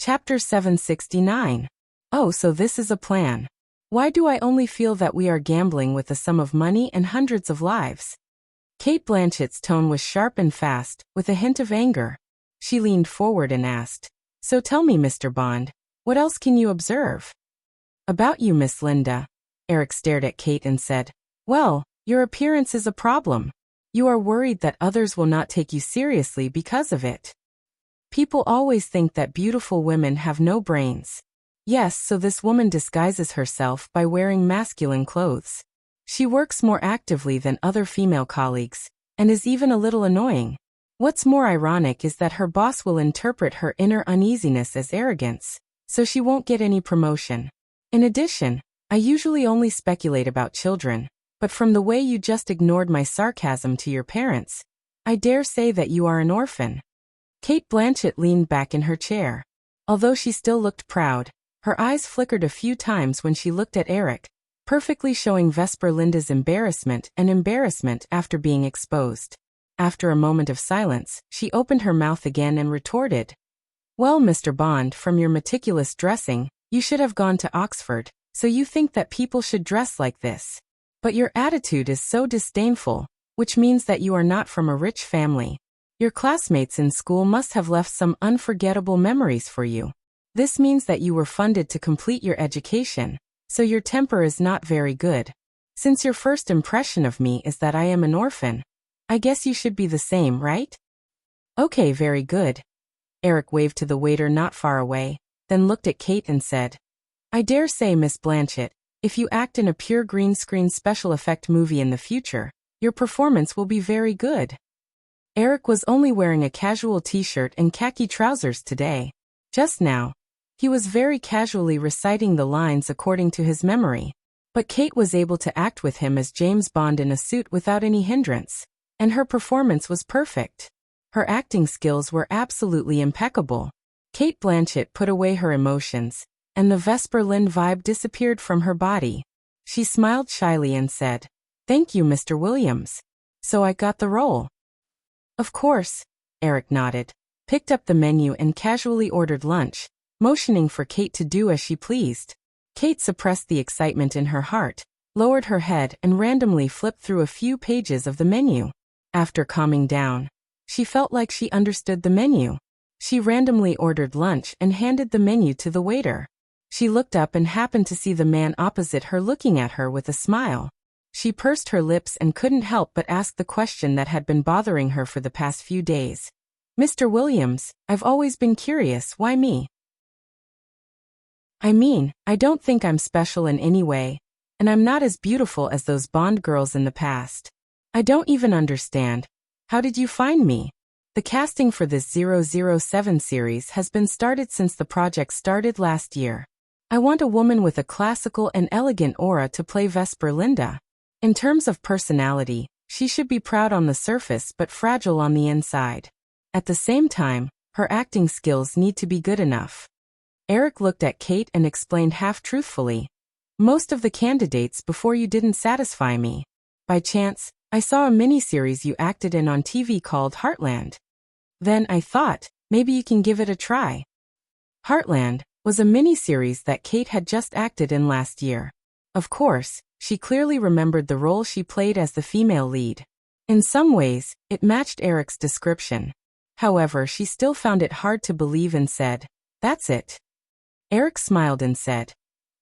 Chapter 769. Oh, so this is a plan. Why do I only feel that we are gambling with a sum of money and hundreds of lives? Cate Blanchett's tone was sharp and fast, with a hint of anger. She leaned forward and asked, "So tell me, Mr. Bond, what else can you observe?" "About you, Miss Linda." Eric stared at Cate and said, "Well, your appearance is a problem. You are worried that others will not take you seriously because of it. People always think that beautiful women have no brains. Yes, so this woman disguises herself by wearing masculine clothes. She works more actively than other female colleagues, and is even a little annoying. What's more ironic is that her boss will interpret her inner uneasiness as arrogance, so she won't get any promotion. In addition, I usually only speculate about children, but from the way you just ignored my sarcasm to your parents, I dare say that you are an orphan." Cate Blanchett leaned back in her chair. Although she still looked proud, her eyes flickered a few times when she looked at Eric, perfectly showing Vesper Linda's embarrassment after being exposed. After a moment of silence, she opened her mouth again and retorted, "Well, Mr. Bond, from your meticulous dressing, you should have gone to Oxford, so you think that people should dress like this. But your attitude is so disdainful, which means that you are not from a rich family. Your classmates in school must have left some unforgettable memories for you. This means that you were funded to complete your education, so your temper is not very good. Since your first impression of me is that I am an orphan, I guess you should be the same, right?" "Okay, very good." Eric waved to the waiter not far away, then looked at Cate and said, "I dare say, Miss Blanchett, if you act in a pure green screen special effect movie in the future, your performance will be very good." Eric was only wearing a casual t-shirt and khaki trousers today. Just now, he was very casually reciting the lines according to his memory, but Cate was able to act with him as James Bond in a suit without any hindrance, and her performance was perfect. Her acting skills were absolutely impeccable. Cate Blanchett put away her emotions, and the Vesper Lind vibe disappeared from her body. She smiled shyly and said, "Thank you, Mr. Williams. So I got the role?" "Of course," Eric nodded, picked up the menu and casually ordered lunch, motioning for Cate to do as she pleased. Cate suppressed the excitement in her heart, lowered her head and randomly flipped through a few pages of the menu. After calming down, she felt like she understood the menu. She randomly ordered lunch and handed the menu to the waiter. She looked up and happened to see the man opposite her looking at her with a smile. She pursed her lips and couldn't help but ask the question that had been bothering her for the past few days. "Mr. Williams, I've always been curious, why me? I mean, I don't think I'm special in any way, and I'm not as beautiful as those Bond girls in the past. I don't even understand. How did you find me? The casting for this 007 series has been started since the project started last year. I want a woman with a classical and elegant aura to play Vesper Linda. In terms of personality, she should be proud on the surface but fragile on the inside. At the same time, her acting skills need to be good enough." Eric looked at Cate and explained half-truthfully, "Most of the candidates before you didn't satisfy me. By chance, I saw a miniseries you acted in on TV called Heartland. Then I thought, maybe you can give it a try." Heartland was a miniseries that Cate had just acted in last year. Of course, she clearly remembered the role she played as the female lead. In some ways, it matched Eric's description. However, she still found it hard to believe and said, "That's it." Eric smiled and said,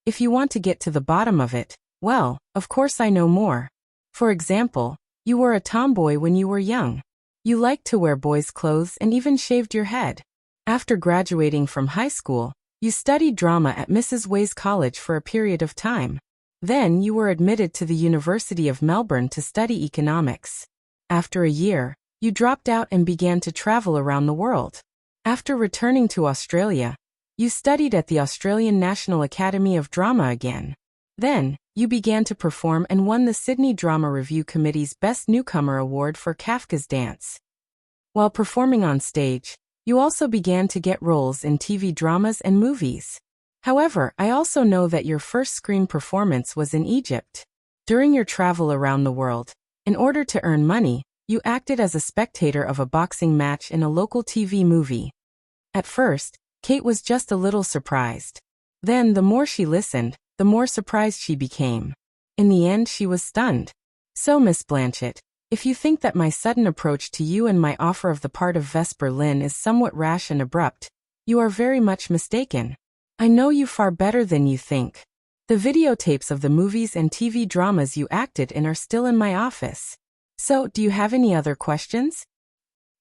"If you want to get to the bottom of it, well, of course I know more. For example, you were a tomboy when you were young. You liked to wear boys' clothes and even shaved your head. After graduating from high school, you studied drama at Mrs. Way's College for a period of time. Then you were admitted to the University of Melbourne to study economics. After a year, you dropped out and began to travel around the world. After returning to Australia, you studied at the Australian National Academy of Drama again. Then, you began to perform and won the Sydney Drama Review Committee's Best Newcomer Award for Kafka's Dance. While performing on stage, you also began to get roles in TV dramas and movies. However, I also know that your first screen performance was in Egypt. During your travel around the world, in order to earn money, you acted as a spectator of a boxing match in a local TV movie. At first, Kate was just a little surprised. Then, the more she listened, the more surprised she became. In the end, she was stunned. So, Miss Blanchett, if you think that my sudden approach to you and my offer of the part of Vesper Lynn is somewhat rash and abrupt, you are very much mistaken. I know you far better than you think. The videotapes of the movies and TV dramas you acted in are still in my office. So, do you have any other questions?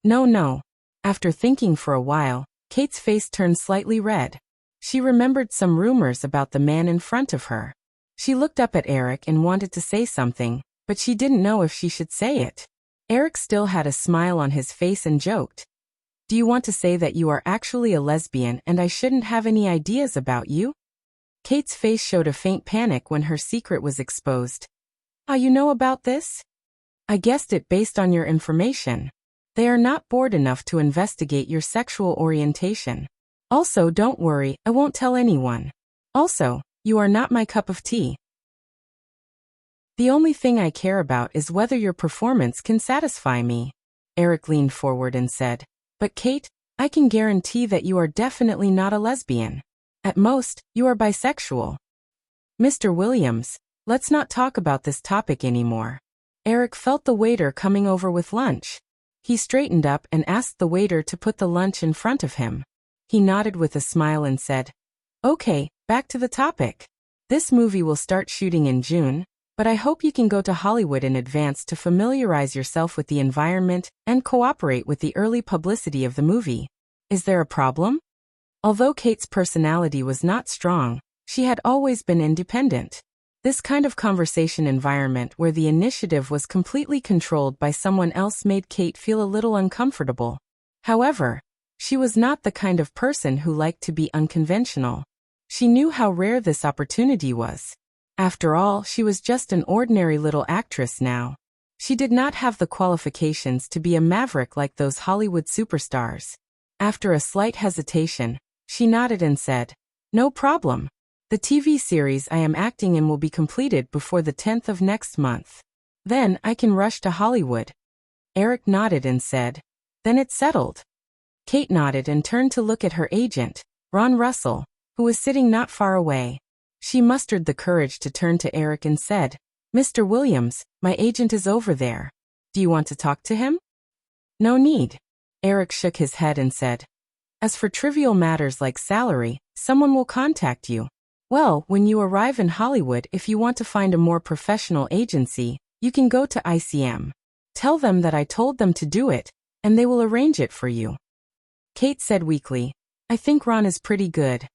No. After thinking for a while, Kate's face turned slightly red. She remembered some rumors about the man in front of her. She looked up at Eric and wanted to say something, but she didn't know if she should say it. Eric still had a smile on his face and joked. Do you want to say that you are actually a lesbian and I shouldn't have any ideas about you? Kate's face showed a faint panic when her secret was exposed. Ah, you know about this? I guessed it based on your information. They are not bored enough to investigate your sexual orientation. Also, don't worry, I won't tell anyone. Also, you are not my cup of tea. The only thing I care about is whether your performance can satisfy me. Eric leaned forward and said, But Kate, I can guarantee that you are definitely not a lesbian. At most, you are bisexual. Mr. Williams, let's not talk about this topic anymore. Eric felt the waiter coming over with lunch. He straightened up and asked the waiter to put the lunch in front of him. He nodded with a smile and said, Okay, back to the topic. This movie will start shooting in June, but I hope you can go to Hollywood in advance to familiarize yourself with the environment and cooperate with the early publicity of the movie. Is there a problem? Although Kate's personality was not strong, she had always been independent. This kind of conversation environment where the initiative was completely controlled by someone else made Kate feel a little uncomfortable. However, she was not the kind of person who liked to be unconventional. She knew how rare this opportunity was. After all, she was just an ordinary little actress now. She did not have the qualifications to be a maverick like those Hollywood superstars. After a slight hesitation, she nodded and said, No problem. The TV series I am acting in will be completed before the 10th of next month. Then I can rush to Hollywood. Eric nodded and said, Then it's settled. Kate nodded and turned to look at her agent, Ron Russell, who was sitting not far away. She mustered the courage to turn to Eric and said, Mr. Williams, my agent is over there. Do you want to talk to him? No need. Eric shook his head and said, As for trivial matters like salary, someone will contact you. Well, when you arrive in Hollywood, if you want to find a more professional agency, you can go to ICM. Tell them that I told them to do it, and they will arrange it for you. Kate said weakly, I think Ron is pretty good.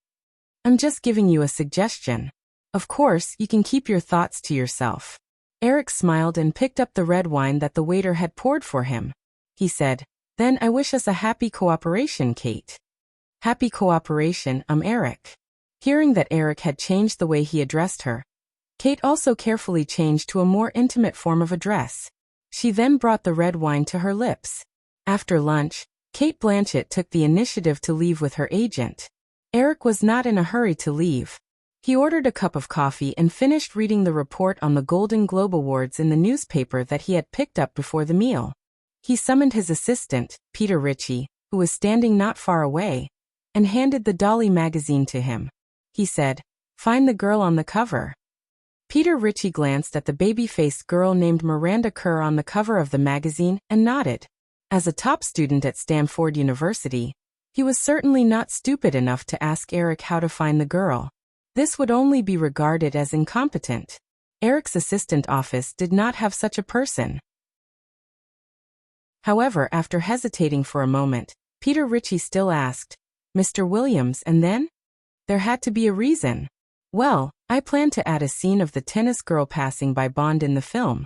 I'm just giving you a suggestion. Of course, you can keep your thoughts to yourself. Eric smiled and picked up the red wine that the waiter had poured for him. He said, Then I wish us a happy cooperation, Kate. Happy cooperation, Eric. Hearing that Eric had changed the way he addressed her, Kate also carefully changed to a more intimate form of address. She then brought the red wine to her lips. After lunch, Kate Blanchett took the initiative to leave with her agent. Eric was not in a hurry to leave. He ordered a cup of coffee and finished reading the report on the Golden Globe Awards in the newspaper that he had picked up before the meal. He summoned his assistant, Peter Ritchie, who was standing not far away, and handed the Dolly magazine to him. He said, Find the girl on the cover. Peter Ritchie glanced at the baby-faced girl named Miranda Kerr on the cover of the magazine and nodded. As a top student at Stanford University, he was certainly not stupid enough to ask Eric how to find the girl. This would only be regarded as incompetent. Eric's assistant office did not have such a person. However, after hesitating for a moment, Peter Ritchie still asked, Mr. Williams, and then? There had to be a reason. Well, I plan to add a scene of the tennis girl passing by Bond in the film.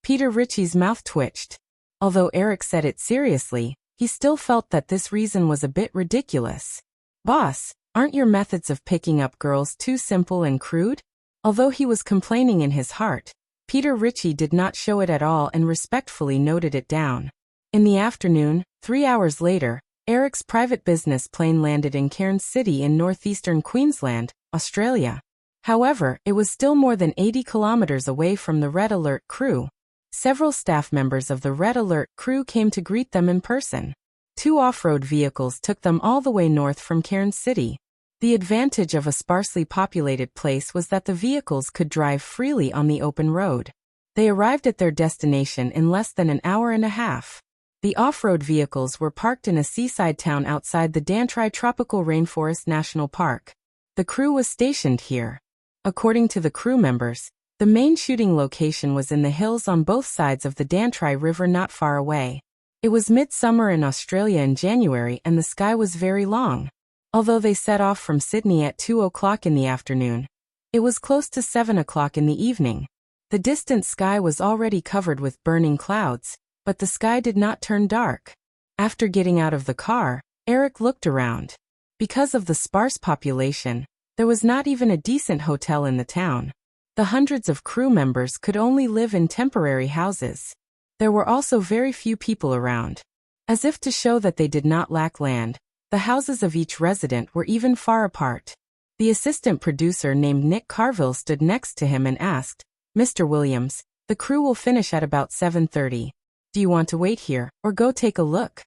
Peter Ritchie's mouth twitched. Although Eric said it seriously, he still felt that this reason was a bit ridiculous. Boss, aren't your methods of picking up girls too simple and crude? Although he was complaining in his heart, Peter Ritchie did not show it at all and respectfully noted it down. In the afternoon, 3 hours later, Eric's private business plane landed in Cairns City in northeastern Queensland, Australia. However, it was still more than 80 kilometers away from the Red Alert crew. Several staff members of the Red Alert crew came to greet them in person. Two off-road vehicles took them all the way north from Cairns City. The advantage of a sparsely populated place was that the vehicles could drive freely on the open road. They arrived at their destination in less than an hour and a half. The off-road vehicles were parked in a seaside town outside the Dantry Tropical Rainforest National Park. The crew was stationed here. According to the crew members, the main shooting location was in the hills on both sides of the Dantry River not far away. It was midsummer in Australia in January and the sky was very long. Although they set off from Sydney at 2 o'clock in the afternoon, it was close to 7 o'clock in the evening. The distant sky was already covered with burning clouds, but the sky did not turn dark. After getting out of the car, Eric looked around. Because of the sparse population, there was not even a decent hotel in the town. The hundreds of crew members could only live in temporary houses. There were also very few people around. As if to show that they did not lack land, the houses of each resident were even far apart. The assistant producer named Nick Carville stood next to him and asked, "Mr. Williams, the crew will finish at about 7:30. Do you want to wait here, or go take a look?"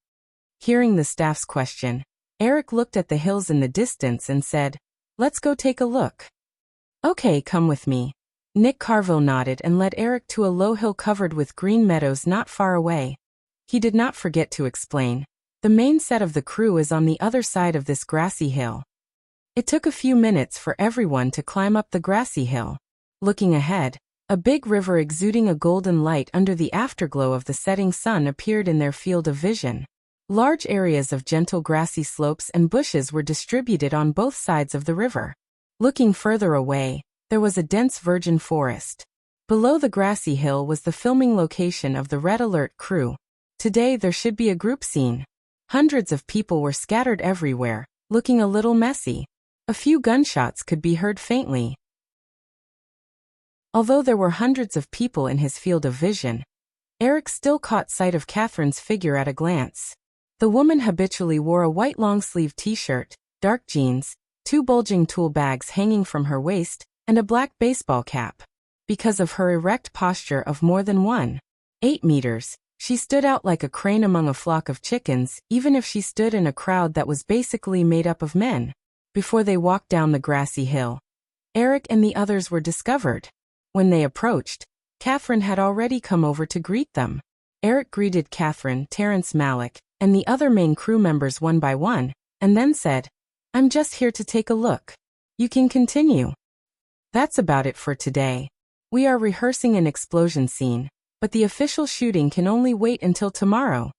Hearing the staff's question, Eric looked at the hills in the distance and said, "Let's go take a look." "Okay, come with me." Nick Carville nodded and led Eric to a low hill covered with green meadows not far away. He did not forget to explain, "The main set of the crew is on the other side of this grassy hill." It took a few minutes for everyone to climb up the grassy hill. Looking ahead, a big river exuding a golden light under the afterglow of the setting sun appeared in their field of vision. Large areas of gentle grassy slopes and bushes were distributed on both sides of the river. Looking further away, there was a dense virgin forest. Below the grassy hill was the filming location of the Red Alert crew. Today there should be a group scene. Hundreds of people were scattered everywhere, looking a little messy. A few gunshots could be heard faintly. Although there were hundreds of people in his field of vision, Eric still caught sight of Catherine's figure at a glance. The woman habitually wore a white long-sleeved t-shirt, dark jeans, two bulging tool bags hanging from her waist, and a black baseball cap. Because of her erect posture of more than 1.8 meters, she stood out like a crane among a flock of chickens, even if she stood in a crowd that was basically made up of men. Before they walked down the grassy hill, Eric and the others were discovered. When they approached, Catherine had already come over to greet them. Eric greeted Catherine, Terrence Malick, and the other main crew members one by one, and then said, "I'm just here to take a look. You can continue." "That's about it for today. We are rehearsing an explosion scene, but the official shooting can only wait until tomorrow,"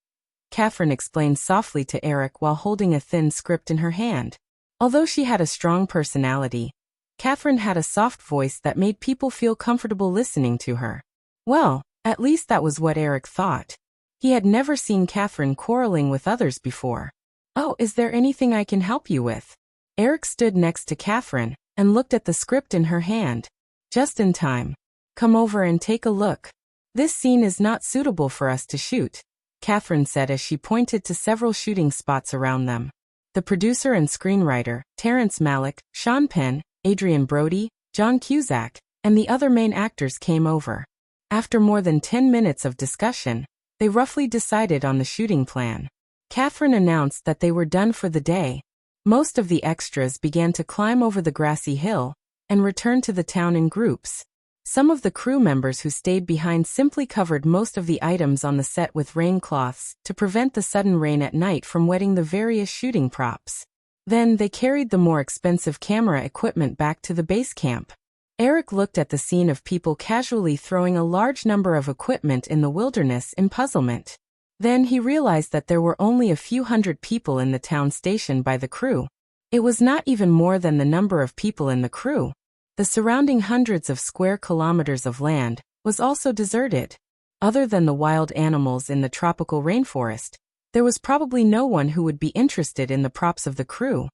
Catherine explained softly to Eric while holding a thin script in her hand. Although she had a strong personality, Catherine had a soft voice that made people feel comfortable listening to her. Well, at least that was what Eric thought. He had never seen Catherine quarreling with others before. "Oh, is there anything I can help you with?" Eric stood next to Catherine and looked at the script in her hand. "Just in time. Come over and take a look. This scene is not suitable for us to shoot," Catherine said as she pointed to several shooting spots around them. The producer and screenwriter, Terrence Malick, Sean Penn, Adrian Brody, John Cusack, and the other main actors came over. After more than 10 minutes of discussion, they roughly decided on the shooting plan. Catherine announced that they were done for the day. Most of the extras began to climb over the grassy hill and return to the town in groups. Some of the crew members who stayed behind simply covered most of the items on the set with rain cloths to prevent the sudden rain at night from wetting the various shooting props. Then they carried the more expensive camera equipment back to the base camp. Eric looked at the scene of people casually throwing a large number of equipment in the wilderness in puzzlement. Then he realized that there were only a few hundred people in the town stationed by the crew. It was not even more than the number of people in the crew. The surrounding hundreds of square kilometers of land was also deserted. Other than the wild animals in the tropical rainforest, there was probably no one who would be interested in the props of the crew.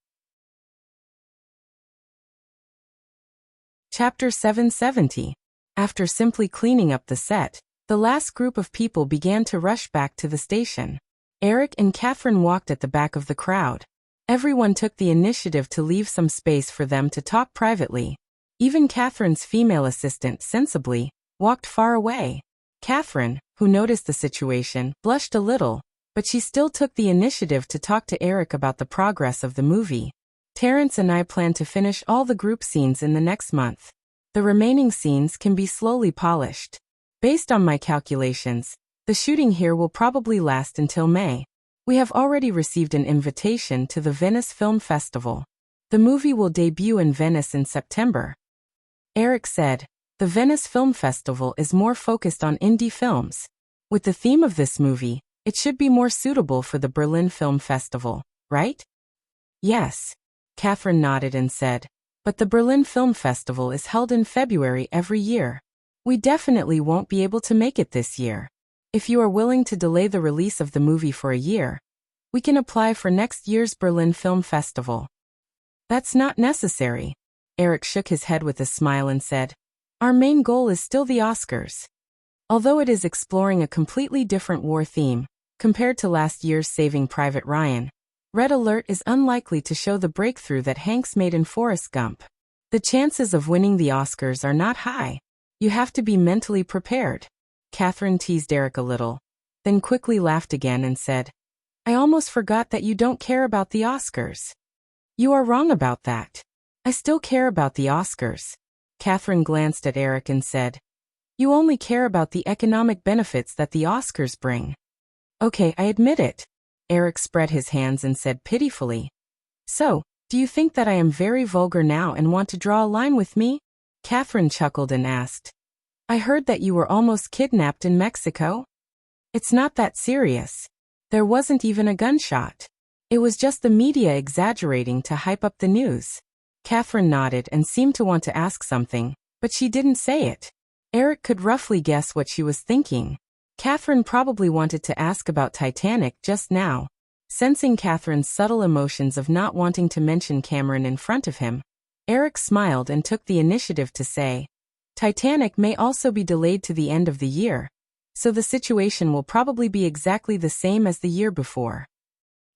Chapter 770. After simply cleaning up the set, the last group of people began to rush back to the station. Eric and Catherine walked at the back of the crowd. Everyone took the initiative to leave some space for them to talk privately. Even Catherine's female assistant, sensibly, walked far away. Catherine, who noticed the situation, blushed a little. but she still took the initiative to talk to Eric about the progress of the movie. Terrence and I plan to finish all the group scenes in the next month. The remaining scenes can be slowly polished. Based on my calculations, the shooting here will probably last until May. We have already received an invitation to the Venice Film Festival. The movie will debut in Venice in September. Eric said, the Venice Film Festival is more focused on indie films. With the theme of this movie, it should be more suitable for the Berlin Film Festival, right? Yes. Catherine nodded and said, but the Berlin Film Festival is held in February every year. We definitely won't be able to make it this year. If you are willing to delay the release of the movie for a year, we can apply for next year's Berlin Film Festival. That's not necessary. Eric shook his head with a smile and said, our main goal is still the Oscars. Although it is exploring a completely different war theme, compared to last year's Saving Private Ryan, Red Alert is unlikely to show the breakthrough that Hanks made in Forrest Gump. The chances of winning the Oscars are not high. You have to be mentally prepared. Catherine teased Eric a little, then quickly laughed again and said, I almost forgot that you don't care about the Oscars. You are wrong about that. I still care about the Oscars. Catherine glanced at Eric and said, you only care about the economic benefits that the Oscars bring. Okay, I admit it. Eric spread his hands and said pitifully, so, do you think that I am very vulgar now and want to draw a line with me? Catherine chuckled and asked, I heard that you were almost kidnapped in Mexico? It's not that serious. There wasn't even a gunshot. It was just the media exaggerating to hype up the news. Catherine nodded and seemed to want to ask something, but she didn't say it. Eric could roughly guess what she was thinking. Catherine probably wanted to ask about Titanic just now. Sensing Catherine's subtle emotions of not wanting to mention Cameron in front of him, Eric smiled and took the initiative to say, Titanic may also be delayed to the end of the year, so the situation will probably be exactly the same as the year before.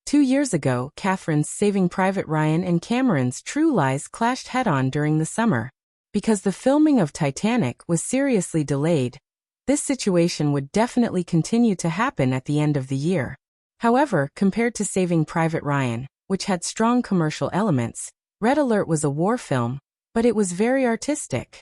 2 years ago, Catherine's Saving Private Ryan and Cameron's True Lies clashed head-on during the summer. Because the filming of Titanic was seriously delayed, this situation would definitely continue to happen at the end of the year. However, compared to Saving Private Ryan, which had strong commercial elements, Red Alert was a war film, but it was very artistic.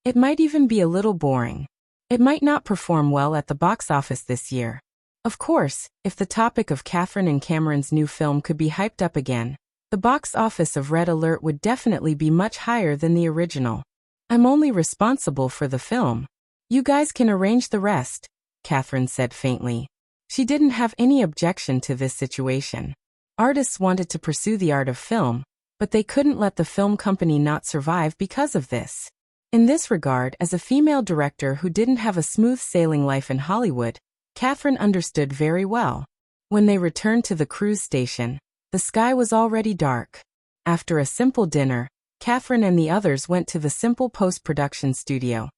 It might even be a little boring. It might not perform well at the box office this year. Of course, if the topic of Catherine and Cameron's new film could be hyped up again, the box office of Red Alert would definitely be much higher than the original. I'm only responsible for the film. You guys can arrange the rest, Catherine said faintly. She didn't have any objection to this situation. Artists wanted to pursue the art of film, but they couldn't let the film company not survive because of this. In this regard, as a female director who didn't have a smooth sailing life in Hollywood, Catherine understood very well. When they returned to the cruise station, the sky was already dark. After a simple dinner, Catherine and the others went to the simple post-production studio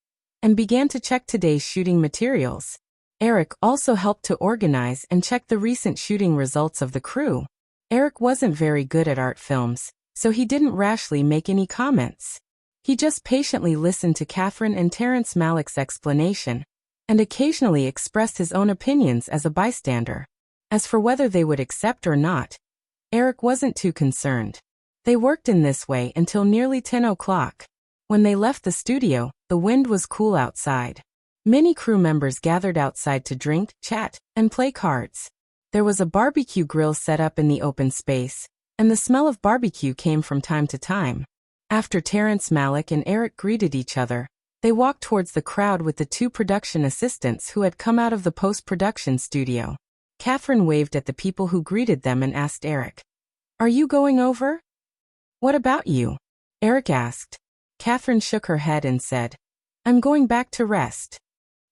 and began to check today's shooting materials. Eric also helped to organize and check the recent shooting results of the crew. Eric wasn't very good at art films, so he didn't rashly make any comments. He just patiently listened to Catherine and Terrence Malick's explanation, and occasionally expressed his own opinions as a bystander. As for whether they would accept or not, Eric wasn't too concerned. They worked in this way until nearly 10 o'clock. When they left the studio, the wind was cool outside. Many crew members gathered outside to drink, chat, and play cards. There was a barbecue grill set up in the open space, and the smell of barbecue came from time to time. After Terrence Malick and Eric greeted each other, they walked towards the crowd with the 2 production assistants who had come out of the post-production studio. Catherine waved at the people who greeted them and asked Eric, "Are you going over?" "What about you?" Eric asked. Catherine shook her head and said, "I'm going back to rest."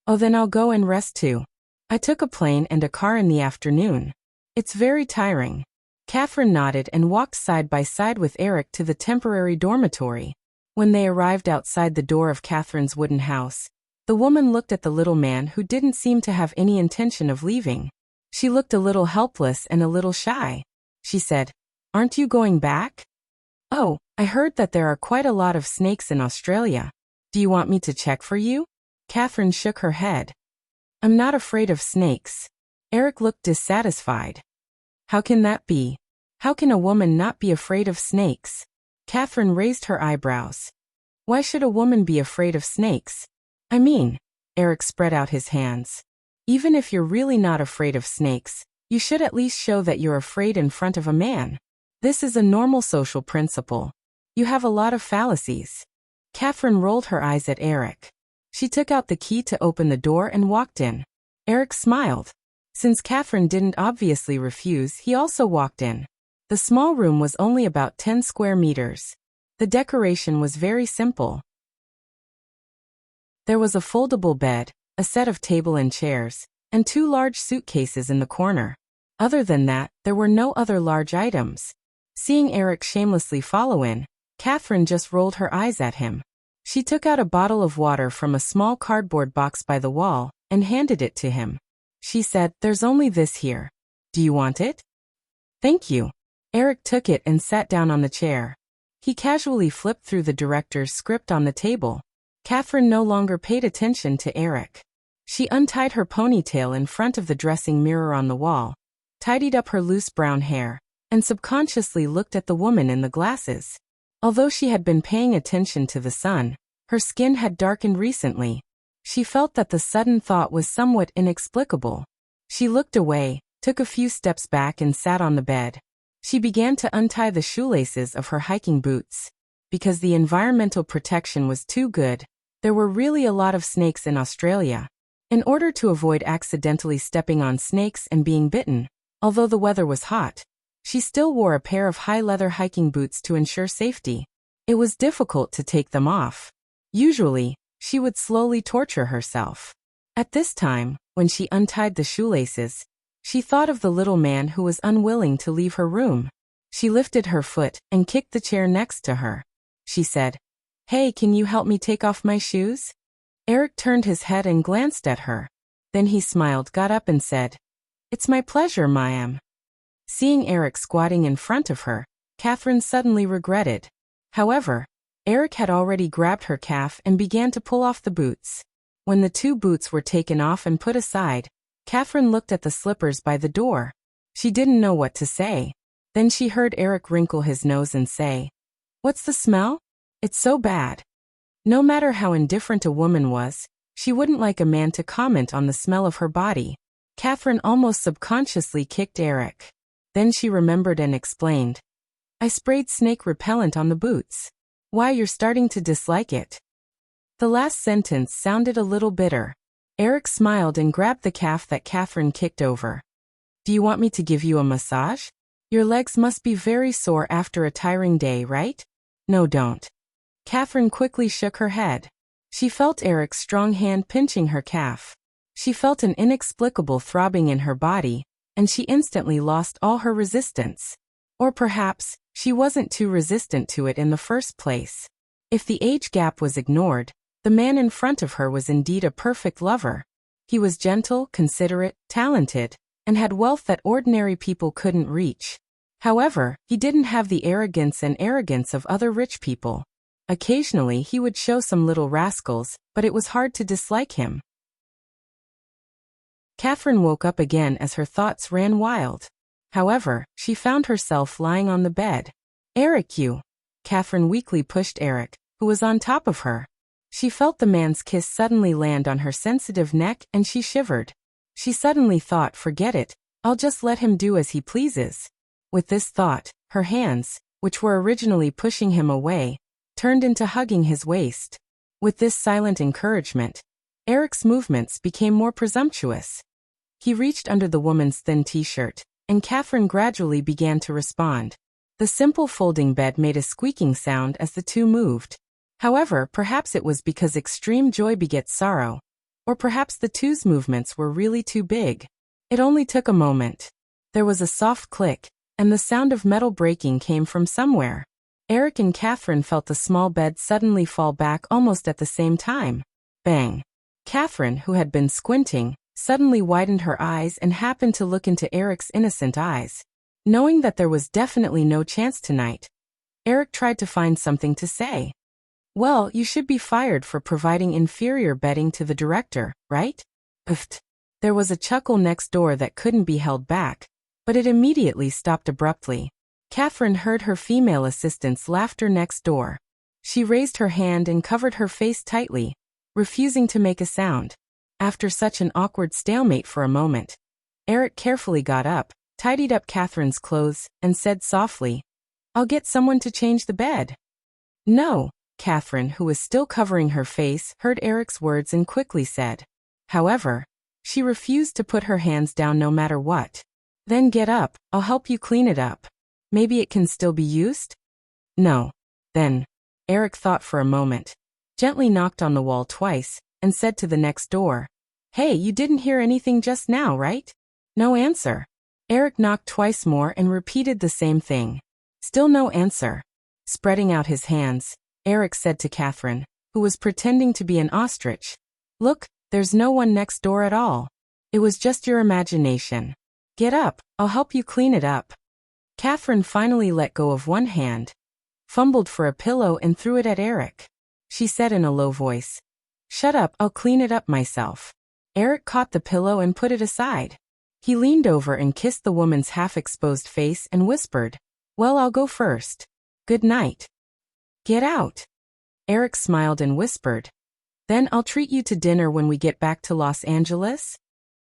"Oh, then I'll go and rest too. I took a plane and a car in the afternoon. It's very tiring." Catherine nodded and walked side by side with Eric to the temporary dormitory. When they arrived outside the door of Catherine's wooden house, the woman looked at the little man who didn't seem to have any intention of leaving. She looked a little helpless and a little shy. She said, "Aren't you going back?" "Oh, I heard that there are quite a lot of snakes in Australia. Do you want me to check for you?" Catherine shook her head. "I'm not afraid of snakes. Eric looked dissatisfied. How can that be? How can a woman not be afraid of snakes? Catherine raised her eyebrows. Why should a woman be afraid of snakes? I mean, Eric spread out his hands. Even if you're really not afraid of snakes, you should at least show that you're afraid in front of a man. This is a normal social principle. You have a lot of fallacies. Catherine rolled her eyes at Eric. She took out the key to open the door and walked in. Eric smiled. Since Catherine didn't obviously refuse, he also walked in. The small room was only about 10 square meters. The decoration was very simple. There was a foldable bed, a set of table and chairs, and 2 large suitcases in the corner. Other than that, there were no other large items. Seeing Eric shamelessly follow in, Catherine just rolled her eyes at him. She took out a bottle of water from a small cardboard box by the wall and handed it to him. She said, "There's only this here. Do you want it?" "Thank you." Eric took it and sat down on the chair. He casually flipped through the director's script on the table. Catherine no longer paid attention to Eric. She untied her ponytail in front of the dressing mirror on the wall, tidied up her loose brown hair, and subconsciously looked at the woman in the glasses. Although she had been paying attention to the sun, her skin had darkened recently. She felt that the sudden thought was somewhat inexplicable. She looked away, took a few steps back and sat on the bed. She began to untie the shoelaces of her hiking boots. Because the environmental protection was too good, there were really a lot of snakes in Australia. In order to avoid accidentally stepping on snakes and being bitten, although the weather was hot, she still wore a pair of high leather hiking boots to ensure safety. It was difficult to take them off. Usually, she would slowly torture herself. At this time, when she untied the shoelaces, she thought of the little man who was unwilling to leave her room. She lifted her foot and kicked the chair next to her. She said, "Hey, can you help me take off my shoes?" Eric turned his head and glanced at her. Then he smiled, got up and said, "It's my pleasure, ma'am." Seeing Eric squatting in front of her, Catherine suddenly regretted. However, Eric had already grabbed her calf and began to pull off the boots. When the 2 boots were taken off and put aside, Catherine looked at the slippers by the door. She didn't know what to say. Then she heard Eric wrinkle his nose and say, "What's the smell? It's so bad." No matter how indifferent a woman was, she wouldn't like a man to comment on the smell of her body. Catherine almost subconsciously kicked Eric. Then she remembered and explained, "I sprayed snake repellent on the boots." "Why, you're starting to dislike it." The last sentence sounded a little bitter. Eric smiled and grabbed the calf that Catherine kicked over. "Do you want me to give you a massage? Your legs must be very sore after a tiring day, right?" "No, don't." Catherine quickly shook her head. She felt Eric's strong hand pinching her calf. She felt an inexplicable throbbing in her body, and she instantly lost all her resistance. Or perhaps, she wasn't too resistant to it in the first place. If the age gap was ignored, the man in front of her was indeed a perfect lover. He was gentle, considerate, talented, and had wealth that ordinary people couldn't reach. However, he didn't have the arrogance of other rich people. Occasionally he would show some little rascals, but it was hard to dislike him. Catherine woke up again as her thoughts ran wild. However, she found herself lying on the bed. "Eric, you!" Catherine weakly pushed Eric, who was on top of her. She felt the man's kiss suddenly land on her sensitive neck and she shivered. She suddenly thought, forget it, I'll just let him do as he pleases. With this thought, her hands, which were originally pushing him away, turned into hugging his waist. With this silent encouragement, Eric's movements became more presumptuous. He reached under the woman's thin t-shirt, and Catherine gradually began to respond. The simple folding bed made a squeaking sound as the two moved. However, perhaps it was because extreme joy begets sorrow, or perhaps the two's movements were really too big. It only took a moment. There was a soft click, and the sound of metal breaking came from somewhere. Eric and Catherine felt the small bed suddenly fall back almost at the same time. Bang! Catherine, who had been squinting, suddenly widened her eyes and happened to look into Eric's innocent eyes. Knowing that there was definitely no chance tonight, Eric tried to find something to say. "Well, you should be fired for providing inferior bedding to the director, right?" "Pfft." There was a chuckle next door that couldn't be held back, but it immediately stopped abruptly. Catherine heard her female assistant's laughter next door. She raised her hand and covered her face tightly, refusing to make a sound. After such an awkward stalemate for a moment, Eric carefully got up, tidied up Catherine's clothes, and said softly, "I'll get someone to change the bed." "No," Catherine, who was still covering her face, heard Eric's words and quickly said. However, she refused to put her hands down no matter what. "Then get up, I'll help you clean it up. Maybe it can still be used?" "No." Then, Eric thought for a moment, gently knocked on the wall twice, and said to the next door, "Hey, you didn't hear anything just now, right?" No answer. Eric knocked twice more and repeated the same thing. Still no answer. Spreading out his hands, Eric said to Catherine, who was pretending to be an ostrich, "Look, there's no one next door at all. It was just your imagination. Get up, I'll help you clean it up." Catherine finally let go of one hand, fumbled for a pillow and threw it at Eric. She said in a low voice, "Shut up, I'll clean it up myself." Eric caught the pillow and put it aside. He leaned over and kissed the woman's half-exposed face and whispered, "Well, I'll go first. Good night." "Get out." Eric smiled and whispered, "Then I'll treat you to dinner when we get back to Los Angeles?"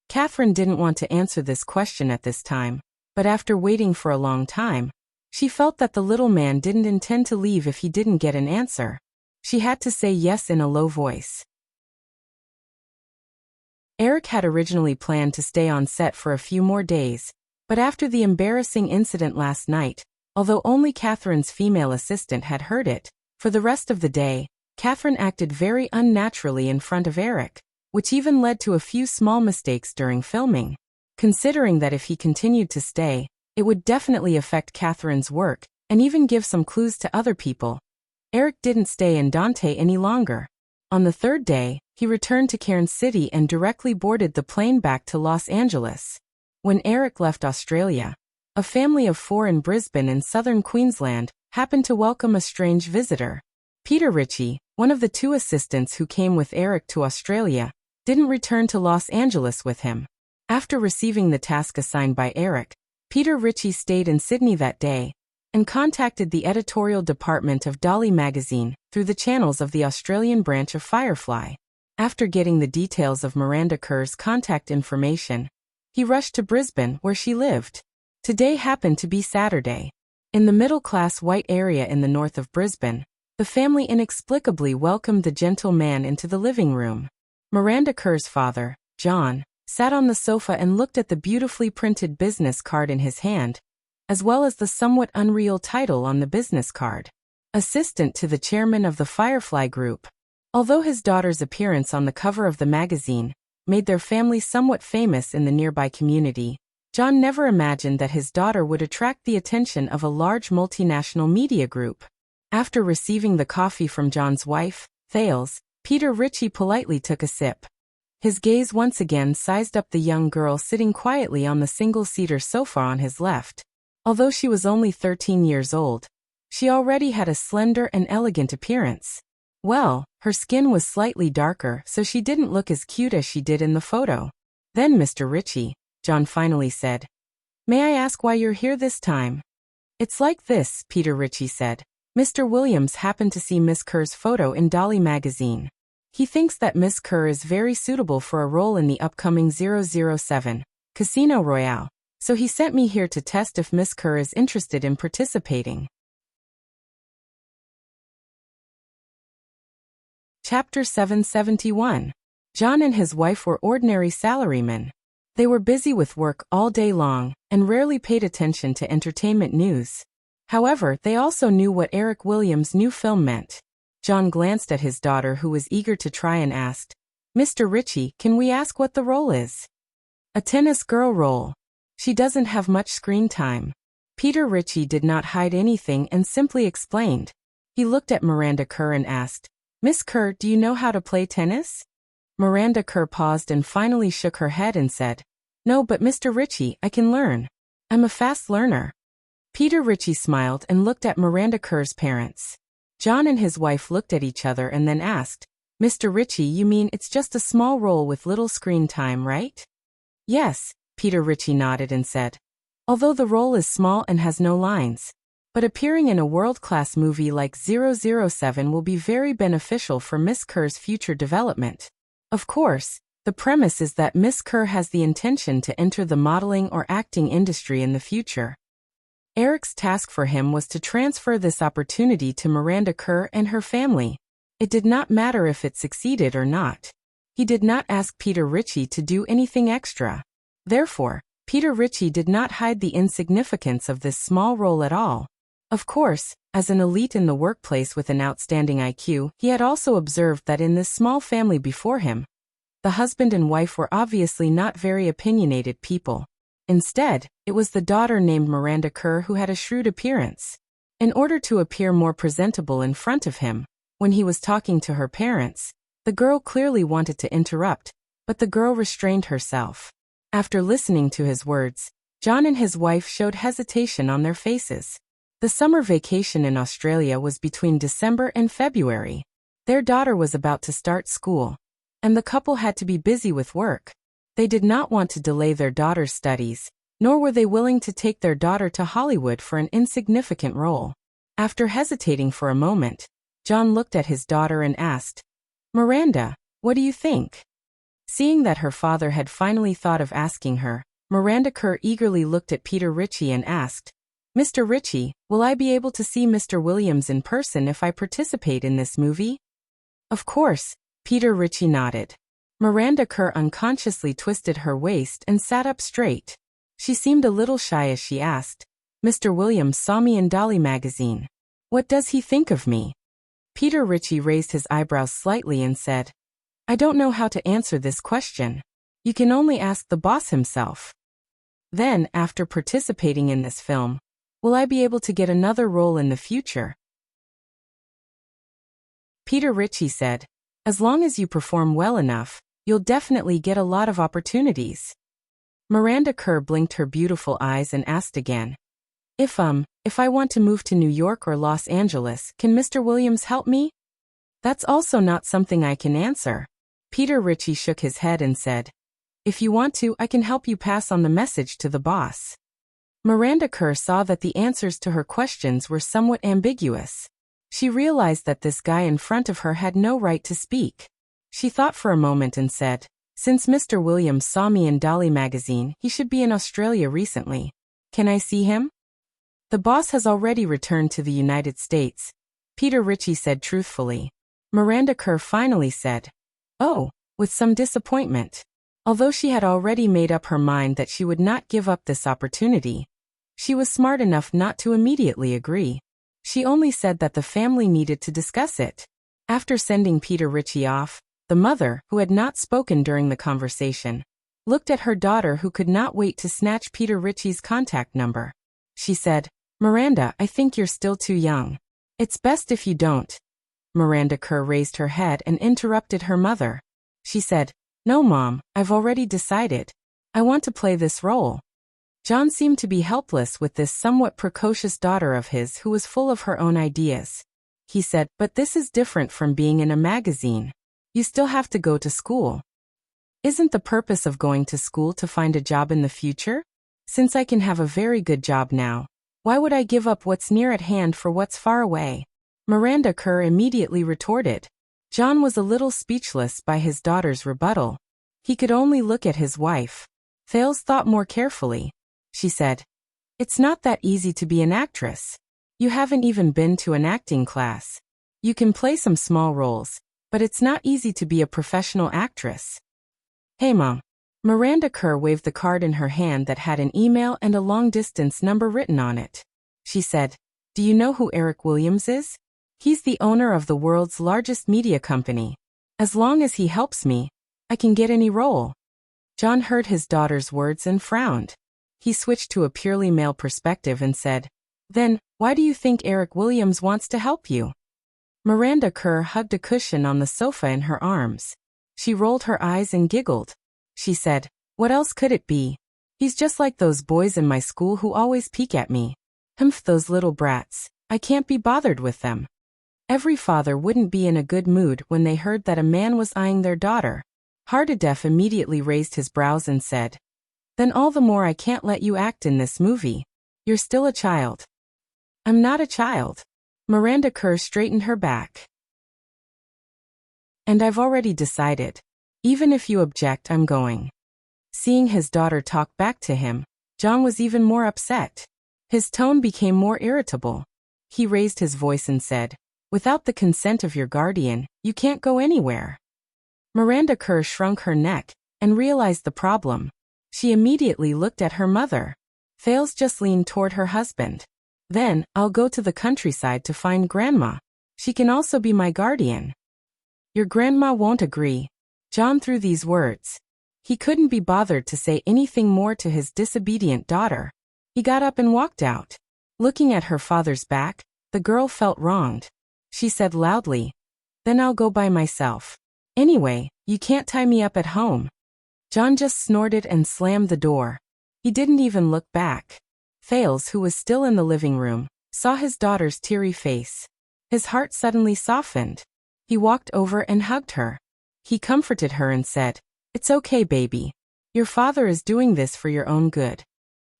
Catherine didn't want to answer this question at this time, but after waiting for a long time, she felt that the little man didn't intend to leave if he didn't get an answer. She had to say yes in a low voice. Eric had originally planned to stay on set for a few more days, but after the embarrassing incident last night, although only Catherine's female assistant had heard it, for the rest of the day, Catherine acted very unnaturally in front of Eric, which even led to a few small mistakes during filming. Considering that if he continued to stay, it would definitely affect Catherine's work, and even give some clues to other people, Eric didn't stay in Dante any longer. On the third day, he returned to Cairns City and directly boarded the plane back to Los Angeles. When Eric left Australia, a family of 4 in Brisbane in southern Queensland happened to welcome a strange visitor. Peter Ritchie, one of the 2 assistants who came with Eric to Australia, didn't return to Los Angeles with him. After receiving the task assigned by Eric, Peter Ritchie stayed in Sydney that day and contacted the editorial department of Dolly magazine through the channels of the Australian branch of Firefly. After getting the details of Miranda Kerr's contact information, he rushed to Brisbane where she lived. Today happened to be Saturday. In the middle-class white area in the north of Brisbane, the family inexplicably welcomed the gentle man into the living room. Miranda Kerr's father, John, sat on the sofa and looked at the beautifully printed business card in his hand, as well as the somewhat unreal title on the business card, Assistant to the Chairman of the Firefly Group. Although his daughter's appearance on the cover of the magazine made their family somewhat famous in the nearby community, John never imagined that his daughter would attract the attention of a large multinational media group. After receiving the coffee from John's wife, Thales, Peter Ritchie politely took a sip. His gaze once again sized up the young girl sitting quietly on the single-seater sofa on his left. Although she was only 13 years old, she already had a slender and elegant appearance. Well, her skin was slightly darker, so she didn't look as cute as she did in the photo. "Then, Mr. Ritchie," John finally said, "may I ask why you're here this time?" "It's like this," Peter Ritchie said. "Mr. Williams happened to see Miss Kerr's photo in Dolly magazine. He thinks that Miss Kerr is very suitable for a role in the upcoming 007, Casino Royale, so he sent me here to test if Miss Kerr is interested in participating." Chapter 771. John and his wife were ordinary salarymen. They were busy with work all day long and rarely paid attention to entertainment news. However, they also knew what Eric Williams' new film meant. John glanced at his daughter, who was eager to try, and asked, "Mr. Ritchie, can we ask what the role is?" "A tennis girl role. She doesn't have much screen time." Peter Ritchie did not hide anything and simply explained. He looked at Miranda Kerr and asked, "Miss Kerr, do you know how to play tennis?" Miranda Kerr paused and finally shook her head and said, "No, but Mr. Ritchie, I can learn. I'm a fast learner." Peter Ritchie smiled and looked at Miranda Kerr's parents. John and his wife looked at each other and then asked, "Mr. Ritchie, you mean it's just a small role with little screen time, right?" Yes, Peter Ritchie nodded and said. Although the role is small and has no lines. But appearing in a world-class movie like 007 will be very beneficial for Miss Kerr's future development. Of course, the premise is that Miss Kerr has the intention to enter the modeling or acting industry in the future. Eric's task for him was to transfer this opportunity to Miranda Kerr and her family. It did not matter if it succeeded or not. He did not ask Peter Ritchie to do anything extra. Therefore, Peter Ritchie did not hide the insignificance of this small role at all. Of course, as an elite in the workplace with an outstanding IQ, he had also observed that in this small family before him, the husband and wife were obviously not very opinionated people. Instead, it was the daughter named Miranda Kerr who had a shrewd appearance. In order to appear more presentable in front of him, when he was talking to her parents, the girl clearly wanted to interrupt, but the girl restrained herself. After listening to his words, John and his wife showed hesitation on their faces. The summer vacation in Australia was between December and February. Their daughter was about to start school, and the couple had to be busy with work. They did not want to delay their daughter's studies, nor were they willing to take their daughter to Hollywood for an insignificant role. After hesitating for a moment, John looked at his daughter and asked, "Miranda, what do you think?" Seeing that her father had finally thought of asking her, Miranda Kerr eagerly looked at Peter Ritchie and asked, "Mr. Ritchie, will I be able to see Mr. Williams in person if I participate in this movie?" "Of course," Peter Ritchie nodded. Miranda Kerr unconsciously twisted her waist and sat up straight. She seemed a little shy as she asked, "Mr. Williams saw me in Dolly magazine. What does he think of me?" Peter Ritchie raised his eyebrows slightly and said, "I don't know how to answer this question. You can only ask the boss himself." Then, after participating in this film, will I be able to get another role in the future? Peter Ritchie said, "As long as you perform well enough, you'll definitely get a lot of opportunities." Miranda Kerr blinked her beautiful eyes and asked again, If I want to move to New York or Los Angeles, can Mr. Williams help me?" "That's also not something I can answer." Peter Ritchie shook his head and said, "If you want to, I can help you pass on the message to the boss." Miranda Kerr saw that the answers to her questions were somewhat ambiguous. She realized that this guy in front of her had no right to speak. She thought for a moment and said, "Since Mr. Williams saw me in Dolly magazine, he should be in Australia recently. Can I see him?" "The boss has already returned to the United States," Peter Ritchie said truthfully. Miranda Kerr finally said, "Oh," with some disappointment. Although she had already made up her mind that she would not give up this opportunity, she was smart enough not to immediately agree. She only said that the family needed to discuss it. After sending Peter Ritchie off, the mother, who had not spoken during the conversation, looked at her daughter who could not wait to snatch Peter Ritchie's contact number. She said, "Miranda, I think you're still too young. It's best if you don't." Miranda Kerr raised her head and interrupted her mother. She said, "No, Mom, I've already decided. I want to play this role." John seemed to be helpless with this somewhat precocious daughter of his who was full of her own ideas. He said, "But this is different from being in a magazine. You still have to go to school." "Isn't the purpose of going to school to find a job in the future? Since I can have a very good job now, why would I give up what's near at hand for what's far away?" Miranda Kerr immediately retorted. John was a little speechless by his daughter's rebuttal. He could only look at his wife. Thales thought more carefully. She said, "It's not that easy to be an actress. You haven't even been to an acting class. You can play some small roles, but it's not easy to be a professional actress." "Hey, Mom." Miranda Kerr waved the card in her hand that had an email and a long-distance number written on it. She said, "Do you know who Eric Williams is? He's the owner of the world's largest media company. As long as he helps me, I can get any role." John heard his daughter's words and frowned. He switched to a purely male perspective and said, "Then, why do you think Eric Williams wants to help you?" Miranda Kerr hugged a cushion on the sofa in her arms. She rolled her eyes and giggled. She said, "What else could it be? He's just like those boys in my school who always peek at me. Humph, those little brats. I can't be bothered with them." Every father wouldn't be in a good mood when they heard that a man was eyeing their daughter. Hardedef immediately raised his brows and said, Then all the more I can't let you act in this movie. You're still a child. I'm not a child. Miranda Kerr straightened her back. And I've already decided. Even if you object, I'm going. Seeing his daughter talk back to him, John was even more upset. His tone became more irritable. He raised his voice and said, "Without the consent of your guardian, you can't go anywhere." Miranda Kerr shrunk her neck and realized the problem. She immediately looked at her mother. Thales just leaned toward her husband. "Then, I'll go to the countryside to find Grandma. She can also be my guardian." "Your grandma won't agree." John threw these words. He couldn't be bothered to say anything more to his disobedient daughter. He got up and walked out. Looking at her father's back, the girl felt wronged. She said loudly, "Then I'll go by myself. Anyway, you can't tie me up at home." John just snorted and slammed the door. He didn't even look back. Thales, who was still in the living room, saw his daughter's teary face. His heart suddenly softened. He walked over and hugged her. He comforted her and said, "It's okay, baby. Your father is doing this for your own good."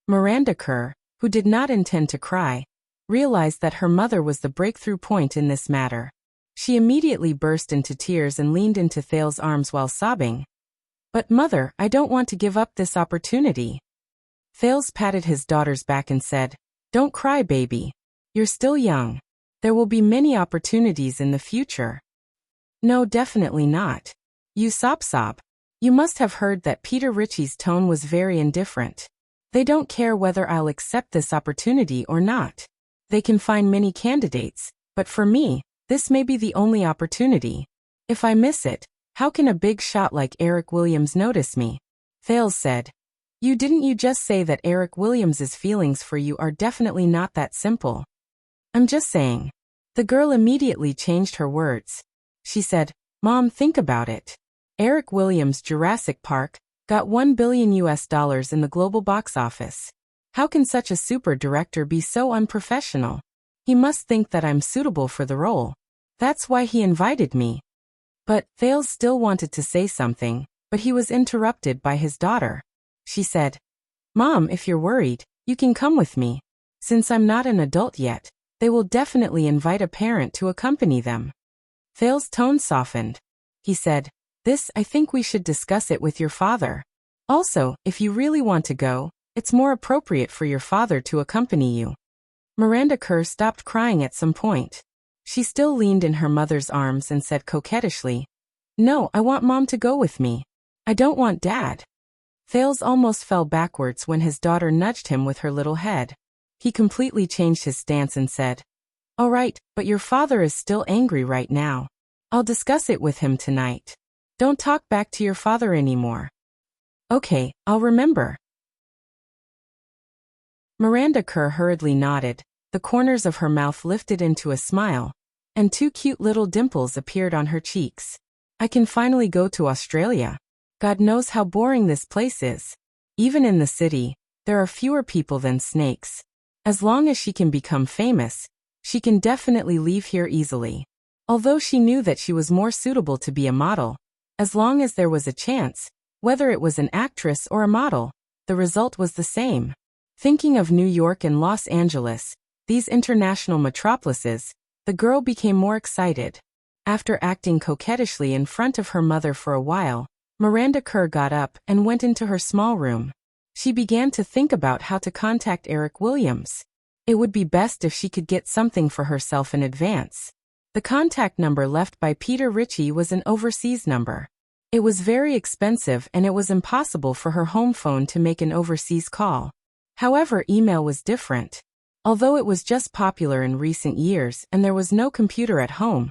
Miranda Kerr, who did not intend to cry, realized that her mother was the breakthrough point in this matter. She immediately burst into tears and leaned into Thales' arms while sobbing. "But mother, I don't want to give up this opportunity." Thales patted his daughter's back and said, "Don't cry, baby. You're still young. There will be many opportunities in the future." "No, definitely not. You sob. You must have heard that Peter Ritchie's tone was very indifferent. They don't care whether I'll accept this opportunity or not. They can find many candidates, but for me, this may be the only opportunity. If I miss it, how can a big shot like Eric Williams notice me?" Thales said, Didn't you just say that Eric Williams's feelings for you are definitely not that simple?" "I'm just saying." The girl immediately changed her words. She said, "Mom, think about it. Eric Williams' Jurassic Park got $1 billion in the global box office. How can such a super director be so unprofessional? He must think that I'm suitable for the role. That's why he invited me." But Thales still wanted to say something, but he was interrupted by his daughter. She said, "Mom, if you're worried, you can come with me. Since I'm not an adult yet, they will definitely invite a parent to accompany them." Thales' tone softened. He said, I think we should discuss it with your father. Also, if you really want to go, it's more appropriate for your father to accompany you." Miranda Kerr stopped crying at some point. She still leaned in her mother's arms and said coquettishly, "No, I want Mom to go with me. I don't want Dad." Thales almost fell backwards when his daughter nudged him with her little head. He completely changed his stance and said, "All right, but your father is still angry right now. I'll discuss it with him tonight. Don't talk back to your father anymore." "Okay, I'll remember." Miranda Kerr hurriedly nodded, the corners of her mouth lifted into a smile, and 2 cute little dimples appeared on her cheeks. "I can finally go to Australia. God knows how boring this place is. Even in the city, there are fewer people than snakes. As long as she can become famous, she can definitely leave here easily." Although she knew that she was more suitable to be a model, as long as there was a chance, whether it was an actress or a model, the result was the same. Thinking of New York and Los Angeles, these international metropolises, the girl became more excited. After acting coquettishly in front of her mother for a while, Miranda Kerr got up and went into her small room. She began to think about how to contact Eric Williams. It would be best if she could get something for herself in advance. The contact number left by Peter Ritchie was an overseas number. It was very expensive and it was impossible for her home phone to make an overseas call. However, email was different. Although it was just popular in recent years and there was no computer at home,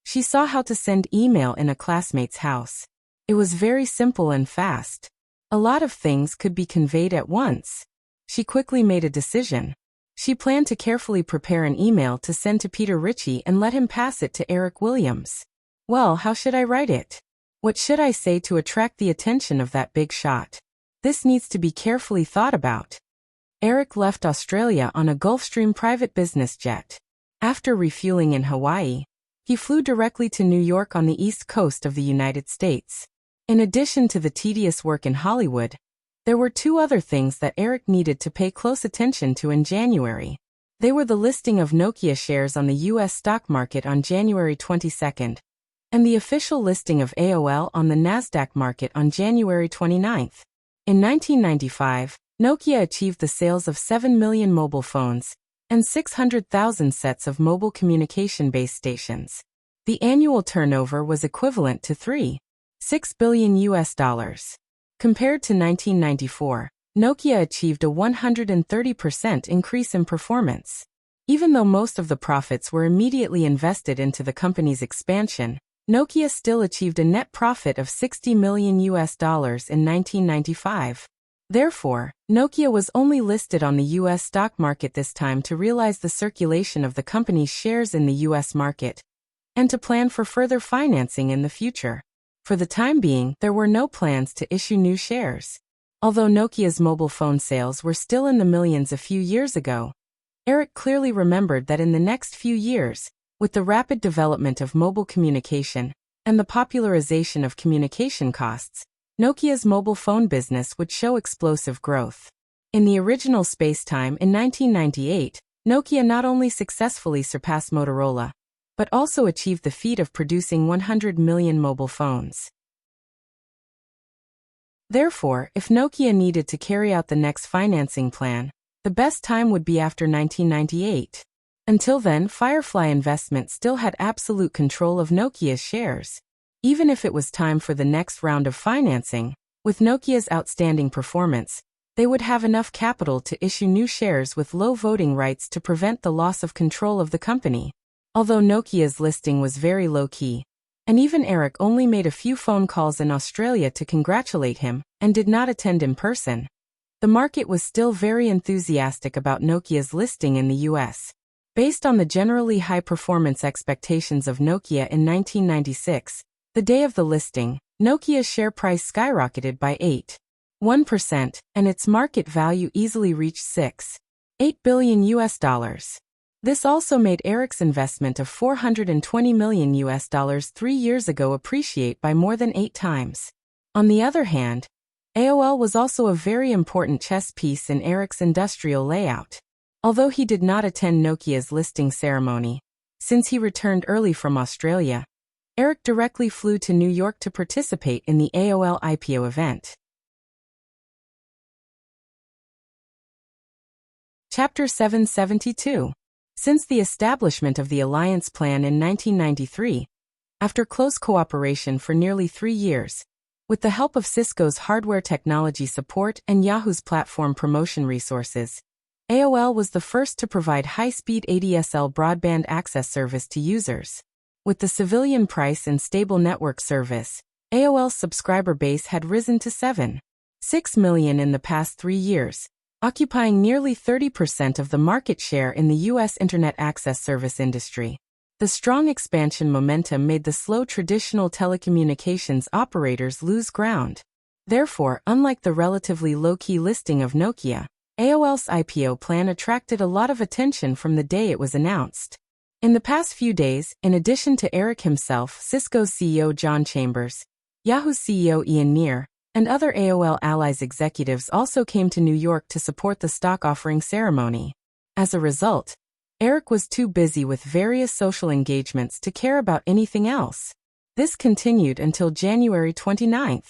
she saw how to send email in a classmate's house. It was very simple and fast. A lot of things could be conveyed at once. She quickly made a decision. She planned to carefully prepare an email to send to Peter Ritchie and let him pass it to Eric Williams. Well, how should I write it? What should I say to attract the attention of that big shot? This needs to be carefully thought about. Eric left Australia on a Gulfstream private business jet. After refueling in Hawaii, he flew directly to New York on the East Coast of the United States. In addition to the tedious work in Hollywood, There were two other things that Eric needed to pay close attention to in January. They were the listing of Nokia shares on the U.S. stock market on January 22, and the official listing of AOL on the Nasdaq market on January 29. In 1995, Nokia achieved the sales of 7 million mobile phones and 600,000 sets of mobile communication base stations. The annual turnover was equivalent to $3.6 billion US. Compared to 1994, Nokia achieved a 130% increase in performance. Even though most of the profits were immediately invested into the company's expansion, Nokia still achieved a net profit of $60 million US in 1995. Therefore, Nokia was only listed on the U.S. stock market this time to realize the circulation of the company's shares in the U.S. market, and to plan for further financing in the future. For the time being, there were no plans to issue new shares. Although Nokia's mobile phone sales were still in the millions a few years ago, Eric clearly remembered that in the next few years, with the rapid development of mobile communication and the popularization of communication costs, Nokia's mobile phone business would show explosive growth. In the original space-time in 1998, Nokia not only successfully surpassed Motorola, but also achieved the feat of producing 100 million mobile phones. Therefore, if Nokia needed to carry out the next financing plan, the best time would be after 1998. Until then, Firefly Investment still had absolute control of Nokia's shares. Even if it was time for the next round of financing, with Nokia's outstanding performance, they would have enough capital to issue new shares with low voting rights to prevent the loss of control of the company. Although Nokia's listing was very low-key, and even Eric only made a few phone calls in Australia to congratulate him, and did not attend in person, the market was still very enthusiastic about Nokia's listing in the US. Based on the generally high performance expectations of Nokia in 1996, the day of the listing, Nokia's share price skyrocketed by 8.1%, and its market value easily reached $6.8 billion US. This also made Eric's investment of $420 million US 3 years ago appreciate by more than 8 times. On the other hand, AOL was also a very important chess piece in Eric's industrial layout. Although he did not attend Nokia's listing ceremony, since he returned early from Australia, Eric directly flew to New York to participate in the AOL IPO event. Chapter 772. Since the establishment of the Alliance Plan in 1993, after close cooperation for nearly 3 years, with the help of Cisco's hardware technology support and Yahoo's platform promotion resources, AOL was the first to provide high-speed ADSL broadband access service to users. With the civilian price and stable network service, AOL's subscriber base had risen to 7.6 million in the past 3 years, occupying nearly 30% of the market share in the U.S. Internet access service industry. The strong expansion momentum made the slow traditional telecommunications operators lose ground. Therefore, unlike the relatively low-key listing of Nokia, AOL's IPO plan attracted a lot of attention from the day it was announced. In the past few days, in addition to Eric himself, Cisco's CEO John Chambers, Yahoo's CEO Ian Neer, and other AOL Allies executives also came to New York to support the stock offering ceremony. As a result, Eric was too busy with various social engagements to care about anything else. This continued until January 29.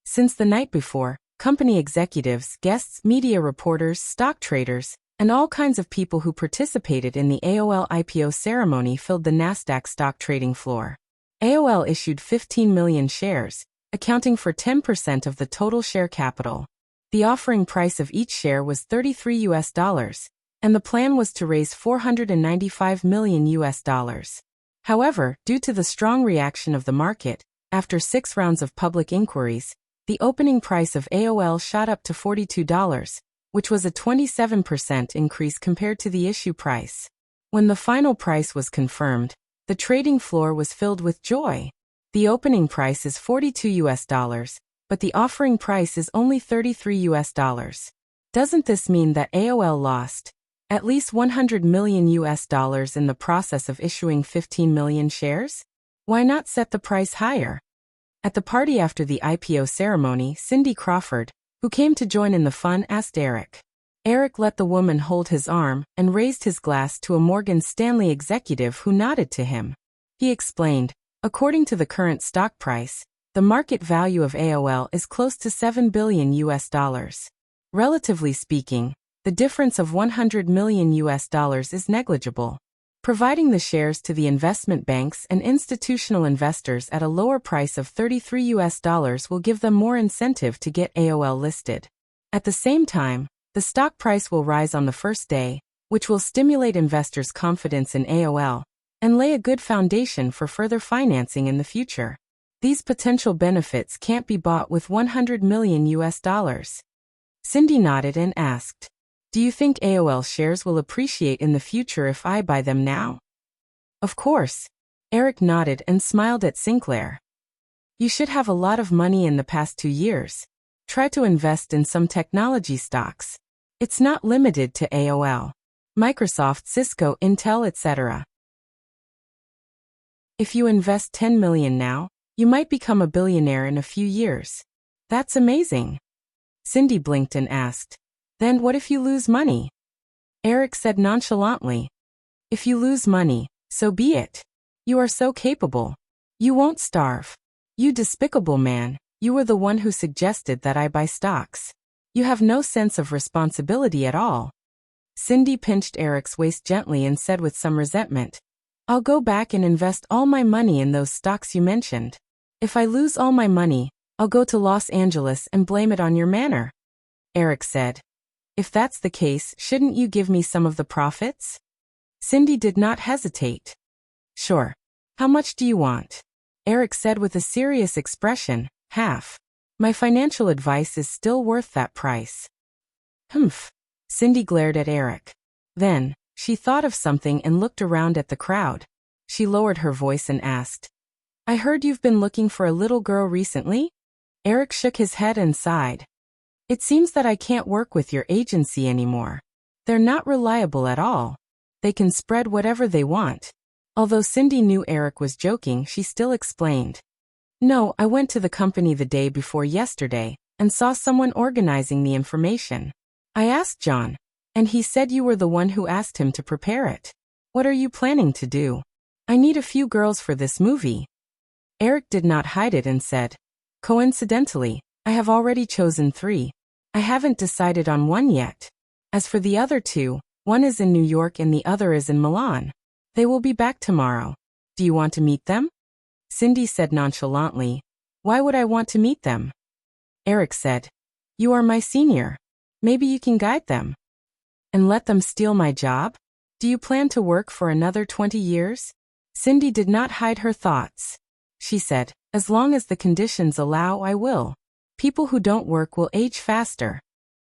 Since the night before, company executives, guests, media reporters, stock traders, and all kinds of people who participated in the AOL IPO ceremony filled the Nasdaq stock trading floor. AOL issued 15 million shares, accounting for 10% of the total share capital. The offering price of each share was $33 and the plan was to raise $495 million. However, due to the strong reaction of the market, after 6 rounds of public inquiries, the opening price of AOL shot up to $42, which was a 27% increase compared to the issue price. When the final price was confirmed, the trading floor was filled with joy. The opening price is $42, but the offering price is only $33. Doesn't this mean that AOL lost at least $100 million in the process of issuing 15 million shares? Why not set the price higher? At the party after the IPO ceremony, Cindy Crawford, Who came to join in the fun? Asked Eric. Eric let the woman hold his arm and raised his glass to a Morgan Stanley executive who nodded to him. He explained, according to the current stock price, the market value of AOL is close to $7 billion. Relatively speaking, the difference of $100 million is negligible. Providing the shares to the investment banks and institutional investors at a lower price of $33 will give them more incentive to get AOL listed. At the same time, the stock price will rise on the first day, which will stimulate investors' confidence in AOL and lay a good foundation for further financing in the future. These potential benefits can't be bought with $100 million. Cindy nodded and asked, "Do you think AOL shares will appreciate in the future if I buy them now?" "Of course." Eric nodded and smiled at Sinclair. "You should have a lot of money in the past 2 years. Try to invest in some technology stocks. It's not limited to AOL. Microsoft, Cisco, Intel, etc. If you invest $10 million now, you might become a billionaire in a few years. That's amazing." Cindy blinked and asked, "Then what if you lose money?" Eric said nonchalantly, "If you lose money, so be it. You are so capable. You won't starve. You despicable man, you were the one who suggested that I buy stocks. You have no sense of responsibility at all." Cindy pinched Eric's waist gently and said with some resentment, "I'll go back and invest all my money in those stocks you mentioned. If I lose all my money, I'll go to Los Angeles and blame it on your manor." Eric said, "If that's the case, shouldn't you give me some of the profits?" Cindy did not hesitate. "Sure. How much do you want?" Eric said with a serious expression, "Half. My financial advice is still worth that price." "Humph." Cindy glared at Eric. Then, she thought of something and looked around at the crowd. She lowered her voice and asked, "I heard you've been looking for a little girl recently?" Eric shook his head and sighed. "It seems that I can't work with your agency anymore. They're not reliable at all. They can spread whatever they want." Although Cindy knew Eric was joking, she still explained, "No, I went to the company the day before yesterday and saw someone organizing the information. I asked John, and he said you were the one who asked him to prepare it. What are you planning to do?" "I need a few girls for this movie." Eric did not hide it and said, "Coincidentally, I have already chosen 3. I haven't decided on one yet. As for the other 2, one is in New York and the other is in Milan. They will be back tomorrow. Do you want to meet them?" Cindy said nonchalantly, "Why would I want to meet them?" Eric said, "You are my senior. Maybe you can guide them." "And let them steal my job? Do you plan to work for another 20 years? Cindy did not hide her thoughts. She said, "As long as the conditions allow, I will. People who don't work will age faster."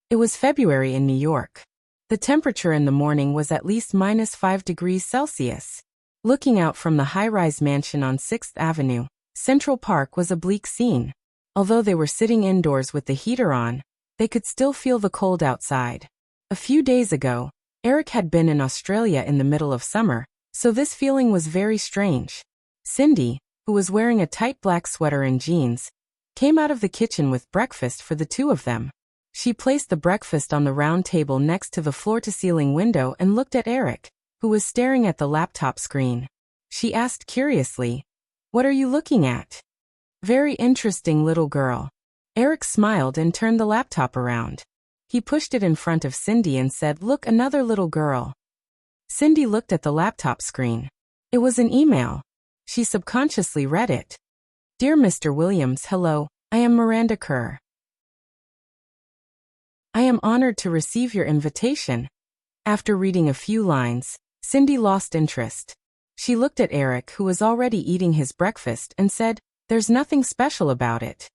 It was February in New York. The temperature in the morning was at least -5 degrees Celsius. Looking out from the high-rise mansion on 6th Avenue, Central Park was a bleak scene. Although they were sitting indoors with the heater on, they could still feel the cold outside. A few days ago, Eric had been in Australia in the middle of summer, so this feeling was very strange. Cindy, who was wearing a tight black sweater and jeans, came out of the kitchen with breakfast for the 2 of them. She placed the breakfast on the round table next to the floor-to-ceiling window and looked at Eric, who was staring at the laptop screen. She asked curiously, "What are you looking at?" "Very interesting, little girl." Eric smiled and turned the laptop around. He pushed it in front of Cindy and said, "Look, another little girl." Cindy looked at the laptop screen. It was an email. She subconsciously read it. "Dear Mr. Williams, hello, I am Miranda Kerr. I am honored to receive your invitation." After reading a few lines, Cindy lost interest. She looked at Eric, who was already eating his breakfast, and said, "There's nothing special about it."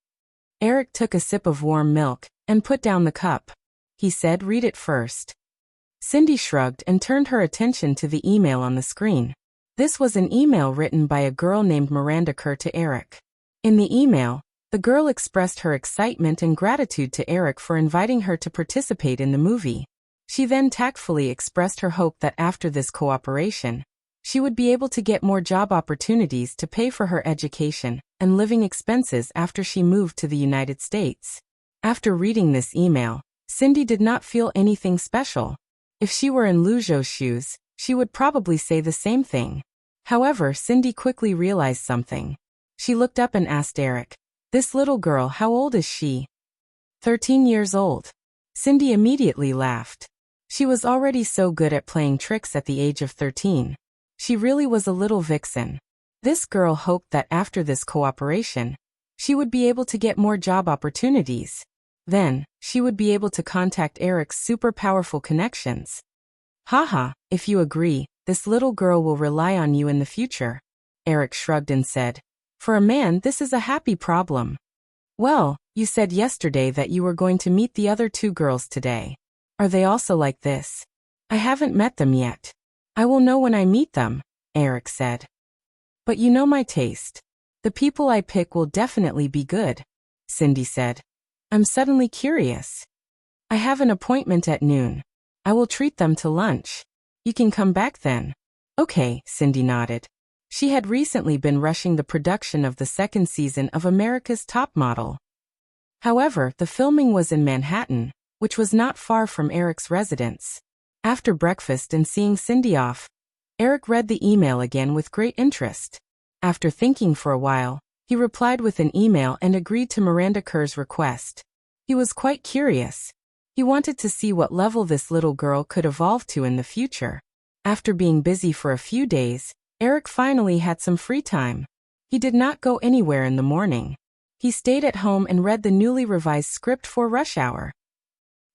Eric took a sip of warm milk and put down the cup. He said, "Read it first." Cindy shrugged and turned her attention to the email on the screen. This was an email written by a girl named Miranda Kerr to Eric. In the email, the girl expressed her excitement and gratitude to Eric for inviting her to participate in the movie. She then tactfully expressed her hope that after this cooperation, she would be able to get more job opportunities to pay for her education and living expenses after she moved to the United States. After reading this email, Cindy did not feel anything special. If she were in Lujo's shoes, she would probably say the same thing. However, Cindy quickly realized something. She looked up and asked Eric, "This little girl, how old is she?" 13 years old. Cindy immediately laughed. She was already so good at playing tricks at the age of 13. She really was a little vixen. This girl hoped that after this cooperation, she would be able to get more job opportunities. Then, she would be able to contact Eric's super powerful connections. Haha, if you agree, this little girl will rely on you in the future. Eric shrugged and said, "For a man, this is a happy problem." "Well, you said yesterday that you were going to meet the other 2 girls today. Are they also like this?" "I haven't met them yet. I will know when I meet them," Eric said. "But you know my taste. The people I pick will definitely be good," Cindy said. "I'm suddenly curious. I have an appointment at noon. I will treat them to lunch. You can come back then." "Okay," Cindy nodded. She had recently been rushing the production of the 2nd season of America's Top Model. However, the filming was in Manhattan, which was not far from Eric's residence. After breakfast and seeing Cindy off, Eric read the email again with great interest. After thinking for a while, he replied with an email and agreed to Miranda Kerr's request. He was quite curious. He wanted to see what level this little girl could evolve to in the future. After being busy for a few days, Eric finally had some free time. He did not go anywhere in the morning. He stayed at home and read the newly revised script for Rush Hour.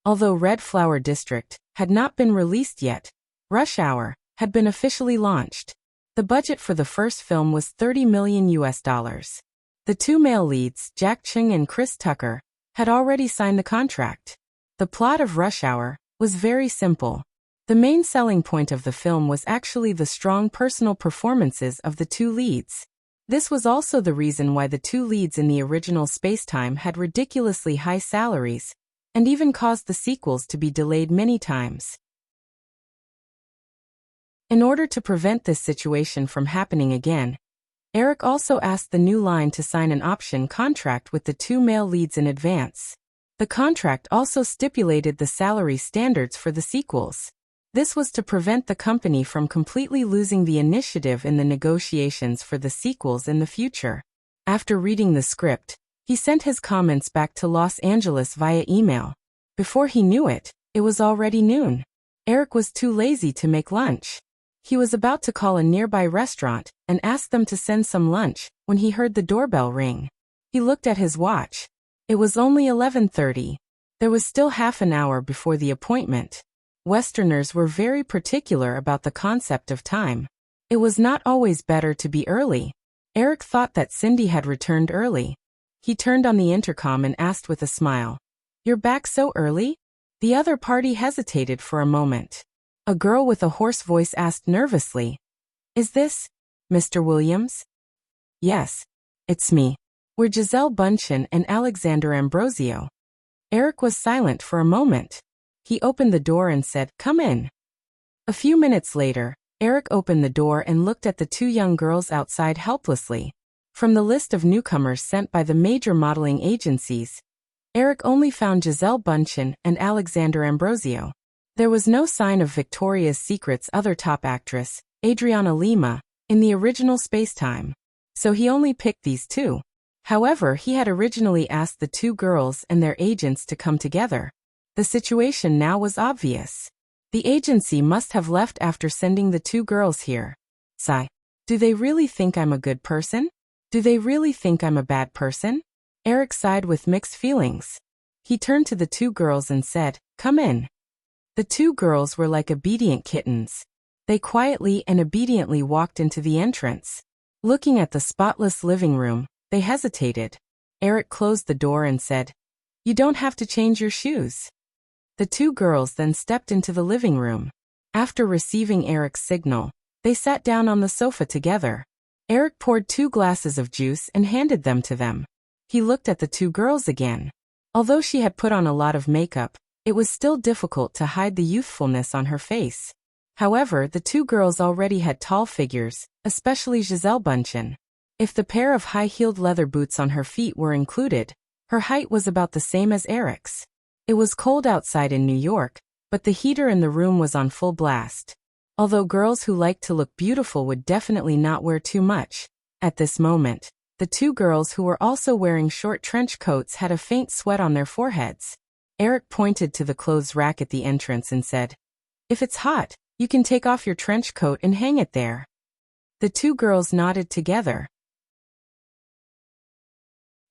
Although Red Flower District had not been released yet, Rush Hour had been officially launched. The budget for the first film was $30 million. The 2 male leads, Jack Chung and Chris Tucker, had already signed the contract. The plot of Rush Hour was very simple. The main selling point of the film was actually the strong personal performances of the 2 leads. This was also the reason why the 2 leads in the original Spacetime had ridiculously high salaries, and even caused the sequels to be delayed many times. In order to prevent this situation from happening again, Eric also asked the new line to sign an option contract with the 2 male leads in advance. The contract also stipulated the salary standards for the sequels. This was to prevent the company from completely losing the initiative in the negotiations for the sequels in the future. After reading the script, he sent his comments back to Los Angeles via email. Before he knew it, it was already noon. Eric was too lazy to make lunch. He was about to call a nearby restaurant and ask them to send some lunch when he heard the doorbell ring. He looked at his watch. It was only 11:30. There was still half an hour before the appointment. Westerners were very particular about the concept of time. It was not always better to be early. Eric thought that Cindy had returned early. He turned on the intercom and asked with a smile, "You're back so early?" The other party hesitated for a moment. A girl with a hoarse voice asked nervously, "Is this Mr. Williams?" "Yes, it's me. We're Giselle Bundchen and Alexander Ambrosio." Eric was silent for a moment. He opened the door and said, "Come in." A few minutes later, Eric opened the door and looked at the 2 young girls outside helplessly. From the list of newcomers sent by the major modeling agencies, Eric only found Giselle Bundchen and Alexander Ambrosio. There was no sign of Victoria's Secret's other top actress, Adriana Lima, in the original Spacetime. So he only picked these 2. However, he had originally asked the 2 girls and their agents to come together. The situation now was obvious. The agency must have left after sending the 2 girls here. Sigh. Do they really think I'm a good person? Do they really think I'm a bad person? Eric sighed with mixed feelings. He turned to the 2 girls and said, "Come in." The 2 girls were like obedient kittens. They quietly and obediently walked into the entrance. Looking at the spotless living room, they hesitated. Eric closed the door and said, "You don't have to change your shoes." The 2 girls then stepped into the living room. After receiving Eric's signal, they sat down on the sofa together. Eric poured 2 glasses of juice and handed them to them. He looked at the 2 girls again. Although she had put on a lot of makeup, it was still difficult to hide the youthfulness on her face. However, the 2 girls already had tall figures, especially Giselle Bundchen. If the pair of high-heeled leather boots on her feet were included, Her height was about the same as Eric's. It was cold outside in New York, but the heater in the room was on full blast. Although girls who liked to look beautiful would definitely not wear too much, at this moment, the two girls who were also wearing short trench coats had a faint sweat on their foreheads. Eric pointed to the clothes rack at the entrance and said, "If it's hot, you can take off your trench coat and hang it there." The two girls nodded together.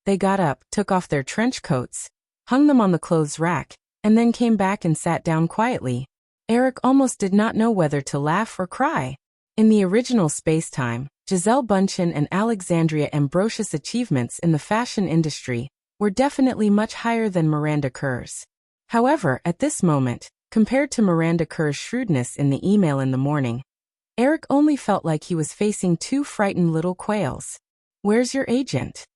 They got up, took off their trench coats, hung them on the clothes rack, and then came back and sat down quietly. Eric almost did not know whether to laugh or cry. In the original space-time, Gisele Bündchen and Alexandria Ambrosius' achievements in the fashion industry were definitely much higher than Miranda Kerr's. However, at this moment, compared to Miranda Kerr's shrewdness in the email in the morning, Eric only felt like he was facing two frightened little quails. "Where's your agent?"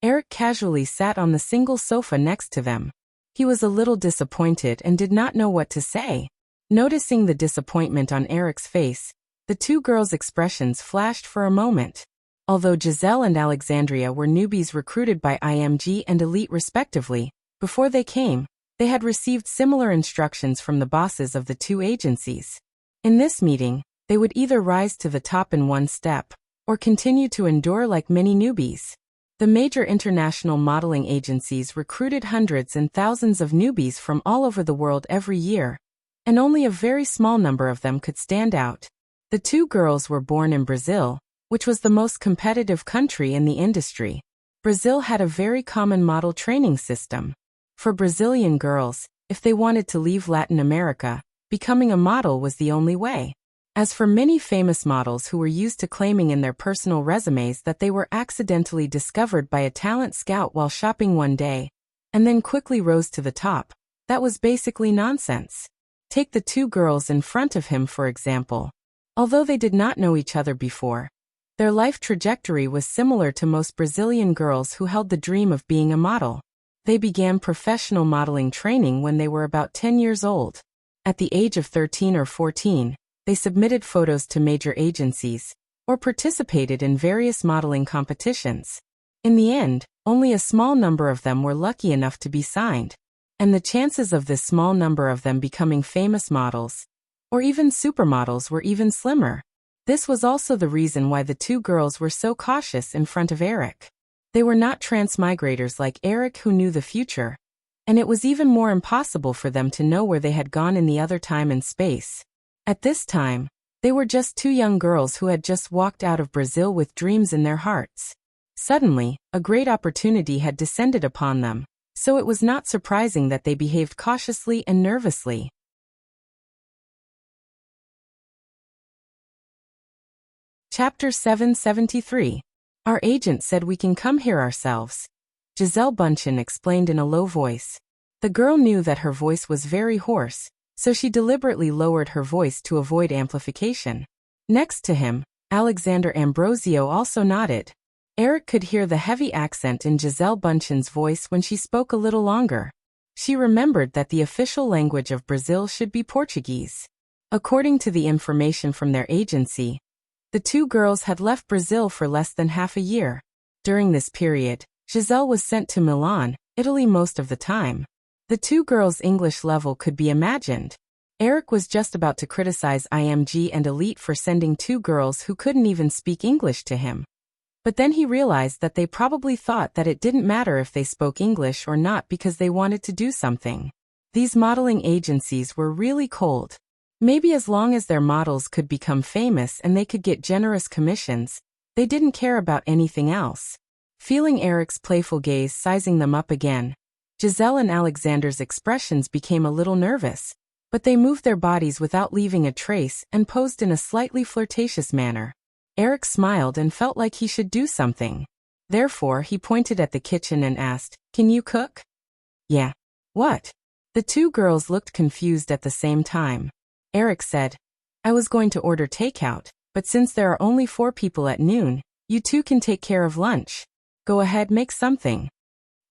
Eric casually sat on the single sofa next to them. He was a little disappointed and did not know what to say. Noticing the disappointment on Eric's face, the two girls' expressions flashed for a moment. Although Gisele and Alexandria were newbies recruited by IMG and Elite respectively, before they came, they had received similar instructions from the bosses of the two agencies. In this meeting, they would either rise to the top in one step, or continue to endure like many newbies. The major international modeling agencies recruited hundreds and thousands of newbies from all over the world every year, and only a very small number of them could stand out. The two girls were born in Brazil, which was the most competitive country in the industry. Brazil had a very common model training system. For Brazilian girls, if they wanted to leave Latin America, becoming a model was the only way. As for many famous models who were used to claiming in their personal resumes that they were accidentally discovered by a talent scout while shopping one day, and then quickly rose to the top, that was basically nonsense. Take the two girls in front of him for example. Although they did not know each other before, their life trajectory was similar to most Brazilian girls who held the dream of being a model. They began professional modeling training when they were about 10 years old. At the age of 13 or 14, they submitted photos to major agencies, or participated in various modeling competitions. In the end, only a small number of them were lucky enough to be signed, and the chances of this small number of them becoming famous models, or even supermodels, were even slimmer. This was also the reason why the two girls were so cautious in front of Eric. They were not transmigrators like Eric who knew the future, and it was even more impossible for them to know where they had gone in the other time and space. At this time, they were just two young girls who had just walked out of Brazil with dreams in their hearts. Suddenly, a great opportunity had descended upon them, so it was not surprising that they behaved cautiously and nervously. Chapter 773. Our agent said we can come here ourselves. Gisele Bündchen explained in a low voice. The girl knew that her voice was very hoarse, so she deliberately lowered her voice to avoid amplification. Next to him, Alexander Ambrosio also nodded. Eric could hear the heavy accent in Gisele Bündchen's voice when she spoke a little longer. She remembered that the official language of Brazil should be Portuguese. According to the information from their agency, the two girls had left Brazil for less than half a year. During this period, Gisele was sent to Milan, Italy most of the time. The two girls' English level could be imagined. Eric was just about to criticize IMG and Elite for sending two girls who couldn't even speak English to him. But then he realized that they probably thought that it didn't matter if they spoke English or not because they wanted to do something. These modeling agencies were really cold. Maybe as long as their models could become famous and they could get generous commissions, they didn't care about anything else. Feeling Eric's playful gaze sizing them up again, Gisele and Alexander's expressions became a little nervous, but they moved their bodies without leaving a trace and posed in a slightly flirtatious manner. Eric smiled and felt like he should do something. Therefore, he pointed at the kitchen and asked, "Can you cook?" "Yeah." "What?" The two girls looked confused at the same time. Eric said, "I was going to order takeout, but since there are only 4 people at noon, you two can take care of lunch. Go ahead, make something."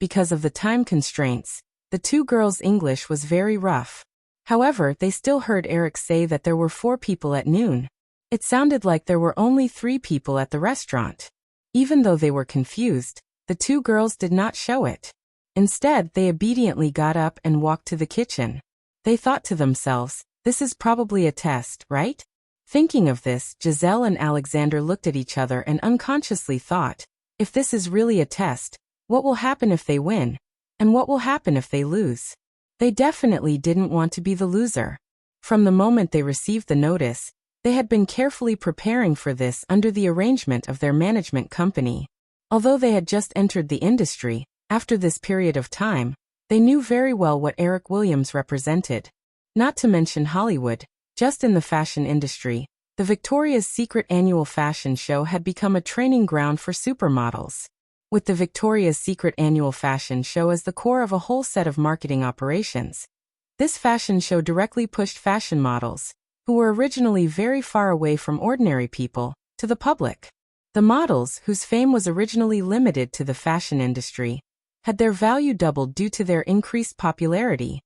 Because of the time constraints, the two girls' English was very rough. However, they still heard Eric say that there were 4 people at noon. It sounded like there were only 3 people at the restaurant. Even though they were confused, the two girls did not show it. Instead, they obediently got up and walked to the kitchen. They thought to themselves, this is probably a test, right? Thinking of this, Giselle and Alexander looked at each other and unconsciously thought, if this is really a test, what will happen if they win? And what will happen if they lose? They definitely didn't want to be the loser. From the moment they received the notice, they had been carefully preparing for this under the arrangement of their management company. Although they had just entered the industry, after this period of time, they knew very well what Eric Williams represented. Not to mention Hollywood, just in the fashion industry, the Victoria's Secret annual fashion show had become a training ground for supermodels. With the Victoria's Secret annual fashion show as the core of a whole set of marketing operations, this fashion show directly pushed fashion models, who were originally very far away from ordinary people, to the public. The models, whose fame was originally limited to the fashion industry, had their value doubled due to their increased popularity.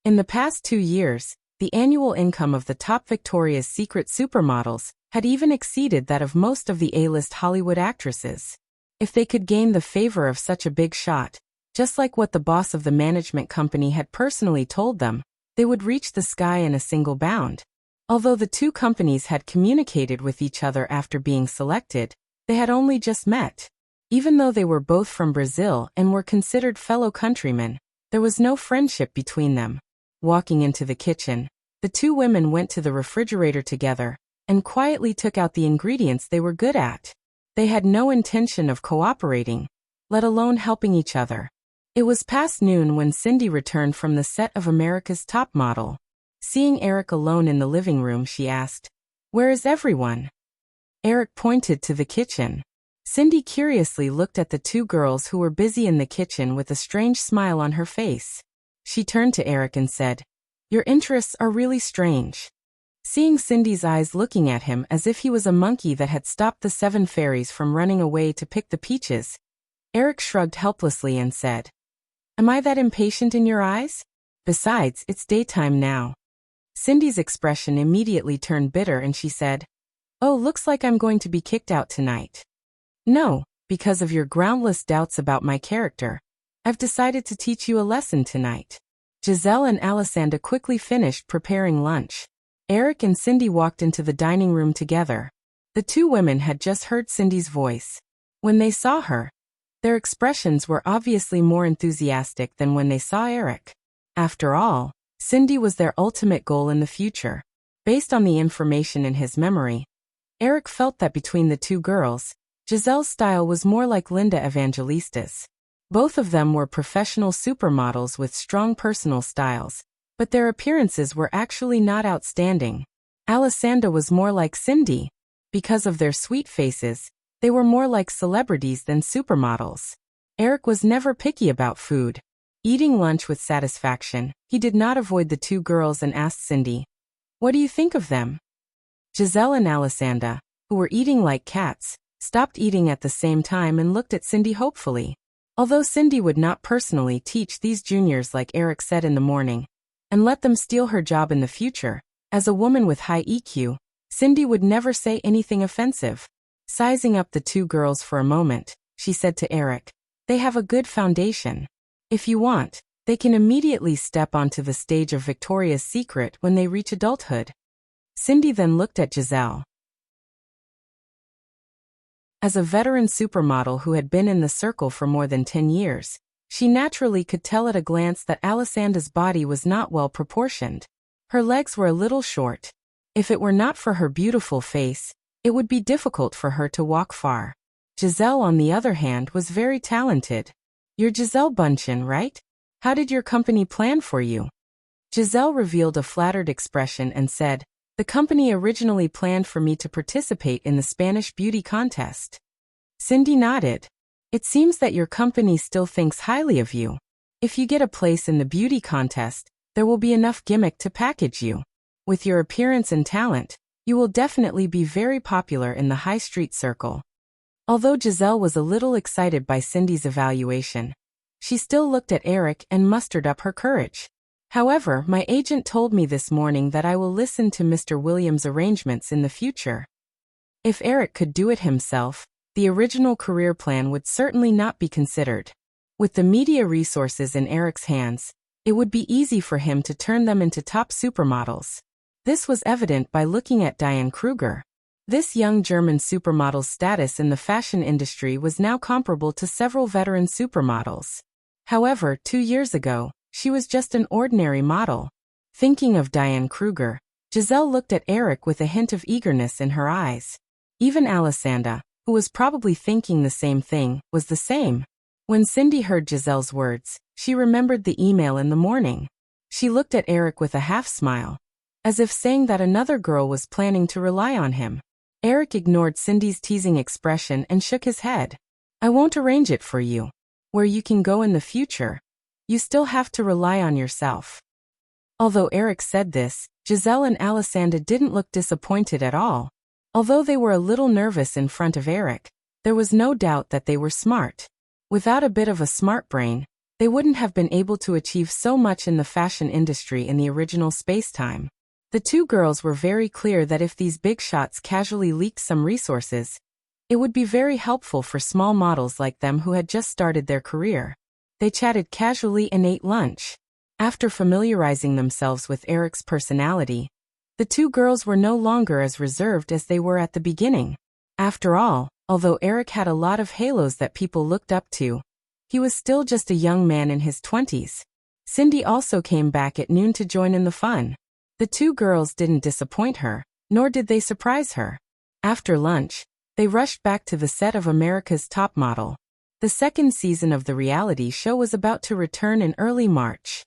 In the past 2 years, the annual income of the top Victoria's Secret supermodels had even exceeded that of most of the A-list Hollywood actresses. If they could gain the favor of such a big shot, just like what the boss of the management company had personally told them, they would reach the sky in a single bound. Although the two companies had communicated with each other after being selected, they had only just met. Even though they were both from Brazil and were considered fellow countrymen, there was no friendship between them. Walking into the kitchen, the two women went to the refrigerator together and quietly took out the ingredients they were good at. They had no intention of cooperating, let alone helping each other. It was past noon when Cindy returned from the set of America's Top Model. Seeing Eric alone in the living room, she asked, "Where is everyone?" Eric pointed to the kitchen. Cindy curiously looked at the two girls who were busy in the kitchen with a strange smile on her face. She turned to Eric and said, "Your interests are really strange." Seeing Cindy's eyes looking at him as if he was a monkey that had stopped the 7 fairies from running away to pick the peaches, Eric shrugged helplessly and said, "Am I that impatient in your eyes? Besides, it's daytime now." Cindy's expression immediately turned bitter and she said, "Oh, looks like I'm going to be kicked out tonight." "No, because of your groundless doubts about my character. I've decided to teach you a lesson tonight." Giselle and Alessandra quickly finished preparing lunch. Eric and Cindy walked into the dining room together. The two women had just heard Cindy's voice. When they saw her, their expressions were obviously more enthusiastic than when they saw Eric. After all, Cindy was their ultimate goal in the future. Based on the information in his memory, Eric felt that between the two girls, Giselle's style was more like Linda Evangelista's. Both of them were professional supermodels with strong personal styles, but their appearances were actually not outstanding. Alessandra was more like Cindy. Because of their sweet faces, they were more like celebrities than supermodels. Eric was never picky about food. Eating lunch with satisfaction, he did not avoid the two girls and asked Cindy, "What do you think of them?" Giselle and Alessandra, who were eating like cats, stopped eating at the same time and looked at Cindy hopefully. Although Cindy would not personally teach these juniors like Eric said in the morning, and let them steal her job in the future, as a woman with high EQ, Cindy would never say anything offensive. Sizing up the two girls for a moment, she said to Eric, "They have a good foundation. If you want, they can immediately step onto the stage of Victoria's Secret when they reach adulthood." Cindy then looked at Giselle. As a veteran supermodel who had been in the circle for more than 10 years, she naturally could tell at a glance that Alessandra's body was not well proportioned. Her legs were a little short. If it were not for her beautiful face, it would be difficult for her to walk far. Giselle, on the other hand, was very talented. "You're Giselle Bündchen, right? How did your company plan for you?" Giselle revealed a flattered expression and said, "The company originally planned for me to participate in the Spanish beauty contest." Cindy nodded. "It seems that your company still thinks highly of you. If you get a place in the beauty contest, there will be enough gimmick to package you. With your appearance and talent, you will definitely be very popular in the high street circle." Although Giselle was a little excited by Cindy's evaluation, she still looked at Eric and mustered up her courage. "However, my agent told me this morning that I will listen to Mr. Williams' arrangements in the future. If Eric could do it himself, the original career plan would certainly not be considered. With the media resources in Eric's hands, it would be easy for him to turn them into top supermodels. This was evident by looking at Diane Kruger. This young German supermodel's status in the fashion industry was now comparable to several veteran supermodels. However, 2 years ago, she was just an ordinary model. Thinking of Diane Kruger, Giselle looked at Eric with a hint of eagerness in her eyes. Even Alessandra, who was probably thinking the same thing, was the same. When Cindy heard Giselle's words, she remembered the email in the morning. She looked at Eric with a half-smile, as if saying that another girl was planning to rely on him. Eric ignored Cindy's teasing expression and shook his head. I won't arrange it for you. Where you can go in the future, you still have to rely on yourself. Although Eric said this, Giselle and Alessandra didn't look disappointed at all. Although they were a little nervous in front of Eric, there was no doubt that they were smart. Without a bit of a smart brain, they wouldn't have been able to achieve so much in the fashion industry in the original space-time. The two girls were very clear that if these big shots casually leaked some resources, it would be very helpful for small models like them who had just started their career. They chatted casually and ate lunch. After familiarizing themselves with Eric's personality, the two girls were no longer as reserved as they were at the beginning. After all, although Eric had a lot of halos that people looked up to, he was still just a young man in his 20s. Cindy also came back at noon to join in the fun. The two girls didn't disappoint her, nor did they surprise her. After lunch, they rushed back to the set of America's Top Model. The second season of the reality show was about to return in early March.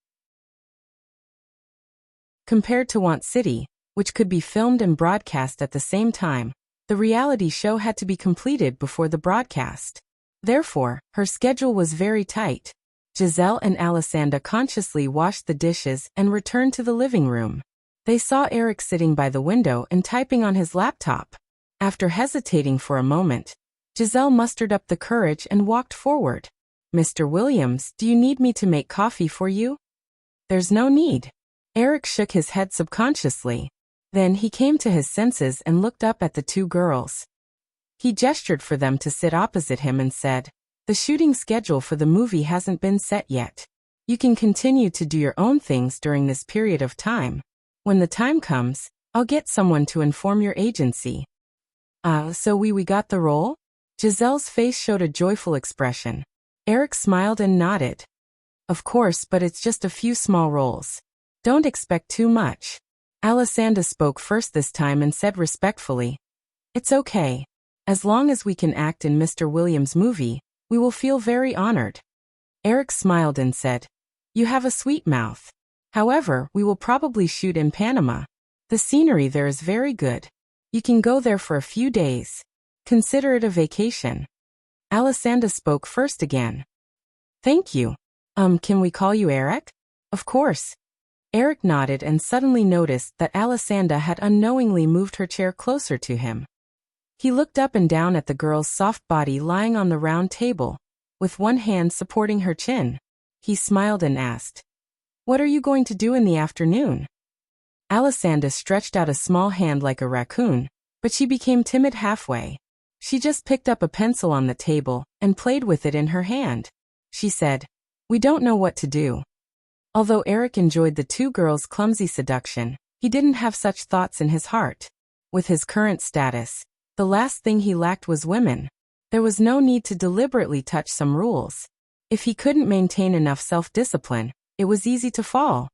Compared to Want City, which could be filmed and broadcast at the same time, the reality show had to be completed before the broadcast. Therefore, her schedule was very tight. Giselle and Alessandra consciously washed the dishes and returned to the living room. They saw Eric sitting by the window and typing on his laptop. After hesitating for a moment, Giselle mustered up the courage and walked forward. Mr. Williams, do you need me to make coffee for you? There's no need. Eric shook his head subconsciously. Then he came to his senses and looked up at the two girls. He gestured for them to sit opposite him and said, the shooting schedule for the movie hasn't been set yet. You can continue to do your own things during this period of time. When the time comes, I'll get someone to inform your agency. So we got the role? Giselle's face showed a joyful expression. Eric smiled and nodded. Of course, but it's just a few small roles. Don't expect too much. Alessandra spoke first this time and said respectfully, it's okay. As long as we can act in Mr. Williams' movie, we will feel very honored. Eric smiled and said, you have a sweet mouth. However, we will probably shoot in Panama. The scenery there is very good. You can go there for a few days. Consider it a vacation. Alessandra spoke first again. Thank you. Can we call you Eric? Of course. Eric nodded and suddenly noticed that Alessandra had unknowingly moved her chair closer to him. He looked up and down at the girl's soft body lying on the round table, with one hand supporting her chin. He smiled and asked, what are you going to do in the afternoon? Alessandra stretched out a small hand like a raccoon, but she became timid halfway. She just picked up a pencil on the table and played with it in her hand. She said, we don't know what to do. Although Eric enjoyed the two girls' clumsy seduction, he didn't have such thoughts in his heart. With his current status, the last thing he lacked was women. There was no need to deliberately touch some rules. If he couldn't maintain enough self-discipline, it was easy to fall.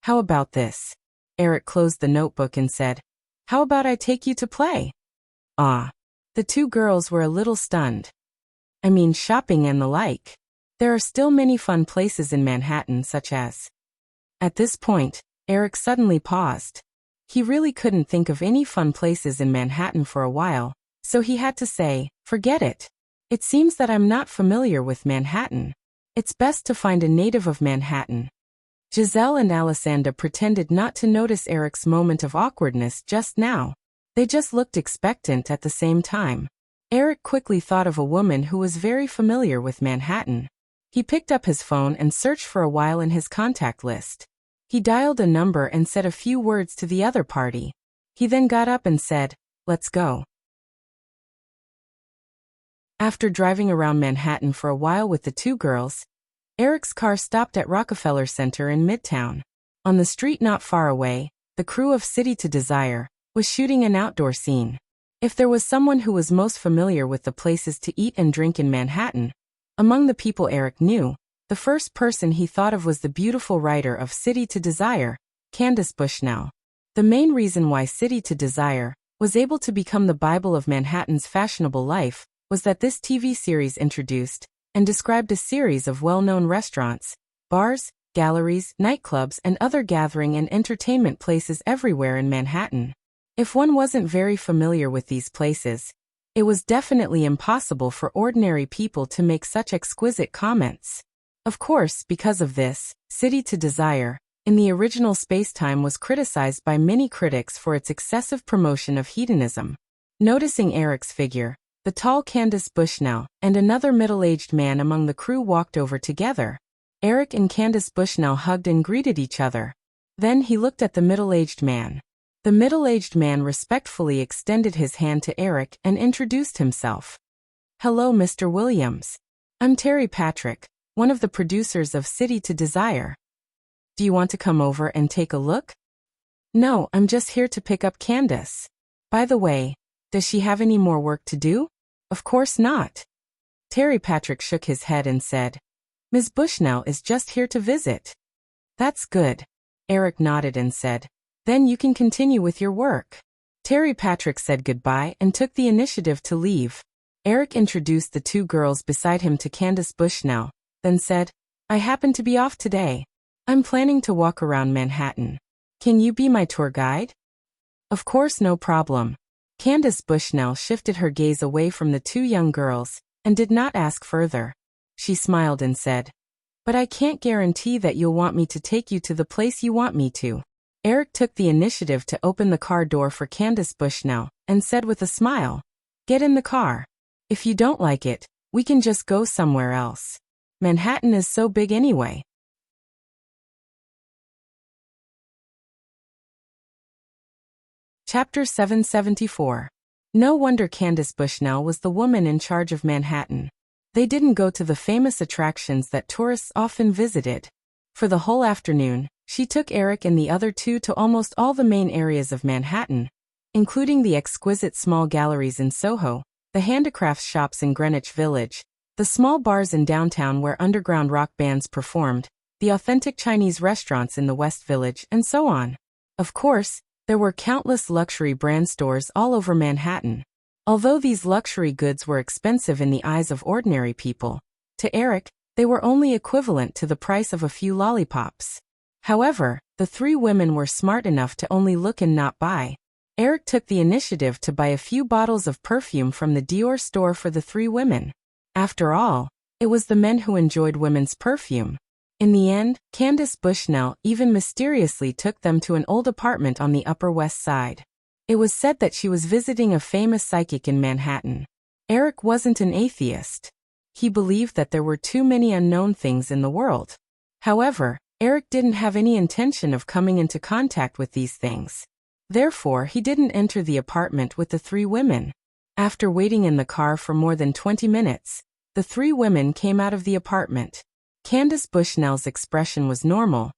How about this? Eric closed the notebook and said, how about I take you to play? The two girls were a little stunned. I mean shopping and the like. There are still many fun places in Manhattan such as... At this point, Eric suddenly paused. He really couldn't think of any fun places in Manhattan for a while, so he had to say, forget it. It seems that I'm not familiar with Manhattan. It's best to find a native of Manhattan. Giselle and Alessandra pretended not to notice Eric's moment of awkwardness just now. They just looked expectant at the same time. Eric quickly thought of a woman who was very familiar with Manhattan. He picked up his phone and searched for a while in his contact list. He dialed a number and said a few words to the other party. He then got up and said, let's go. After driving around Manhattan for a while with the two girls, Eric's car stopped at Rockefeller Center in Midtown. On the street not far away, the crew of City to Desire was shooting an outdoor scene. If there was someone who was most familiar with the places to eat and drink in Manhattan, among the people Eric knew, the first person he thought of was the beautiful writer of City to Desire, Candace Bushnell. The main reason why City to Desire was able to become the Bible of Manhattan's fashionable life was that this TV series introduced and described a series of well-known restaurants, bars, galleries, nightclubs, and other gathering and entertainment places everywhere in Manhattan. If one wasn't very familiar with these places, it was definitely impossible for ordinary people to make such exquisite comments. Of course, because of this, City to Desire, in the original spacetime, was criticized by many critics for its excessive promotion of hedonism. Noticing Eric's figure, the tall Candace Bushnell and another middle-aged man among the crew walked over together. Eric and Candace Bushnell hugged and greeted each other. Then he looked at the middle-aged man. The middle-aged man respectfully extended his hand to Eric and introduced himself. "Hello, Mr. Williams. I'm Terry Patrick, one of the producers of City to Desire. Do you want to come over and take a look?" "No, I'm just here to pick up Candace. By the way, does she have any more work to do?" "Of course not." Terry Patrick shook his head and said, "Ms. Bushnell is just here to visit." "That's good." Eric nodded and said, "Then you can continue with your work." Terry Patrick said goodbye and took the initiative to leave. Eric introduced the two girls beside him to Candace Bushnell, then said, "I happen to be off today. I'm planning to walk around Manhattan. Can you be my tour guide?" "Of course, no problem." Candace Bushnell shifted her gaze away from the two young girls and did not ask further. She smiled and said, "But I can't guarantee that you'll want me to take you to the place you want me to." Eric took the initiative to open the car door for Candace Bushnell and said with a smile, "Get in the car. If you don't like it, we can just go somewhere else. Manhattan is so big anyway." Chapter 774. No wonder Candace Bushnell was the woman in charge of Manhattan. They didn't go to the famous attractions that tourists often visited. For the whole afternoon, she took Eric and the other two to almost all the main areas of Manhattan, including the exquisite small galleries in Soho, the handicrafts shops in Greenwich Village, the small bars in downtown where underground rock bands performed, the authentic Chinese restaurants in the West Village, and so on. Of course, there were countless luxury brand stores all over Manhattan. Although these luxury goods were expensive in the eyes of ordinary people, to Eric, they were only equivalent to the price of a few lollipops. However, the three women were smart enough to only look and not buy. Eric took the initiative to buy a few bottles of perfume from the Dior store for the three women. After all, it was the men who enjoyed women's perfume. In the end, Candace Bushnell even mysteriously took them to an old apartment on the Upper West Side. It was said that she was visiting a famous psychic in Manhattan. Eric wasn't an atheist. He believed that there were too many unknown things in the world. However, Eric didn't have any intention of coming into contact with these things. Therefore, he didn't enter the apartment with the three women. After waiting in the car for more than 20 minutes, the three women came out of the apartment. Candace Bushnell's expression was normal,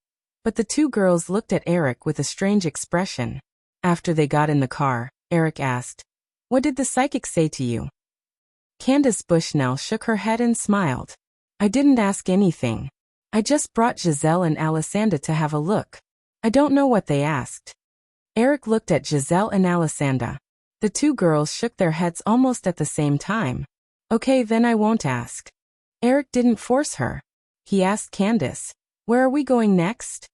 but the two girls looked at Eric with a strange expression. After they got in the car, Eric asked, "What did the psychic say to you?" Candace Bushnell shook her head and smiled. "I didn't ask anything. I just brought Giselle and Alessandra to have a look. I don't know what they asked." Eric looked at Giselle and Alessandra. The two girls shook their heads almost at the same time. "Okay, then I won't ask." Eric didn't force her. He asked Candace, "Where are we going next?"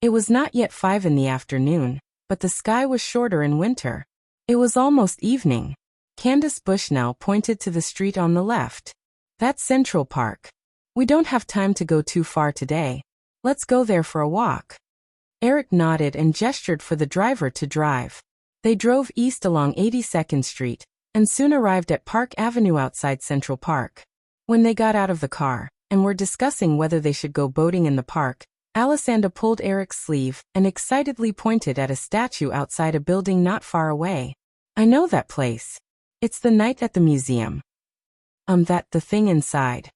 It was not yet 5 in the afternoon, but the sky was shorter in winter. It was almost evening. Candace Bushnell pointed to the street on the left. "That's Central Park. We don't have time to go too far today. Let's go there for a walk." Eric nodded and gestured for the driver to drive. They drove east along 82nd Street, and soon arrived at Park Avenue outside Central Park. When they got out of the car, and were discussing whether they should go boating in the park, Alessandra pulled Eric's sleeve and excitedly pointed at a statue outside a building not far away. "I know that place. It's the Night at the Museum." That the thing inside.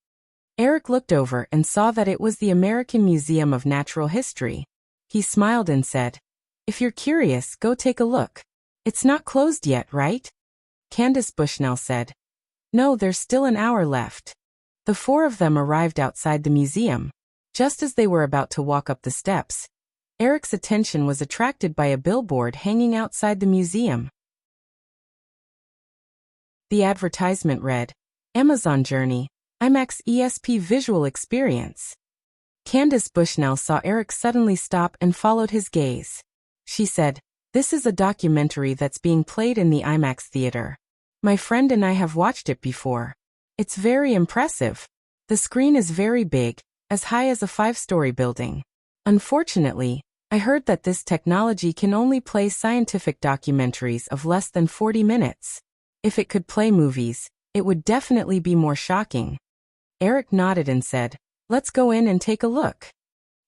Eric looked over and saw that it was the American Museum of Natural History. He smiled and said, "If you're curious, go take a look. It's not closed yet, right?" Candace Bushnell said, "No, there's still an hour left." The four of them arrived outside the museum. Just as they were about to walk up the steps, Eric's attention was attracted by a billboard hanging outside the museum. The advertisement read, "Amazon Journey, IMAX ESP Visual Experience." Candace Bushnell saw Eric suddenly stop and followed his gaze. She said, "This is a documentary that's being played in the IMAX theater. My friend and I have watched it before. It's very impressive. The screen is very big, as high as a 5-story building. Unfortunately, I heard that this technology can only play scientific documentaries of less than 40 minutes. If it could play movies, it would definitely be more shocking." Eric nodded and said, "Let's go in and take a look."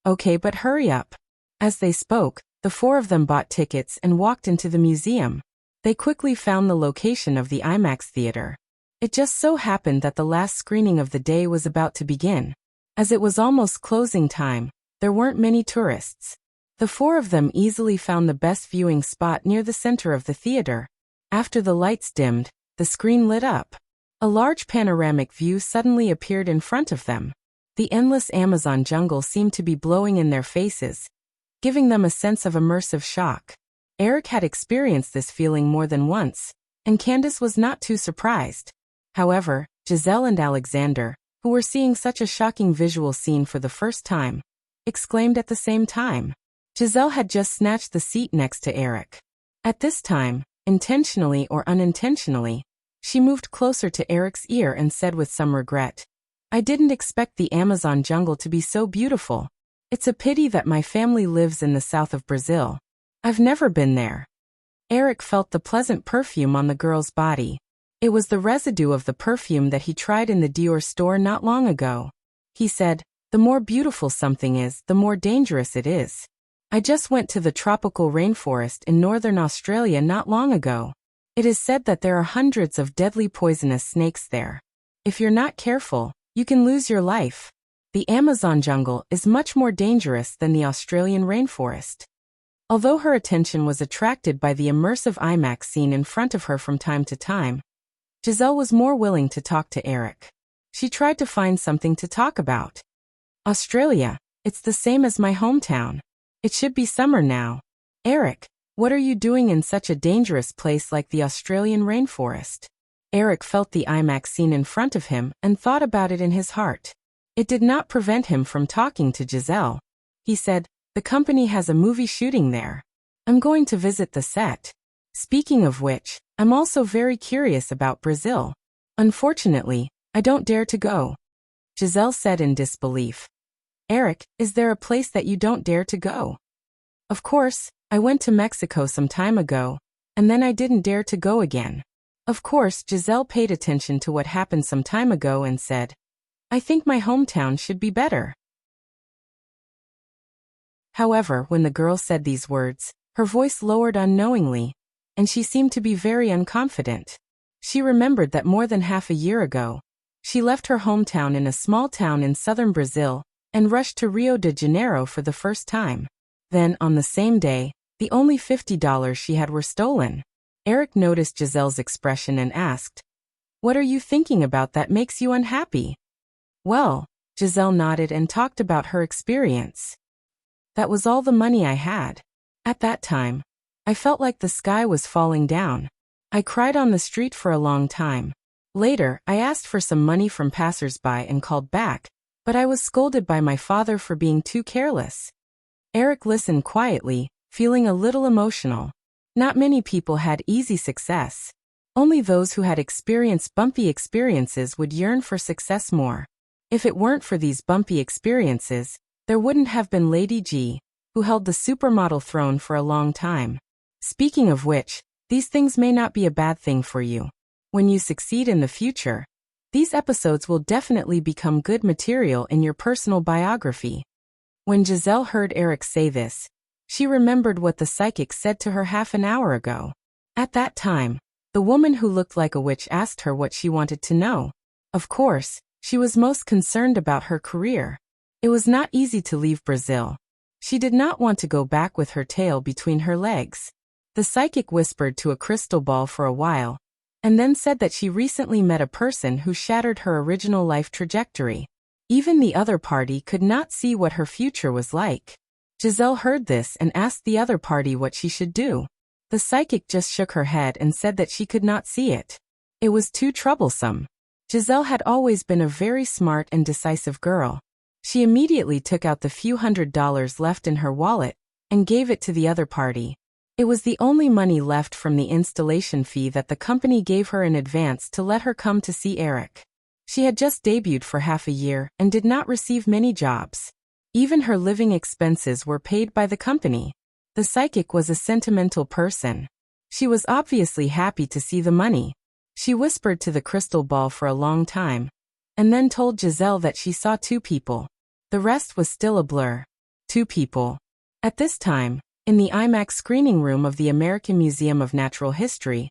"Okay, but hurry up." As they spoke, the four of them bought tickets and walked into the museum. They quickly found the location of the IMAX theater. It just so happened that the last screening of the day was about to begin. As it was almost closing time, there weren't many tourists. The four of them easily found the best viewing spot near the center of the theater. After the lights dimmed, the screen lit up. A large panoramic view suddenly appeared in front of them. The endless Amazon jungle seemed to be blowing in their faces, giving them a sense of immersive shock. Eric had experienced this feeling more than once, and Candace was not too surprised. However, Giselle and Alexander, who were seeing such a shocking visual scene for the first time, exclaimed at the same time. Giselle had just snatched the seat next to Eric. At this time, intentionally or unintentionally, she moved closer to Eric's ear and said with some regret, "I didn't expect the Amazon jungle to be so beautiful. It's a pity that my family lives in the south of Brazil. I've never been there." Eric felt the pleasant perfume on the girl's body. It was the residue of the perfume that he tried in the Dior store not long ago. He said, "The more beautiful something is, the more dangerous it is. I just went to the tropical rainforest in northern Australia not long ago. It is said that there are hundreds of deadly poisonous snakes there. If you're not careful, you can lose your life. The Amazon jungle is much more dangerous than the Australian rainforest." Although her attention was attracted by the immersive IMAX scene in front of her from time to time, Giselle was more willing to talk to Eric. She tried to find something to talk about. "Australia, it's the same as my hometown. It should be summer now. Eric, what are you doing in such a dangerous place like the Australian rainforest?" Eric felt the IMAX scene in front of him and thought about it in his heart. It did not prevent him from talking to Giselle. He said, "The company has a movie shooting there. I'm going to visit the set. Speaking of which, I'm also very curious about Brazil. Unfortunately, I don't dare to go." Giselle said in disbelief. "Eric, is there a place that you don't dare to go?" "Of course, I went to Mexico some time ago, and then I didn't dare to go again." Of course, Giselle paid attention to what happened some time ago and said, "I think my hometown should be better." However, when the girl said these words, her voice lowered unknowingly, and she seemed to be very unconfident. She remembered that more than half a year ago, she left her hometown in a small town in southern Brazil and rushed to Rio de Janeiro for the first time. Then, on the same day, the only $50 she had were stolen. Eric noticed Giselle's expression and asked, "What are you thinking about that makes you unhappy?" "Well," Giselle nodded and talked about her experience. "That was all the money I had. At that time, I felt like the sky was falling down. I cried on the street for a long time. Later, I asked for some money from passers-by and called back, but I was scolded by my father for being too careless." Eric listened quietly, feeling a little emotional. Not many people had easy success. Only those who had experienced bumpy experiences would yearn for success more. If it weren't for these bumpy experiences, there wouldn't have been Lady G, who held the supermodel throne for a long time. Speaking of which, these things may not be a bad thing for you. When you succeed in the future, these episodes will definitely become good material in your personal biography. When Giselle heard Eric say this, she remembered what the psychic said to her half an hour ago. At that time, the woman who looked like a witch asked her what she wanted to know. Of course, she was most concerned about her career. It was not easy to leave Brazil. She did not want to go back with her tail between her legs. The psychic whispered to a crystal ball for a while, and then said that she recently met a person who shattered her original life trajectory. Even the other party could not see what her future was like. Giselle heard this and asked the other party what she should do. The psychic just shook her head and said that she could not see it. It was too troublesome. Giselle had always been a very smart and decisive girl. She immediately took out the few $100s left in her wallet and gave it to the other party. It was the only money left from the installation fee that the company gave her in advance to let her come to see Eric. She had just debuted for half a year and did not receive many jobs. Even her living expenses were paid by the company. The psychic was a sentimental person. She was obviously happy to see the money. She whispered to the crystal ball for a long time, and then told Giselle that she saw 2 people. The rest was still a blur. 2 people. At this time, in the IMAX screening room of the American Museum of Natural History,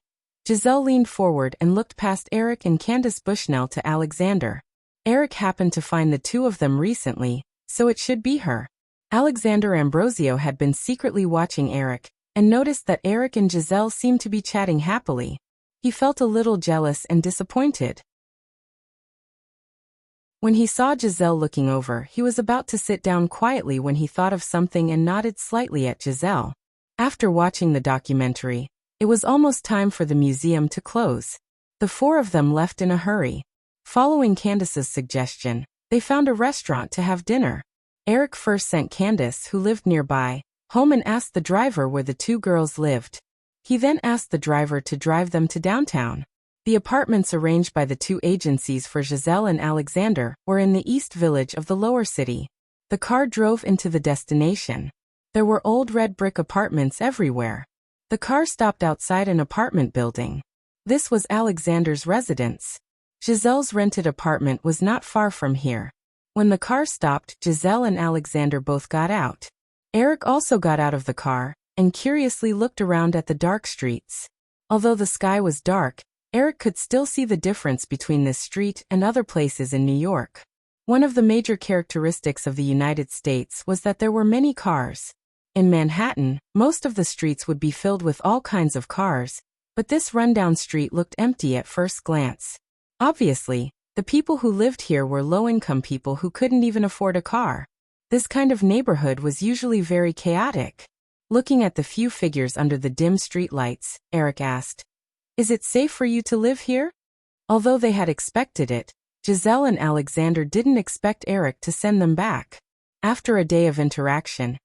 Giselle leaned forward and looked past Eric and Candace Bushnell to Alexander. Eric happened to find the 2 of them recently, so it should be her. Alexander Ambrosio had been secretly watching Eric, and noticed that Eric and Giselle seemed to be chatting happily. He felt a little jealous and disappointed. When he saw Giselle looking over, he was about to sit down quietly when he thought of something and nodded slightly at Giselle. After watching the documentary, it was almost time for the museum to close. The 4 of them left in a hurry. Following Candace's suggestion, they found a restaurant to have dinner. Eric first sent Candace, who lived nearby, home and asked the driver where the 2 girls lived. He then asked the driver to drive them to downtown. The apartments arranged by the 2 agencies for Giselle and Alexander were in the East Village of the lower city. The car drove into the destination. There were old red brick apartments everywhere. The car stopped outside an apartment building. This was Alexander's residence. Giselle's rented apartment was not far from here. When the car stopped, Giselle and Alexander both got out. Eric also got out of the car and curiously looked around at the dark streets. Although the sky was dark, Eric could still see the difference between this street and other places in New York. One of the major characteristics of the United States was that there were many cars. In Manhattan, most of the streets would be filled with all kinds of cars, but this rundown street looked empty at first glance. Obviously, the people who lived here were low-income people who couldn't even afford a car. This kind of neighborhood was usually very chaotic. Looking at the few figures under the dim streetlights, Eric asked, "Is it safe for you to live here?" Although they had expected it, Giselle and Alexander didn't expect Eric to send them back. After a day of interaction,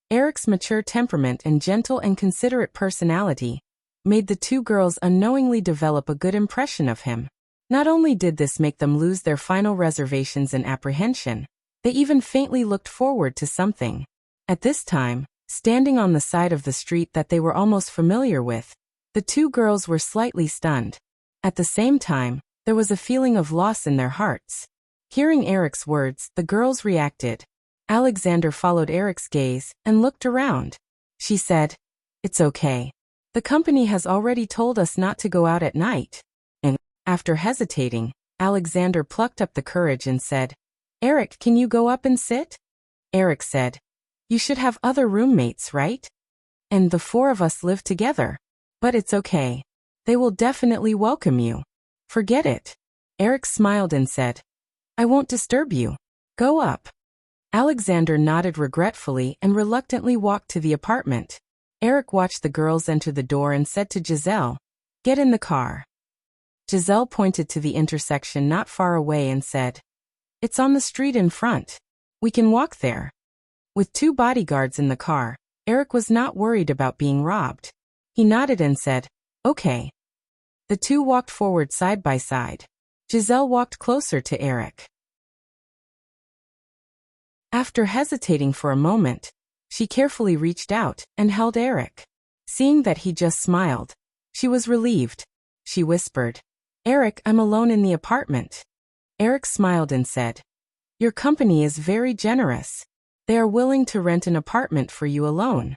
Eric's mature temperament and gentle and considerate personality made the 2 girls unknowingly develop a good impression of him. Not only did this make them lose their final reservations and apprehension, they even faintly looked forward to something. At this time, standing on the side of the street that they were almost familiar with, the 2 girls were slightly stunned. At the same time, there was a feeling of loss in their hearts. Hearing Eric's words, the girls reacted. Alexander followed Eric's gaze and looked around. She said, "It's okay. The company has already told us not to go out at night." And, after hesitating, Alexander plucked up the courage and said, "Eric, can you go up and sit?" Eric said, "You should have other roommates, right? And the 4 of us live together. But it's okay. They will definitely welcome you. Forget it." Eric smiled and said, "I won't disturb you. Go up." Alexander nodded regretfully and reluctantly walked to the apartment. Eric watched the girls enter the door and said to Giselle, "Get in the car." Giselle pointed to the intersection not far away and said, "It's on the street in front. We can walk there." With 2 bodyguards in the car, Eric was not worried about being robbed. He nodded and said, "Okay." The 2 walked forward side by side. Giselle walked closer to Eric. After hesitating for a moment, she carefully reached out and held Eric. Seeing that he just smiled, she was relieved. She whispered, "Eric, I'm alone in the apartment." Eric smiled and said, "Your company is very generous. They are willing to rent an apartment for you alone."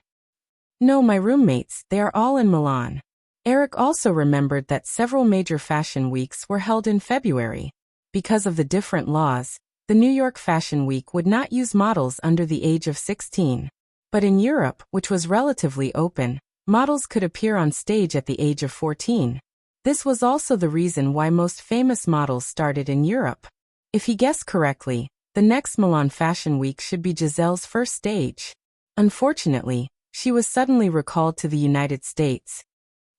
"No, my roommates, they are all in Milan." Eric also remembered that several major fashion weeks were held in February. Because of the different laws, the New York Fashion Week would not use models under the age of 16. But in Europe, which was relatively open, models could appear on stage at the age of 14. This was also the reason why most famous models started in Europe. If he guessed correctly, the next Milan Fashion Week should be Giselle's first stage. Unfortunately, she was suddenly recalled to the United States.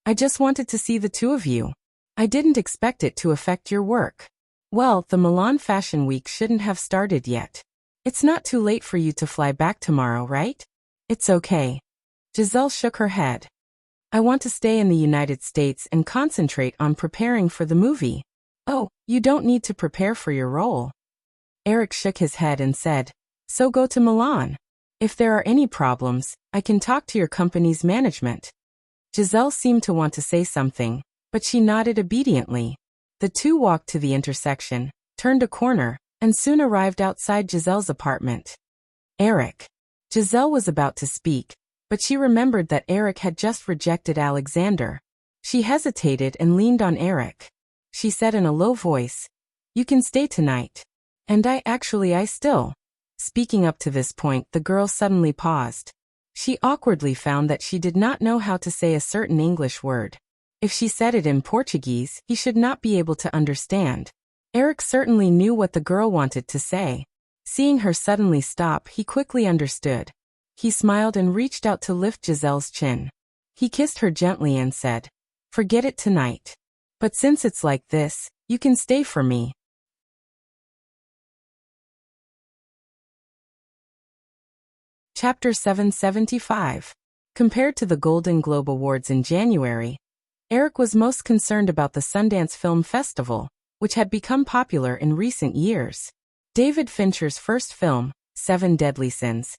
I just wanted to see the two of you. I didn't expect it to affect your work. Well, the Milan Fashion Week shouldn't have started yet. It's not too late for you to fly back tomorrow, right? It's okay. Giselle shook her head. I want to stay in the United States and concentrate on preparing for the movie. Oh, you don't need to prepare for your role. Eric shook his head and said, so go to Milan. If there are any problems, I can talk to your company's management. Giselle seemed to want to say something, but she nodded obediently. The two walked to the intersection, turned a corner, and soon arrived outside Giselle's apartment. Eric. Giselle was about to speak, but she remembered that Eric had just rejected Alexander. She hesitated and leaned on Eric. She said in a low voice, you can stay tonight. And I still. Speaking up to this point, the girl suddenly paused. She awkwardly found that she did not know how to say a certain English word. If she said it in Portuguese, he should not be able to understand. Eric certainly knew what the girl wanted to say. Seeing her suddenly stop, he quickly understood. He smiled and reached out to lift Giselle's chin. He kissed her gently and said, forget it tonight. But since it's like this, you can stay for me. Chapter 775. Compared to the Golden Globe Awards in January, Eric was most concerned about the Sundance Film Festival, which had become popular in recent years. David Fincher's first film, 7 Deadly Sins,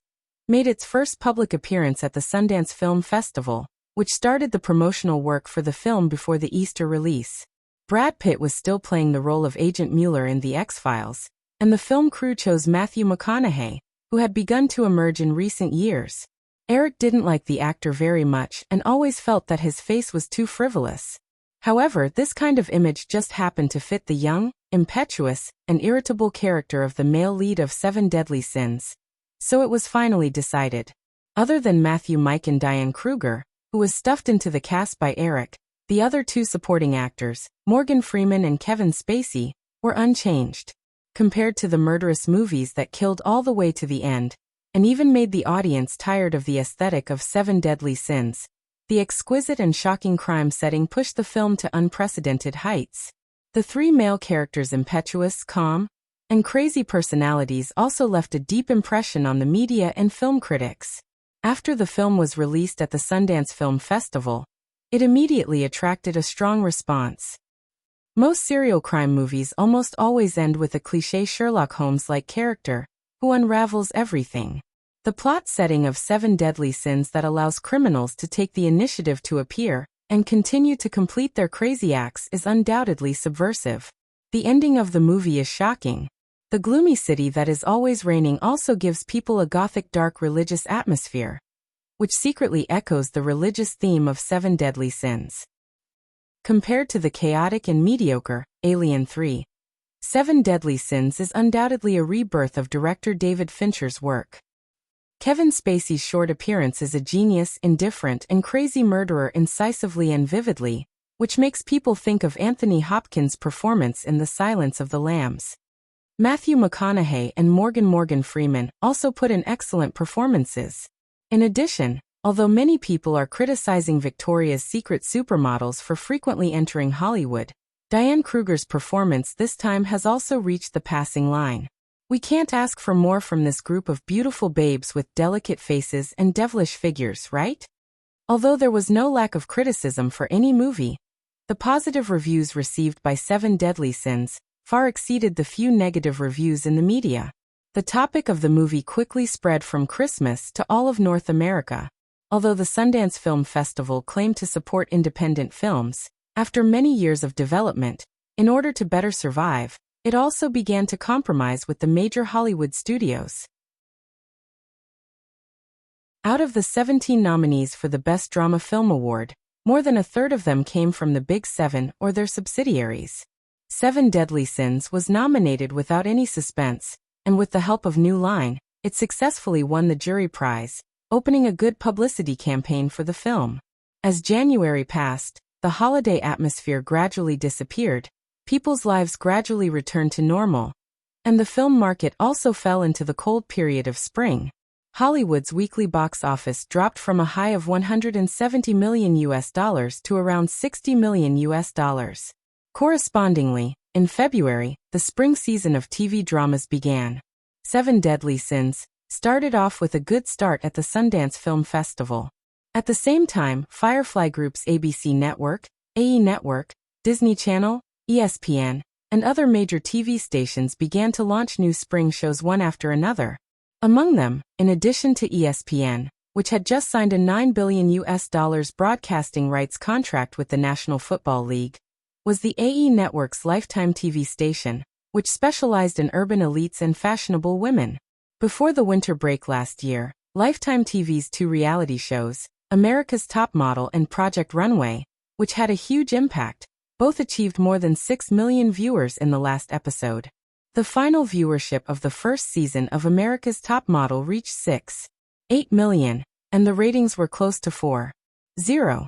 made its first public appearance at the Sundance Film Festival, which started the promotional work for the film before the Easter release. Brad Pitt was still playing the role of Agent Mueller in The X-Files, and the film crew chose Matthew McConaughey, who had begun to emerge in recent years. Eric didn't like the actor very much and always felt that his face was too frivolous. However, this kind of image just happened to fit the young, impetuous, and irritable character of the male lead of 7 Deadly Sins. So it was finally decided. Other than Matthew Mike and Diane Kruger, who was stuffed into the cast by Eric, the other two supporting actors, Morgan Freeman and Kevin Spacey, were unchanged. Compared to the murderous movies that killed all the way to the end, and even made the audience tired of the aesthetic of 7 Deadly Sins, the exquisite and shocking crime setting pushed the film to unprecedented heights. The three male characters' impetuous, calm, and crazy personalities also left a deep impression on the media and film critics. After the film was released at the Sundance Film Festival, it immediately attracted a strong response. Most serial crime movies almost always end with a cliché Sherlock Holmes-like character, who unravels everything. The plot setting of 7 Deadly Sins that allows criminals to take the initiative to appear and continue to complete their crazy acts is undoubtedly subversive. The ending of the movie is shocking. The gloomy city that is always raining also gives people a gothic dark religious atmosphere, which secretly echoes the religious theme of 7 Deadly Sins. Compared to the chaotic and mediocre Alien 3, 7 Deadly Sins is undoubtedly a rebirth of director David Fincher's work. Kevin Spacey's short appearance is a genius, indifferent, and crazy murderer incisively and vividly, which makes people think of Anthony Hopkins' performance in The Silence of the Lambs. Matthew McConaughey and Morgan Freeman also put in excellent performances. In addition, although many people are criticizing Victoria's Secret supermodels for frequently entering Hollywood, Diane Kruger's performance this time has also reached the passing line. We can't ask for more from this group of beautiful babes with delicate faces and devilish figures, right? Although there was no lack of criticism for any movie, the positive reviews received by 7 Deadly Sins far exceeded the few negative reviews in the media. The topic of the movie quickly spread from Christmas to all of North America. Although the Sundance Film Festival claimed to support independent films, after many years of development, in order to better survive, it also began to compromise with the major Hollywood studios. Out of the 17 nominees for the Best Drama Film Award, more than a third of them came from the Big Seven or their subsidiaries. Seven Deadly Sins was nominated without any suspense, and with the help of New Line, it successfully won the jury prize, opening a good publicity campaign for the film. As January passed, the holiday atmosphere gradually disappeared, people's lives gradually returned to normal, and the film market also fell into the cold period of spring. Hollywood's weekly box office dropped from a high of $170 million to around $60 million. Correspondingly, in February, the spring season of TV dramas began. Seven Deadly Sins started off with a good start at the Sundance Film Festival. At the same time, Firefly Group's ABC Network, AE Network, Disney Channel, ESPN, and other major TV stations began to launch new spring shows one after another. Among them, in addition to ESPN, which had just signed a $9 billion broadcasting rights contract with the National Football League, was the AE Network's Lifetime TV station, which specialized in urban elites and fashionable women. Before the winter break last year, Lifetime TV's two reality shows, America's Top Model and Project Runway, which had a huge impact, both achieved more than 6 million viewers in the last episode. The final viewership of the first season of America's Top Model reached 6.8 million, and the ratings were close to 4.0.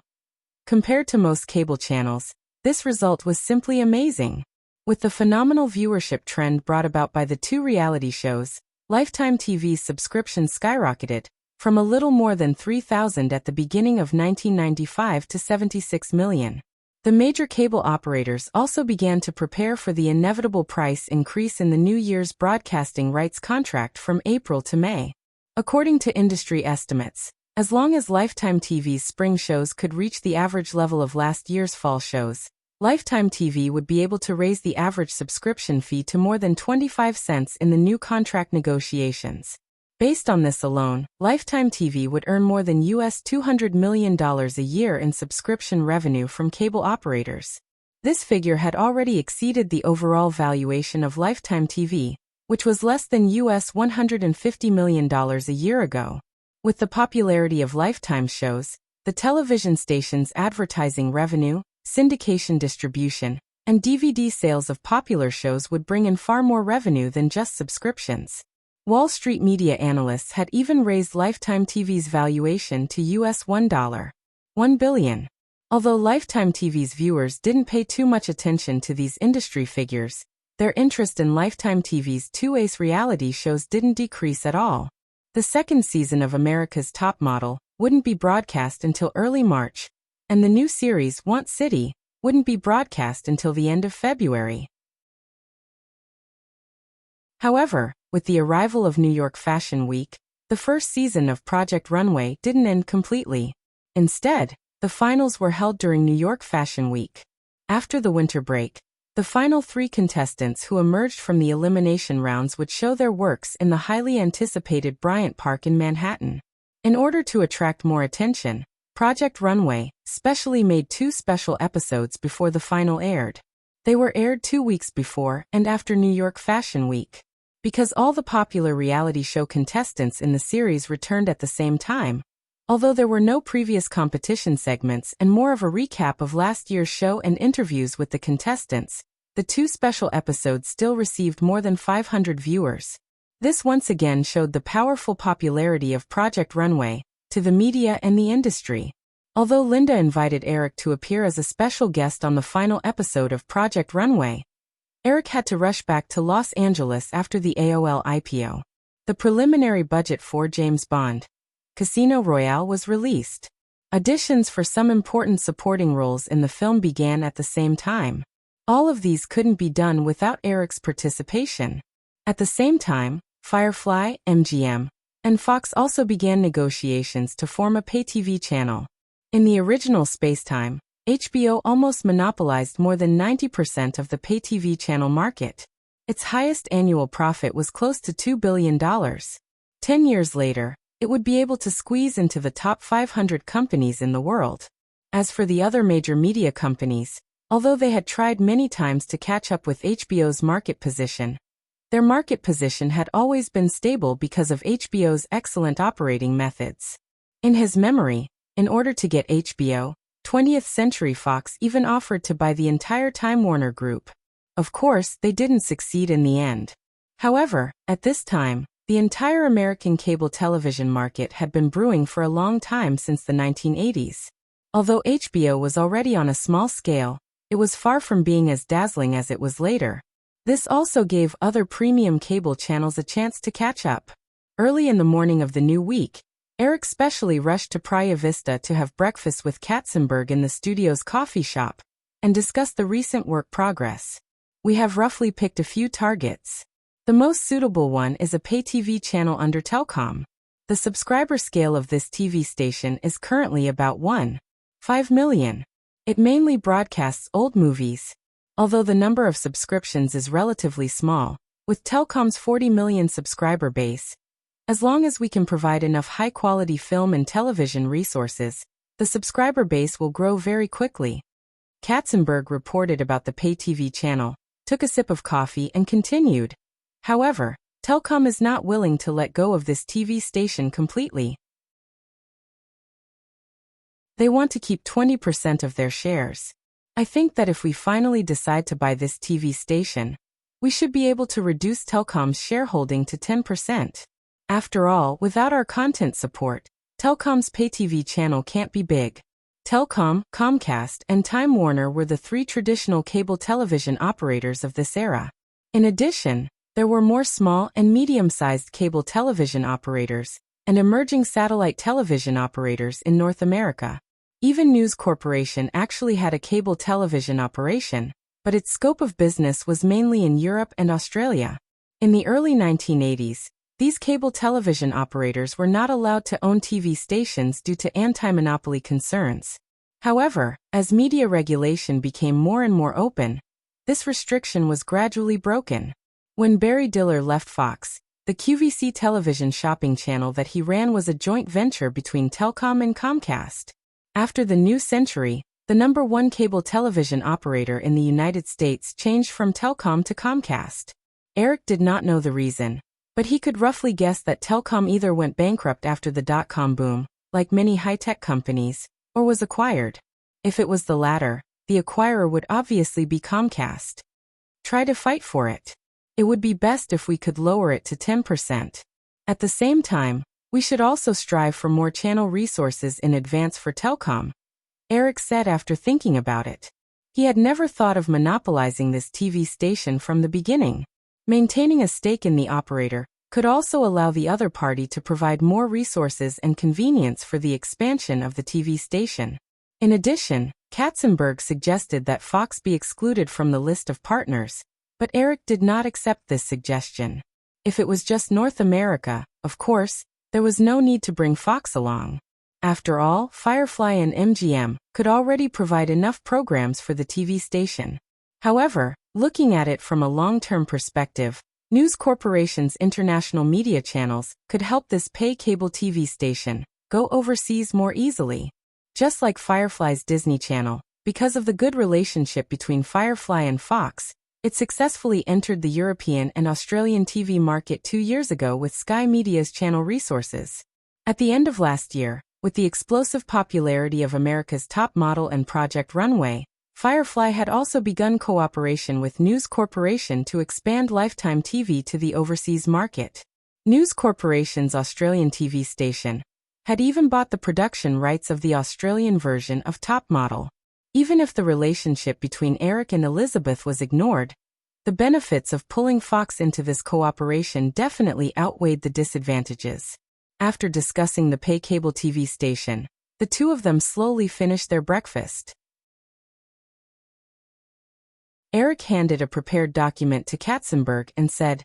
Compared to most cable channels, this result was simply amazing. With the phenomenal viewership trend brought about by the two reality shows, Lifetime TV's subscription skyrocketed, from a little more than 3,000 at the beginning of 1995 to 76 million. The major cable operators also began to prepare for the inevitable price increase in the new year's broadcasting rights contract from April to May. According to industry estimates, as long as Lifetime TV's spring shows could reach the average level of last year's fall shows, Lifetime TV would be able to raise the average subscription fee to more than 25 cents in the new contract negotiations. Based on this alone, Lifetime TV would earn more than $200 million a year in subscription revenue from cable operators. This figure had already exceeded the overall valuation of Lifetime TV, which was less than $150 million a year ago. With the popularity of Lifetime shows, the television station's advertising revenue, syndication distribution, and DVD sales of popular shows would bring in far more revenue than just subscriptions. Wall Street media analysts had even raised Lifetime TV's valuation to $1 billion. Although Lifetime TV's viewers didn't pay too much attention to these industry figures, their interest in Lifetime TV's two ace reality shows didn't decrease at all. The second season of America's Top Model wouldn't be broadcast until early March, and the new series, Want City, wouldn't be broadcast until the end of February. However, with the arrival of New York Fashion Week, the first season of Project Runway didn't end completely. Instead, the finals were held during New York Fashion Week. After the winter break, the final three contestants who emerged from the elimination rounds would show their works in the highly anticipated Bryant Park in Manhattan. In order to attract more attention, Project Runway specially made two special episodes before the final aired. They were aired 2 weeks before and after New York Fashion Week. Because all the popular reality show contestants in the series returned at the same time, although there were no previous competition segments and more of a recap of last year's show and interviews with the contestants, the two special episodes still received more than 500 viewers. This once again showed the powerful popularity of Project Runway to the media and the industry. Although Linda invited Eric to appear as a special guest on the final episode of Project Runway, Eric had to rush back to Los Angeles after the AOL IPO. The preliminary budget for James Bond, Casino Royale was released. Auditions for some important supporting roles in the film began at the same time. All of these couldn't be done without Eric's participation. At the same time, Firefly, MGM, and Fox also began negotiations to form a pay-TV channel. In the original Spacetime, HBO almost monopolized more than 90% of the pay-TV channel market. Its highest annual profit was close to $2 billion. 10 years later, it would be able to squeeze into the top 500 companies in the world. As for the other major media companies, although they had tried many times to catch up with HBO's market position, their market position had always been stable because of HBO's excellent operating methods. In his memory, in order to get HBO, 20th Century Fox even offered to buy the entire Time Warner Group. Of course, they didn't succeed in the end. However, at this time, the entire American cable television market had been brewing for a long time since the 1980s. Although HBO was already on a small scale, it was far from being as dazzling as it was later. This also gave other premium cable channels a chance to catch up. Early in the morning of the new week, Eric specially rushed to Praia Vista to have breakfast with Katzenberg in the studio's coffee shop and discuss the recent work progress. We have roughly picked a few targets. The most suitable one is a pay TV channel under Telkom. The subscriber scale of this TV station is currently about 1.5 million. It mainly broadcasts old movies. Although the number of subscriptions is relatively small, with Telkom's 40 million subscriber base, as long as we can provide enough high-quality film and television resources, the subscriber base will grow very quickly. Katzenberg reported about the pay TV channel, took a sip of coffee and continued. However, Telkom is not willing to let go of this TV station completely. They want to keep 20% of their shares. I think that if we finally decide to buy this TV station, we should be able to reduce Telkom's shareholding to 10%. After all, without our content support, Telkom's pay TV channel can't be big. Telkom, Comcast, and Time Warner were the three traditional cable television operators of this era. In addition, there were more small and medium-sized cable television operators and emerging satellite television operators in North America. Even News Corporation actually had a cable television operation, but its scope of business was mainly in Europe and Australia. In the early 1980s, these cable television operators were not allowed to own TV stations due to anti-monopoly concerns. However, as media regulation became more and more open, this restriction was gradually broken. When Barry Diller left Fox, the QVC television shopping channel that he ran was a joint venture between Telkom and Comcast. After the new century, the number one cable television operator in the United States changed from Telkom to Comcast. Eric did not know the reason, but he could roughly guess that Telkom either went bankrupt after the dot-com boom, like many high-tech companies, or was acquired. If it was the latter, the acquirer would obviously be Comcast. Try to fight for it. It would be best if we could lower it to 10%. At the same time, we should also strive for more channel resources in advance for Telkom, Eric said after thinking about it. He had never thought of monopolizing this TV station from the beginning. Maintaining a stake in the operator could also allow the other party to provide more resources and convenience for the expansion of the TV station. In addition, Katzenberg suggested that Fox be excluded from the list of partners, but Eric did not accept this suggestion. If it was just North America, of course, there was no need to bring Fox along. After all, Firefly and MGM could already provide enough programs for the TV station. However, looking at it from a long-term perspective, News Corporation's international media channels could help this pay cable TV station go overseas more easily. Just like Firefly's Disney Channel, because of the good relationship between Firefly and Fox, it successfully entered the European and Australian TV market 2 years ago with Sky Media's channel resources. At the end of last year, with the explosive popularity of America's Top Model and Project Runway, Firefly had also begun cooperation with News Corporation to expand Lifetime TV to the overseas market. News Corporation's Australian TV station had even bought the production rights of the Australian version of Top Model. Even if the relationship between Eric and Elizabeth was ignored, the benefits of pulling Fox into this cooperation definitely outweighed the disadvantages. After discussing the pay cable TV station, the two of them slowly finished their breakfast. Eric handed a prepared document to Katzenberg and said,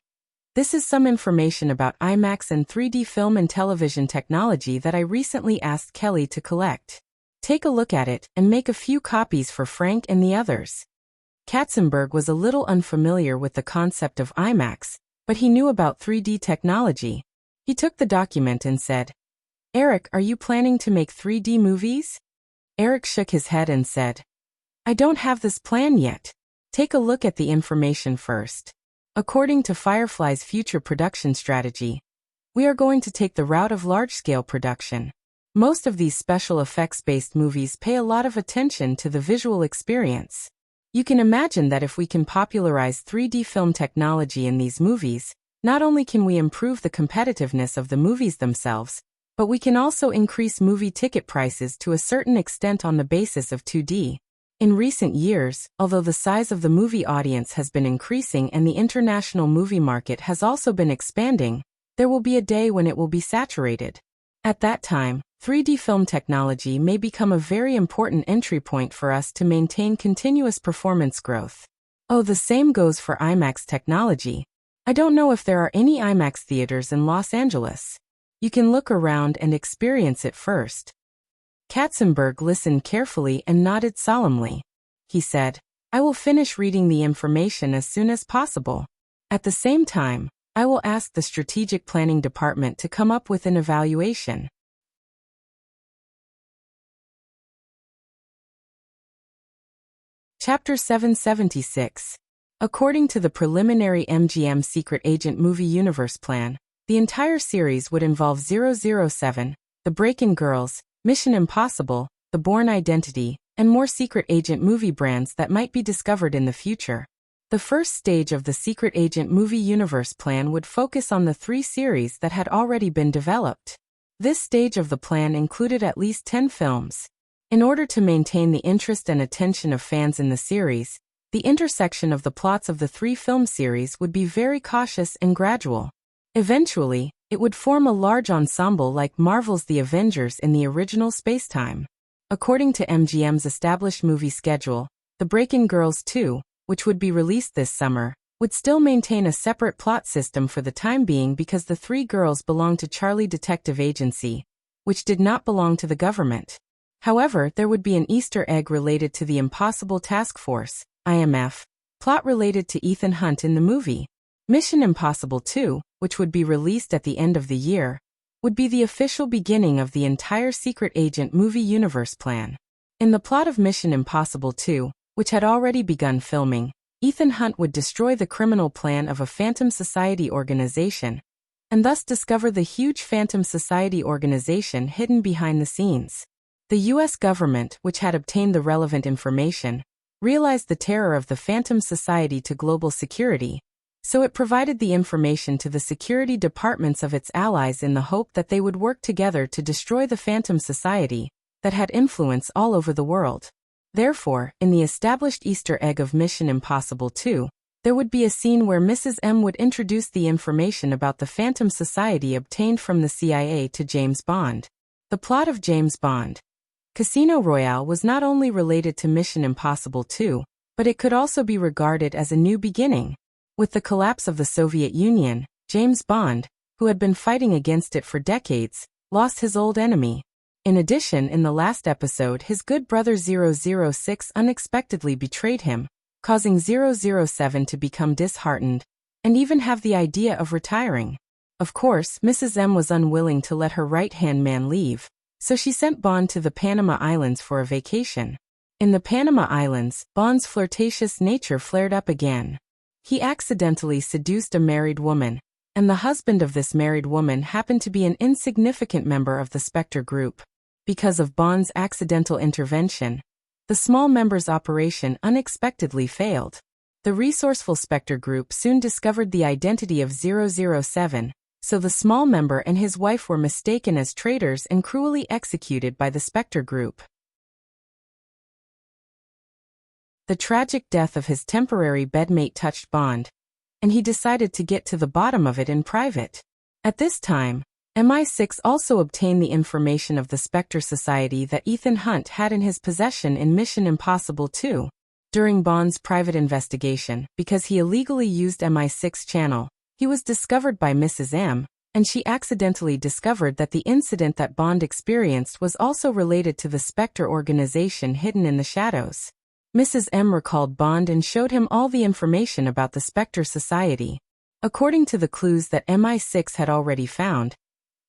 "This is some information about IMAX and 3D film and television technology that I recently asked Kelly to collect. Take a look at it and make a few copies for Frank and the others." Katzenberg was a little unfamiliar with the concept of IMAX, but he knew about 3D technology. He took the document and said, "Eric, are you planning to make 3D movies?" Eric shook his head and said, "I don't have this plan yet. Take a look at the information first. According to Firefly's future production strategy, we are going to take the route of large-scale production. Most of these special effects-based movies pay a lot of attention to the visual experience. You can imagine that if we can popularize 3D film technology in these movies, not only can we improve the competitiveness of the movies themselves, but we can also increase movie ticket prices to a certain extent on the basis of 2D. In recent years, although the size of the movie audience has been increasing and the international movie market has also been expanding, there will be a day when it will be saturated. At that time, 3D film technology may become a very important entry point for us to maintain continuous performance growth. Oh, the same goes for IMAX technology. I don't know if there are any IMAX theaters in Los Angeles. You can look around and experience it first. Katzenberg listened carefully and nodded solemnly. He said, I will finish reading the information as soon as possible. At the same time, I will ask the Strategic Planning Department to come up with an evaluation. Chapter 776. According to the preliminary MGM Secret Agent Movie Universe plan, the entire series would involve 007, The Break-In Girls, Mission Impossible, The Bourne Identity, and more Secret Agent movie brands that might be discovered in the future. The first stage of the Secret Agent Movie Universe plan would focus on the 3 series that had already been developed. This stage of the plan included at least 10 films. In order to maintain the interest and attention of fans in the series, the intersection of the plots of the 3 film series would be very cautious and gradual. Eventually, it would form a large ensemble like Marvel's The Avengers in the original spacetime. According to MGM's established movie schedule, The Break-In Girls 2, which would be released this summer, would still maintain a separate plot system for the time being because the 3 girls belong to Charlie Detective Agency, which did not belong to the government. However, there would be an Easter egg related to the Impossible Task Force, IMF, plot related to Ethan Hunt in the movie. Mission Impossible 2, which would be released at the end of the year, would be the official beginning of the entire Secret Agent Movie Universe plan. In the plot of Mission Impossible 2, which had already begun filming, Ethan Hunt would destroy the criminal plan of a Phantom Society organization, and thus discover the huge Phantom Society organization hidden behind the scenes. The U.S. government, which had obtained the relevant information, realized the terror of the Phantom Society to global security, so it provided the information to the security departments of its allies in the hope that they would work together to destroy the Phantom Society, that had influence all over the world. Therefore, in the established Easter egg of Mission Impossible 2, there would be a scene where Mrs. M would introduce the information about the Phantom Society obtained from the CIA to James Bond. The plot of James Bond, Casino Royale was not only related to Mission Impossible 2, but it could also be regarded as a new beginning. With the collapse of the Soviet Union, James Bond, who had been fighting against it for decades, lost his old enemy. In addition, in the last episode, his good brother 006 unexpectedly betrayed him, causing 007 to become disheartened, and even have the idea of retiring. Of course, Mrs. M was unwilling to let her right-hand man leave, so she sent Bond to the Panama Islands for a vacation. In the Panama Islands, Bond's flirtatious nature flared up again. He accidentally seduced a married woman, and the husband of this married woman happened to be an insignificant member of the Spectre group. Because of Bond's accidental intervention, the small member's operation unexpectedly failed. The resourceful Spectre group soon discovered the identity of 007, so the small member and his wife were mistaken as traitors and cruelly executed by the Spectre group. The tragic death of his temporary bedmate touched Bond, and he decided to get to the bottom of it in private. At this time, MI6 also obtained the information of the Spectre Society that Ethan Hunt had in his possession in Mission Impossible 2. During Bond's private investigation, because he illegally used MI6 channel, he was discovered by Mrs. M, and she accidentally discovered that the incident that Bond experienced was also related to the Spectre organization hidden in the shadows. Mrs. M recalled Bond and showed him all the information about the Spectre Society. According to the clues that MI6 had already found,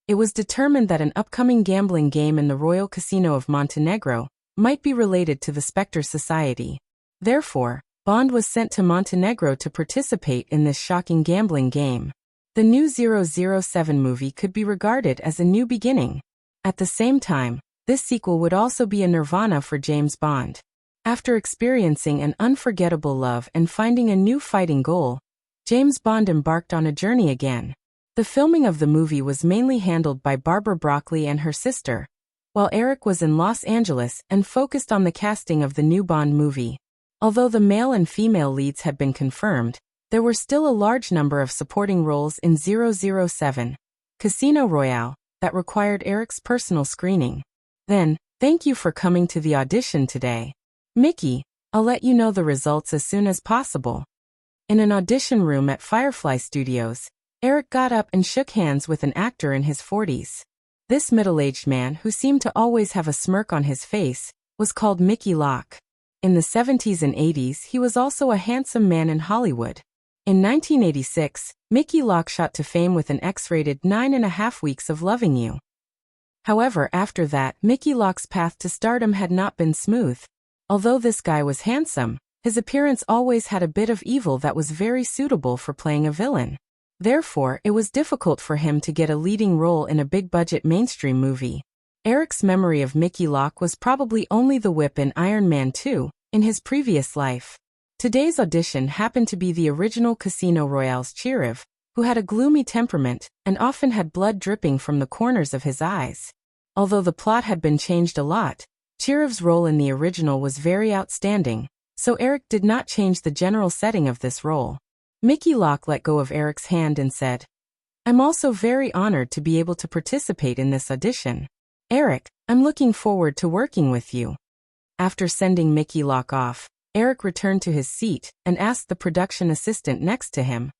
it was determined that an upcoming gambling game in the Royal Casino of Montenegro might be related to the Spectre Society. Therefore, Bond was sent to Montenegro to participate in this shocking gambling game. The new 007 movie could be regarded as a new beginning. At the same time, this sequel would also be a nirvana for James Bond. After experiencing an unforgettable love and finding a new fighting goal, James Bond embarked on a journey again. The filming of the movie was mainly handled by Barbara Broccoli and her sister, while Eric was in Los Angeles and focused on the casting of the new Bond movie. Although the male and female leads had been confirmed, there were still a large number of supporting roles in 007, Casino Royale, that required Eric's personal screening. Then, thank you for coming to the audition today. Mickey, I'll let you know the results as soon as possible. In an audition room at Firefly Studios, Eric got up and shook hands with an actor in his 40s. This middle-aged man, who seemed to always have a smirk on his face, was called Mickey Locke. In the 70s and 80s, he was also a handsome man in Hollywood. In 1986, Mickey Locke shot to fame with an X-rated 9.5 Weeks of Loving You. However, after that, Mickey Locke's path to stardom had not been smooth. Although this guy was handsome, his appearance always had a bit of evil that was very suitable for playing a villain. Therefore, it was difficult for him to get a leading role in a big-budget mainstream movie. Eric's memory of Mickey Locke was probably only the whip in Iron Man 2, in his previous life. Today's audition happened to be the original Casino Royale's Chirov, who had a gloomy temperament and often had blood dripping from the corners of his eyes. Although the plot had been changed a lot, Chirov's role in the original was very outstanding, so Eric did not change the general setting of this role. Mickey Locke let go of Eric's hand and said, "I'm also very honored to be able to participate in this audition. Eric, I'm looking forward to working with you." After sending Mickey Locke off, Eric returned to his seat and asked the production assistant next to him,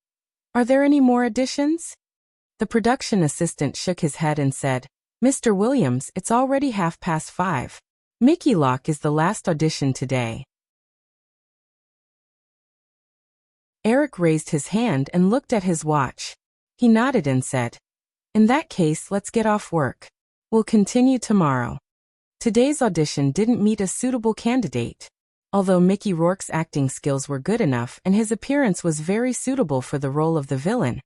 "Are there any more auditions?" The production assistant shook his head and said, "Mr. Williams, it's already 5:30. Mickey Locke is the last audition today." Eric raised his hand and looked at his watch. He nodded and said, "In that case, let's get off work. We'll continue tomorrow." Today's audition didn't meet a suitable candidate. Although Mickey Rourke's acting skills were good enough and his appearance was very suitable for the role of the villain,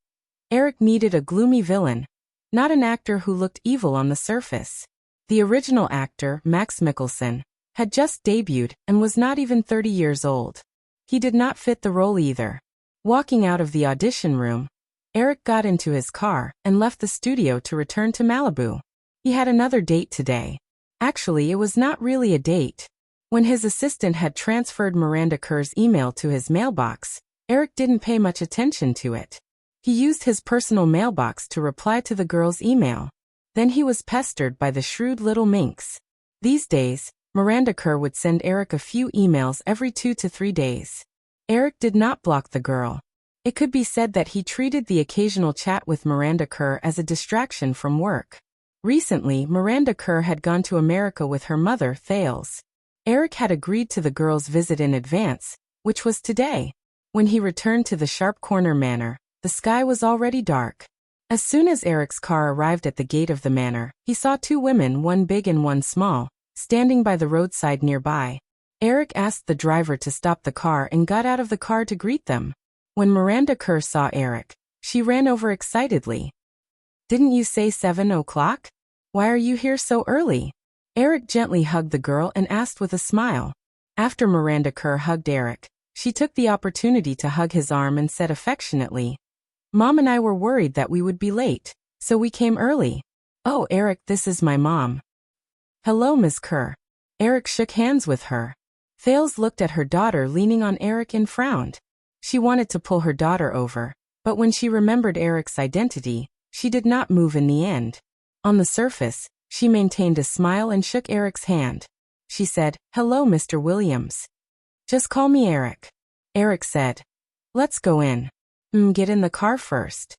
Eric needed a gloomy villain, not an actor who looked evil on the surface. The original actor, Max Mikkelsen, had just debuted and was not even 30 years old. He did not fit the role either. Walking out of the audition room, Eric got into his car and left the studio to return to Malibu. He had another date today. Actually, it was not really a date. When his assistant had transferred Miranda Kerr's email to his mailbox, Eric didn't pay much attention to it. He used his personal mailbox to reply to the girl's email. Then he was pestered by the shrewd little minx. These days, Miranda Kerr would send Eric a few emails every 2 to 3 days. Eric did not block the girl. It could be said that he treated the occasional chat with Miranda Kerr as a distraction from work. Recently, Miranda Kerr had gone to America with her mother, Thales. Eric had agreed to the girl's visit in advance, which was today. When he returned to the Sharp Corner Manor, the sky was already dark. As soon as Eric's car arrived at the gate of the manor, he saw 2 women, one big and one small, standing by the roadside nearby. Eric asked the driver to stop the car and got out of the car to greet them. When Miranda Kerr saw Eric, she ran over excitedly. "Didn't you say 7 o'clock? Why are you here so early?" Eric gently hugged the girl and asked with a smile. After Miranda Kerr hugged Eric, she took the opportunity to hug his arm and said affectionately, "Mom and I were worried that we would be late, so we came early." "Oh, Eric, this is my mom." "Hello, Ms. Kerr." Eric shook hands with her. Thales looked at her daughter leaning on Eric and frowned. She wanted to pull her daughter over, but when she remembered Eric's identity, she did not move in the end. On the surface, she maintained a smile and shook Eric's hand. She said, "Hello, Mr. Williams. Just call me Eric." Eric said, "Let's go in." Get in the car first."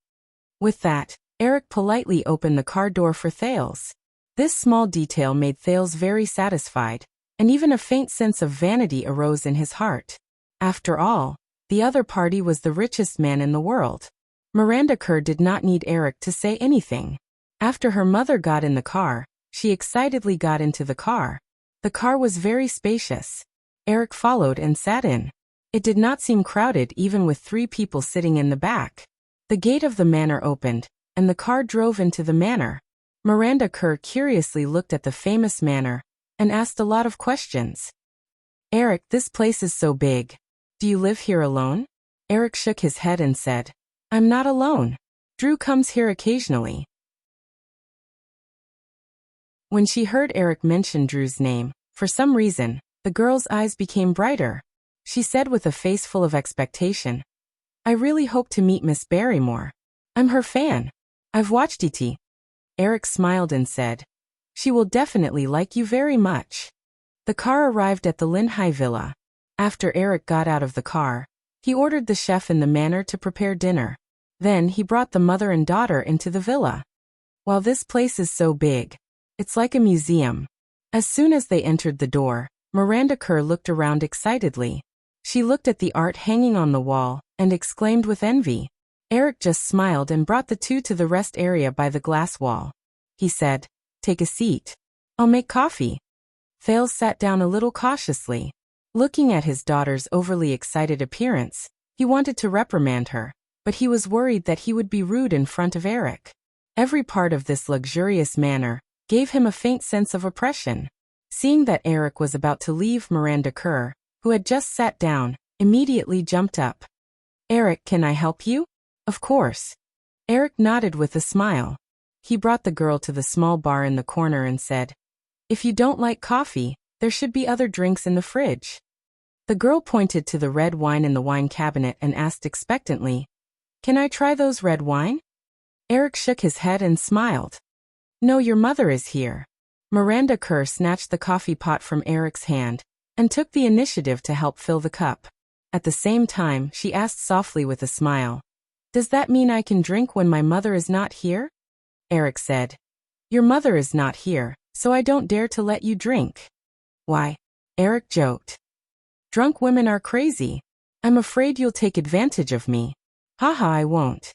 With that, Eric politely opened the car door for Thales. This small detail made Thales very satisfied, and even a faint sense of vanity arose in his heart. After all, the other party was the richest man in the world. Miranda Kerr did not need Eric to say anything. After her mother got in the car, she excitedly got into the car. The car was very spacious. Eric followed and sat in. It did not seem crowded even with 3 people sitting in the back. The gate of the manor opened, and the car drove into the manor. Miranda Kerr curiously looked at the famous manor and asked a lot of questions. Eric, this place is so big. Do you live here alone? Eric shook his head and said, I'm not alone. Drew comes here occasionally. When she heard Eric mention Drew's name, for some reason, the girl's eyes became brighter. She said with a face full of expectation, I really hope to meet Miss Barrymore. I'm her fan. I've watched it. Eric smiled and said, she will definitely like you very much. The car arrived at the Linhai Villa. After Eric got out of the car, he ordered the chef in the manor to prepare dinner. Then he brought the mother and daughter into the villa. While this place is so big, it's like a museum. As soon as they entered the door, Miranda Kerr looked around excitedly. She looked at the art hanging on the wall and exclaimed with envy. Eric just smiled and brought the two to the rest area by the glass wall. He said, take a seat. I'll make coffee. Thales sat down a little cautiously. Looking at his daughter's overly excited appearance, he wanted to reprimand her, but he was worried that he would be rude in front of Eric. Every part of this luxurious manor gave him a faint sense of oppression. Seeing that Eric was about to leave, Miranda Kerr, who had just sat down, immediately jumped up. Eric, can I help you? Of course. Eric nodded with a smile. He brought the girl to the small bar in the corner and said, if you don't like coffee, there should be other drinks in the fridge. The girl pointed to the red wine in the wine cabinet and asked expectantly, can I try those red wine? Eric shook his head and smiled. No, your mother is here. Miranda Kerr snatched the coffee pot from Eric's hand and took the initiative to help fill the cup. At the same time, she asked softly with a smile, does that mean I can drink when my mother is not here? Eric said, your mother is not here, so I don't dare to let you drink. Why? Eric joked. Drunk women are crazy. I'm afraid you'll take advantage of me. Haha, I won't.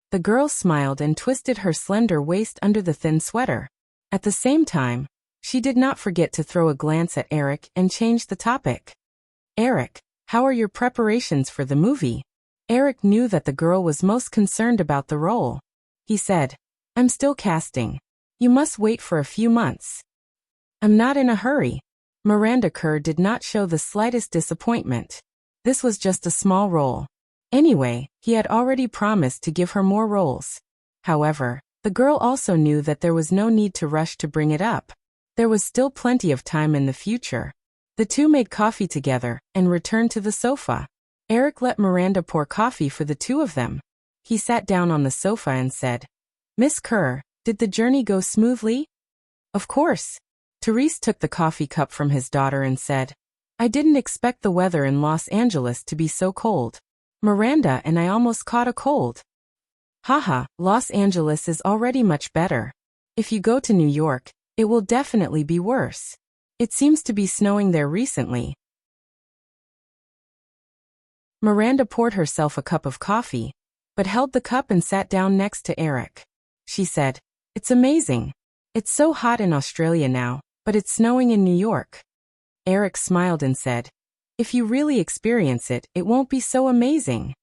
The girl smiled and twisted her slender waist under the thin sweater. At the same time, she did not forget to throw a glance at Eric and change the topic. Eric, how are your preparations for the movie? Eric knew that the girl was most concerned about the role. He said, I'm still casting. You must wait for a few months. I'm not in a hurry. Miranda Kerr did not show the slightest disappointment. This was just a small role. Anyway, he had already promised to give her more roles. However, the girl also knew that there was no need to rush to bring it up. There was still plenty of time in the future. The two made coffee together and returned to the sofa. Eric let Miranda pour coffee for the two of them. He sat down on the sofa and said, Miss Kerr, did the journey go smoothly? Of course. Therese took the coffee cup from his daughter and said, I didn't expect the weather in Los Angeles to be so cold. Miranda and I almost caught a cold. Haha, Los Angeles is already much better. If you go to New York, it will definitely be worse. It seems to be snowing there recently. Miranda poured herself a cup of coffee, but held the cup and sat down next to Eric. She said, It's amazing. It's so hot in Australia now, but it's snowing in New York. Eric smiled and said, If you really experience it, it won't be so amazing.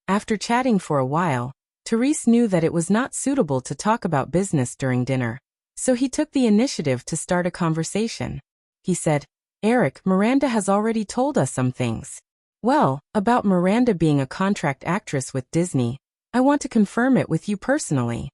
After chatting for a while, Therese knew that it was not suitable to talk about business during dinner, so he took the initiative to start a conversation. He said, Eric, Miranda has already told us some things. Well, about Miranda being a contract actress with Disney, I want to confirm it with you personally.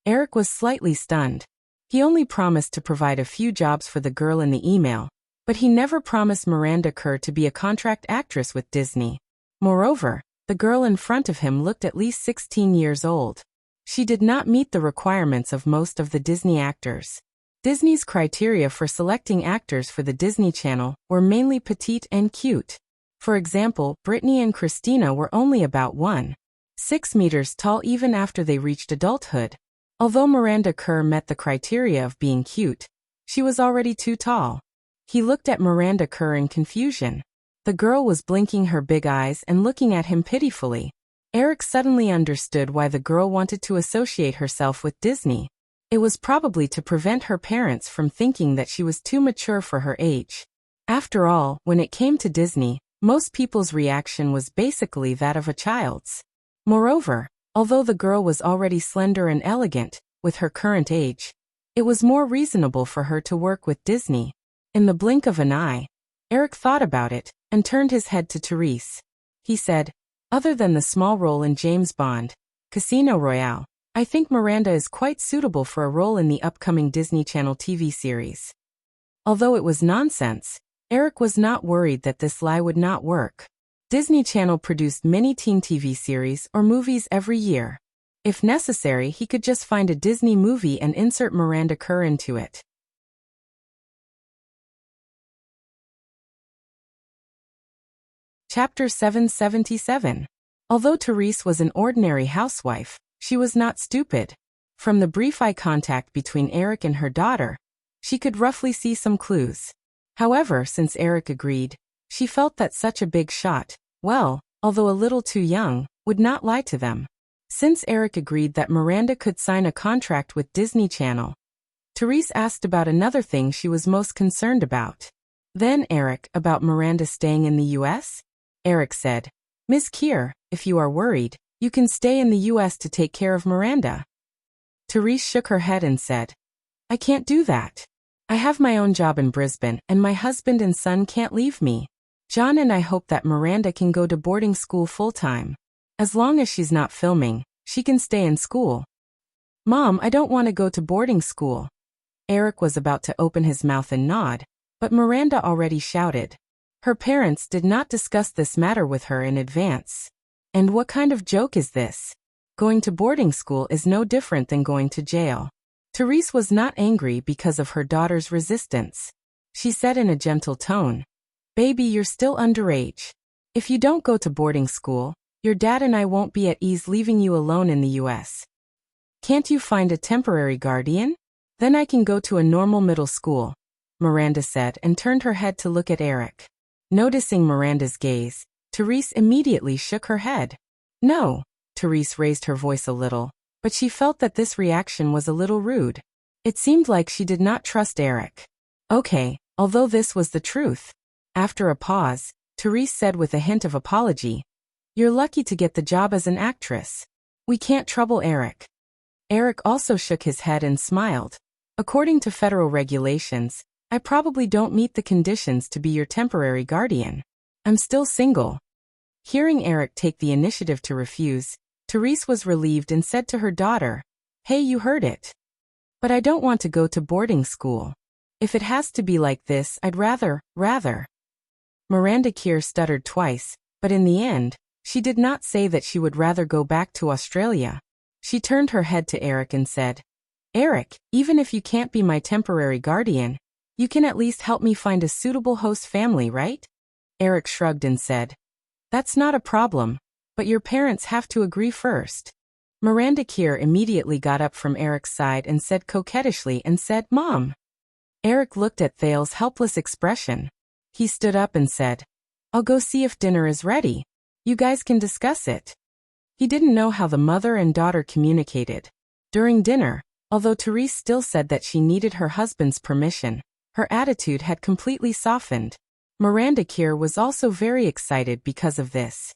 Eric was slightly stunned. He only promised to provide a few jobs for the girl in the email, but he never promised Miranda Kerr to be a contract actress with Disney. Moreover, the girl in front of him looked at least 16 years old. She did not meet the requirements of most of the Disney actors. Disney's criteria for selecting actors for the Disney Channel were mainly petite and cute. For example, Britney and Christina were only about 1.6 meters tall even after they reached adulthood. Although Miranda Kerr met the criteria of being cute, she was already too tall. He looked at Miranda Kerr in confusion. The girl was blinking her big eyes and looking at him pitifully. Eric suddenly understood why the girl wanted to associate herself with Disney. It was probably to prevent her parents from thinking that she was too mature for her age. After all, when it came to Disney, most people's reaction was basically that of a child's. Moreover, although the girl was already slender and elegant, with her current age, it was more reasonable for her to work with Disney. In the blink of an eye, Eric thought about it, and turned his head to Therese. He said, "Other than the small role in James Bond, Casino Royale, I think Miranda is quite suitable for a role in the upcoming Disney Channel TV series." Although it was nonsense, Eric was not worried that this lie would not work. Disney Channel produced many teen TV series or movies every year. If necessary, he could just find a Disney movie and insert Miranda Kerr into it. Chapter 777. Although Therese was an ordinary housewife, she was not stupid. From the brief eye contact between Eric and her daughter, she could roughly see some clues. However, since Eric agreed, she felt that such a big shot, well, although a little too young, would not lie to them. Since Eric agreed that Miranda could sign a contract with Disney Channel, Therese asked about another thing she was most concerned about. Then Eric, about Miranda staying in the U.S.? Eric said, "Ms. Keir, if you are worried, you can stay in the U.S. to take care of Miranda." Therese shook her head and said, "I can't do that. I have my own job in Brisbane and my husband and son can't leave me. John and I hope that Miranda can go to boarding school full-time. As long as she's not filming, she can stay in school." "Mom, I don't want to go to boarding school." Eric was about to open his mouth and nod, but Miranda already shouted. Her parents did not discuss this matter with her in advance. And what kind of joke is this? Going to boarding school is no different than going to jail. Therese was not angry because of her daughter's resistance. She said in a gentle tone, "Baby, you're still underage. If you don't go to boarding school, your dad and I won't be at ease leaving you alone in the U.S. Can't you find a temporary guardian? Then I can go to a normal middle school," Miranda said and turned her head to look at Eric. Noticing Miranda's gaze, Therese immediately shook her head. "No." Therese raised her voice a little, but she felt that this reaction was a little rude. It seemed like she did not trust Eric. "Okay," although this was the truth. After a pause, Therese said with a hint of apology, "You're lucky to get the job as an actress. We can't trouble Eric." Eric also shook his head and smiled. "According to federal regulations, I probably don't meet the conditions to be your temporary guardian. I'm still single." Hearing Eric take the initiative to refuse, Therese was relieved and said to her daughter, "Hey, you heard it. But I don't want to go to boarding school. If it has to be like this, I'd rather. Miranda Keir stuttered twice, but in the end, she did not say that she would rather go back to Australia. She turned her head to Eric and said, "Eric, even if you can't be my temporary guardian, you can at least help me find a suitable host family, right?" Eric shrugged and said, "That's not a problem, but your parents have to agree first." Miranda Keir immediately got up from Eric's side and said coquettishly and said, "Mom." Eric looked at Thale's helpless expression. He stood up and said, "I'll go see if dinner is ready. You guys can discuss it." He didn't know how the mother and daughter communicated. During dinner, although Therese still said that she needed her husband's permission, her attitude had completely softened. Miranda Keir was also very excited because of this.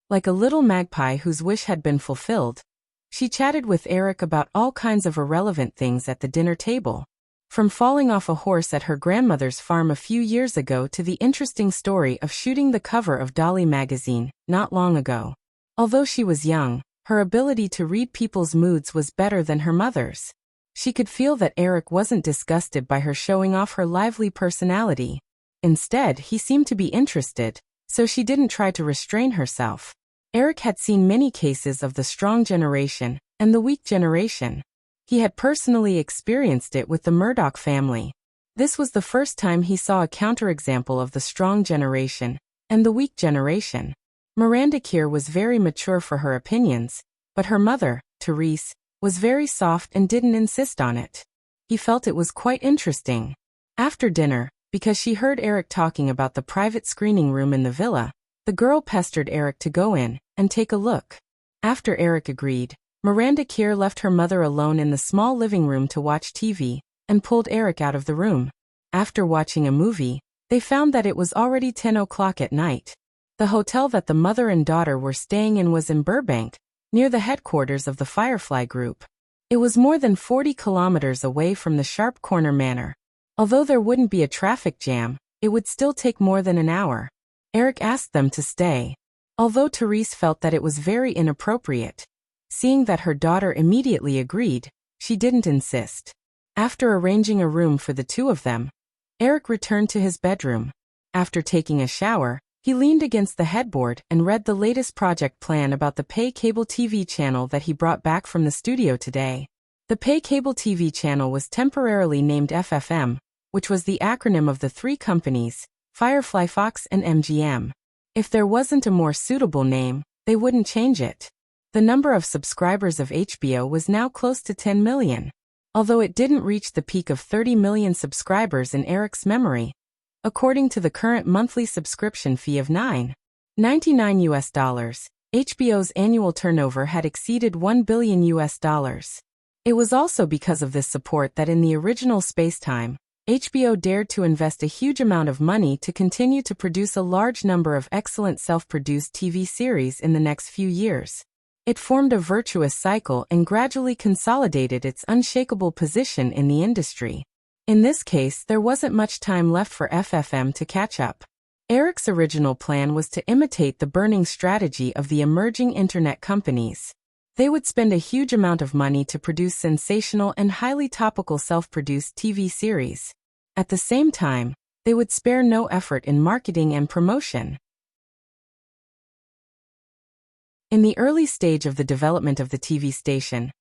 Like a little magpie whose wish had been fulfilled, she chatted with Eric about all kinds of irrelevant things at the dinner table. From falling off a horse at her grandmother's farm a few years ago to the interesting story of shooting the cover of Dolly magazine, not long ago. Although she was young, her ability to read people's moods was better than her mother's. She could feel that Eric wasn't disgusted by her showing off her lively personality. Instead, he seemed to be interested, so she didn't try to restrain herself. Eric had seen many cases of the strong generation and the weak generation. He had personally experienced it with the Murdoch family. This was the first time he saw a counterexample of the strong generation and the weak generation. Miranda Keir was very mature for her opinions, but her mother, Therese, was very soft and didn't insist on it. He felt it was quite interesting. After dinner, because she heard Eric talking about the private screening room in the villa, the girl pestered Eric to go in and take a look. After Eric agreed, Miranda Keir left her mother alone in the small living room to watch TV, and pulled Eric out of the room. After watching a movie, they found that it was already 10 o'clock at night. The hotel that the mother and daughter were staying in was in Burbank, near the headquarters of the Firefly Group. It was more than 40 kilometers away from the Sharp Corner Manor. Although there wouldn't be a traffic jam, it would still take more than an hour. Eric asked them to stay. Although Therese felt that it was very inappropriate. Seeing that her daughter immediately agreed, she didn't insist. After arranging a room for the two of them, Eric returned to his bedroom. After taking a shower, he leaned against the headboard and read the latest project plan about the pay cable TV channel that he brought back from the studio today. The pay cable TV channel was temporarily named FFM, which was the acronym of the three companies, Firefly Fox and MGM. If there wasn't a more suitable name, they wouldn't change it. The number of subscribers of HBO was now close to 10 million. Although it didn't reach the peak of 30 million subscribers in Eric's memory. According to the current monthly subscription fee of $9.99, HBO's annual turnover had exceeded $1 billion. It was also because of this support that in the original Spacetime, HBO dared to invest a huge amount of money to continue to produce a large number of excellent self-produced TV series in the next few years. It formed a virtuous cycle and gradually consolidated its unshakable position in the industry. In this case, there wasn't much time left for FFM to catch up. Eric's original plan was to imitate the burning strategy of the emerging internet companies. They would spend a huge amount of money to produce sensational and highly topical self-produced TV series. At the same time, they would spare no effort in marketing and promotion. In the early stage of the development of the TV station,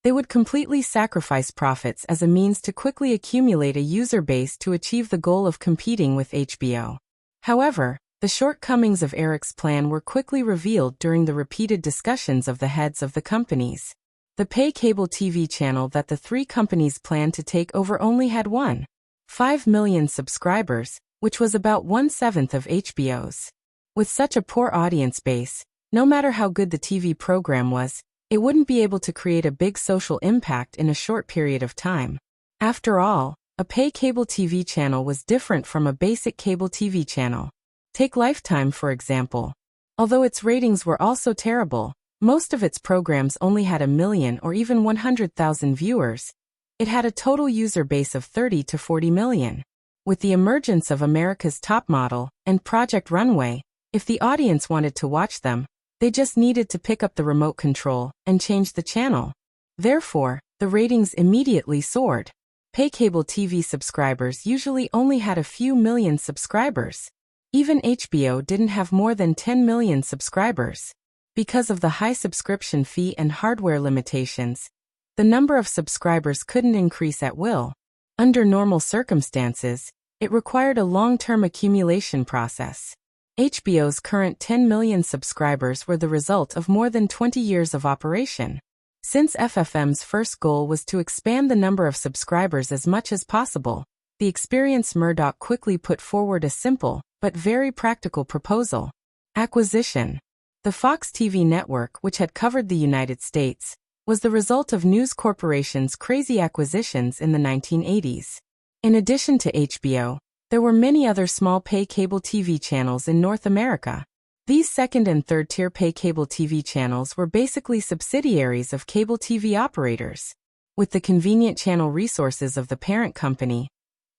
they would completely sacrifice profits as a means to quickly accumulate a user base to achieve the goal of competing with HBO. However, the shortcomings of Eric's plan were quickly revealed during the repeated discussions of the heads of the companies. The pay cable TV channel that the three companies planned to take over only had 1.5 million subscribers, which was about 1/7 of HBO's. With such a poor audience base, no matter how good the TV program was, it wouldn't be able to create a big social impact in a short period of time. After all, a pay cable TV channel was different from a basic cable TV channel. Take Lifetime, for example. Although its ratings were also terrible, most of its programs only had 1 million or even 100,000 viewers. It had a total user base of 30 to 40 million. With the emergence of America's Top Model and Project Runway, if the audience wanted to watch them, they just needed to pick up the remote control and change the channel. Therefore, the ratings immediately soared. Pay cable TV subscribers usually only had a few million subscribers. Even HBO didn't have more than 10 million subscribers. Because of the high subscription fee and hardware limitations, the number of subscribers couldn't increase at will. Under normal circumstances, it required a long-term accumulation process. HBO's current 10 million subscribers were the result of more than 20 years of operation. Since FFM's first goal was to expand the number of subscribers as much as possible, the experienced Murdoch quickly put forward a simple, but very practical proposal. Acquisition. The Fox TV network, which had covered the United States, was the result of News Corporation's crazy acquisitions in the 1980s. In addition to HBO, there were many other small pay cable TV channels in North America. These second and third tier pay cable TV channels were basically subsidiaries of cable TV operators. With the convenient channel resources of the parent company,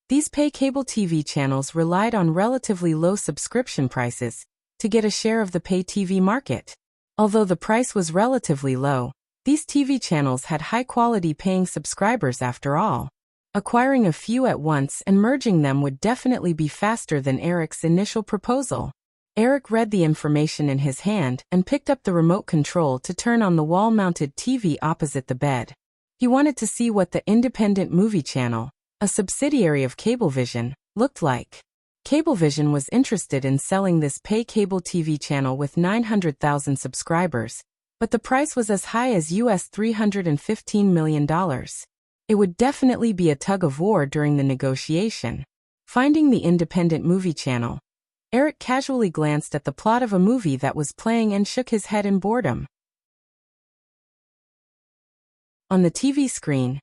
these pay cable TV channels relied on relatively low subscription prices to get a share of the pay TV market. Although the price was relatively low, these TV channels had high-quality paying subscribers after all. Acquiring a few at once and merging them would definitely be faster than Eric's initial proposal. Eric read the information in his hand and picked up the remote control to turn on the wall-mounted TV opposite the bed. He wanted to see what the Independent Movie Channel, a subsidiary of Cablevision, looked like. Cablevision was interested in selling this pay cable TV channel with 900,000 subscribers, but the price was as high as US $315 million. It would definitely be a tug of war during the negotiation. Finding the Independent Movie Channel, Eric casually glanced at the plot of a movie that was playing and shook his head in boredom. On the TV screen,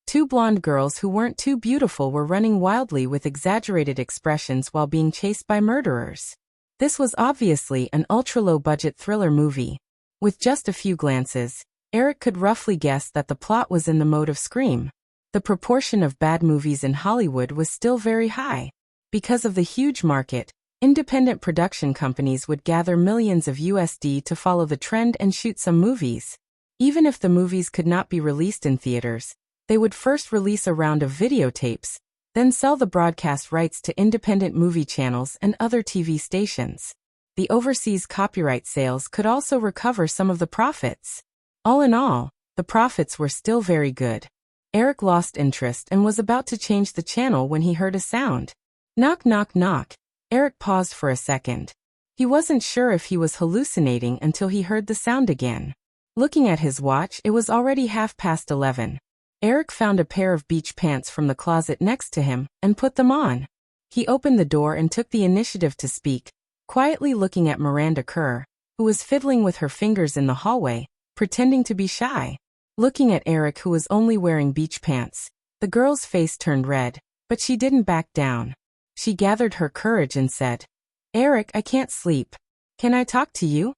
two blonde girls who weren't too beautiful were running wildly with exaggerated expressions while being chased by murderers. This was obviously an ultra-low-budget thriller movie. With just a few glances, Eric could roughly guess that the plot was in the mode of Scream. The proportion of bad movies in Hollywood was still very high. Because of the huge market, independent production companies would gather millions of USD to follow the trend and shoot some movies. Even if the movies could not be released in theaters, they would first release a round of videotapes, then sell the broadcast rights to independent movie channels and other TV stations. The overseas copyright sales could also recover some of the profits. All in all, the profits were still very good. Eric lost interest and was about to change the channel when he heard a sound. Knock, knock, knock. Eric paused for a second. He wasn't sure if he was hallucinating until he heard the sound again. Looking at his watch, it was already 11:30. Eric found a pair of beach pants from the closet next to him and put them on. He opened the door and took the initiative to speak, quietly looking at Miranda Kerr, who was fiddling with her fingers in the hallway, pretending to be shy. Looking at Eric, who was only wearing beach pants, the girl's face turned red, but she didn't back down. She gathered her courage and said, "Eric, I can't sleep. Can I talk to you?"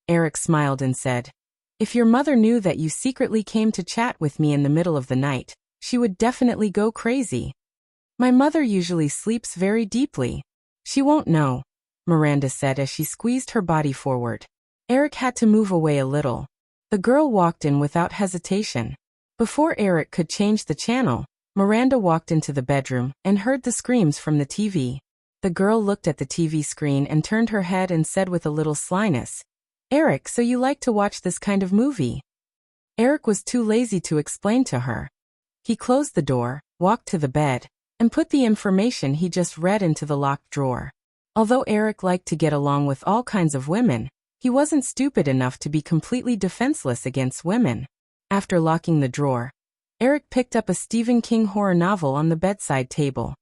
Eric smiled and said, "If your mother knew that you secretly came to chat with me in the middle of the night, she would definitely go crazy. My mother usually sleeps very deeply. She won't know," Miranda said as she squeezed her body forward. Eric had to move away a little. The girl walked in without hesitation. Before Eric could change the channel, Miranda walked into the bedroom and heard the screams from the TV. The girl looked at the TV screen and turned her head and said with a little slyness, "Eric, so you like to watch this kind of movie?" Eric was too lazy to explain to her. He closed the door, walked to the bed, and put the information he just read into the locked drawer. Although Eric liked to get along with all kinds of women, he wasn't stupid enough to be completely defenseless against women. After locking the drawer, Eric picked up a Stephen King horror novel on the bedside table.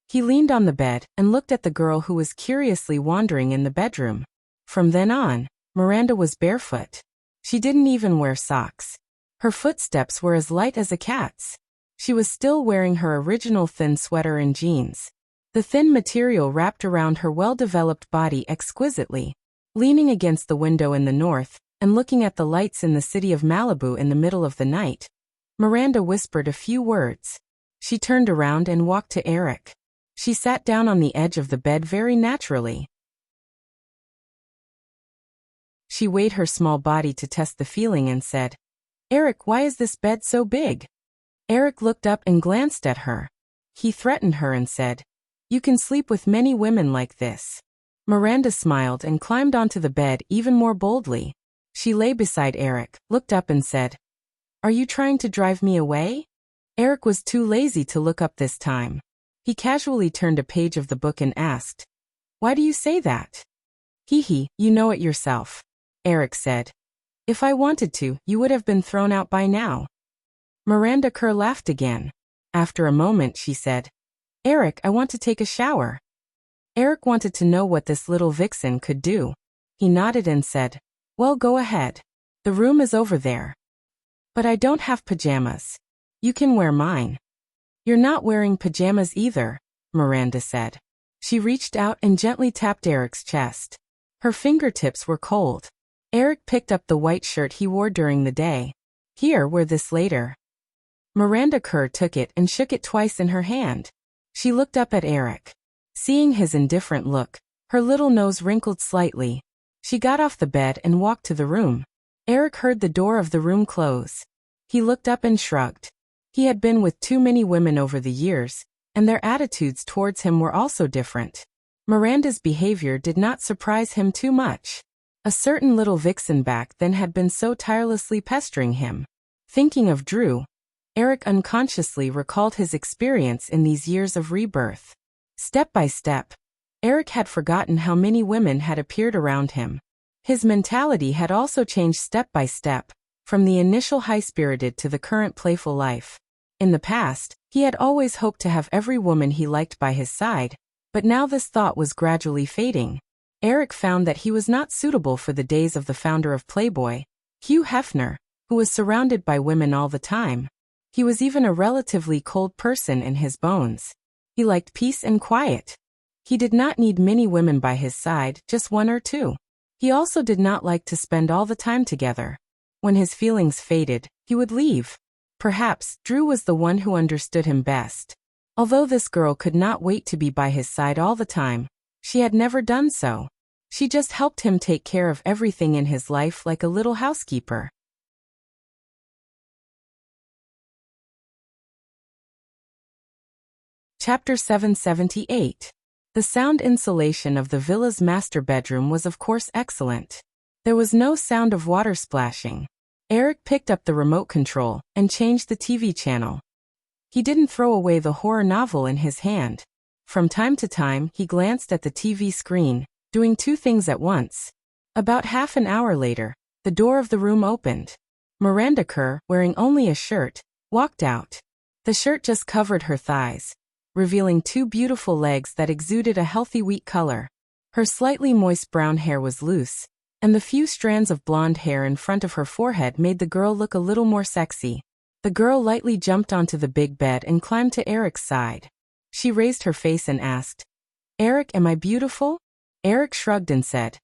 He leaned on the bed and looked at the girl who was curiously wandering in the bedroom. From then on, Miranda was barefoot. She didn't even wear socks. Her footsteps were as light as a cat's. She was still wearing her original thin sweater and jeans. The thin material wrapped around her well-developed body exquisitely. Leaning against the window in the north, and looking at the lights in the city of Malibu in the middle of the night, Miranda whispered a few words. She turned around and walked to Eric. She sat down on the edge of the bed very naturally. She weighed her small body to test the feeling and said, "Eric, why is this bed so big?" Eric looked up and glanced at her. He threatened her and said, "You can sleep with many women like this." Miranda smiled and climbed onto the bed even more boldly. She lay beside Eric, looked up and said, "Are you trying to drive me away?" Eric was too lazy to look up this time. He casually turned a page of the book and asked, "Why do you say that?" "Hee, you know it yourself," Eric said. "If I wanted to, you would have been thrown out by now." Miranda Kerr laughed again. After a moment she said, "Eric, I want to take a shower." Eric wanted to know what this little vixen could do. He nodded and said, "Well, go ahead. The room is over there. But I don't have pajamas. You can wear mine." "You're not wearing pajamas either," Miranda said. She reached out and gently tapped Eric's chest. Her fingertips were cold. Eric picked up the white shirt he wore during the day. "Here, wear this later." Miranda Kerr took it and shook it twice in her hand. She looked up at Eric. Seeing his indifferent look, her little nose wrinkled slightly. She got off the bed and walked to the room. Eric heard the door of the room close. He looked up and shrugged. He had been with too many women over the years, and their attitudes towards him were also different. Miranda's behavior did not surprise him too much. A certain little vixen back then had been so tirelessly pestering him. Thinking of Drew, Eric unconsciously recalled his experience in these years of rebirth. Step by step, Eric had forgotten how many women had appeared around him. His mentality had also changed step by step, from the initial high-spirited to the current playful life. In the past, he had always hoped to have every woman he liked by his side, but now this thought was gradually fading. Eric found that he was not suitable for the days of the founder of Playboy, Hugh Hefner, who was surrounded by women all the time. He was even a relatively cold person in his bones. He liked peace and quiet. He did not need many women by his side, just one or two. He also did not like to spend all the time together. When his feelings faded, he would leave. Perhaps Drew was the one who understood him best. Although this girl could not wait to be by his side all the time, she had never done so. She just helped him take care of everything in his life like a little housekeeper. Chapter 778. The sound insulation of the villa's master bedroom was of course excellent. There was no sound of water splashing. Eric picked up the remote control and changed the TV channel. He didn't throw away the horror novel in his hand. From time to time, he glanced at the TV screen, doing two things at once. About half an hour later, the door of the room opened. Miranda Kerr, wearing only a shirt, walked out. The shirt just covered her thighs, revealing two beautiful legs that exuded a healthy wheat color. Her slightly moist brown hair was loose, and the few strands of blonde hair in front of her forehead made the girl look a little more sexy. The girl lightly jumped onto the big bed and climbed to Eric's side. She raised her face and asked, "Eric, am I beautiful?" Eric shrugged and said,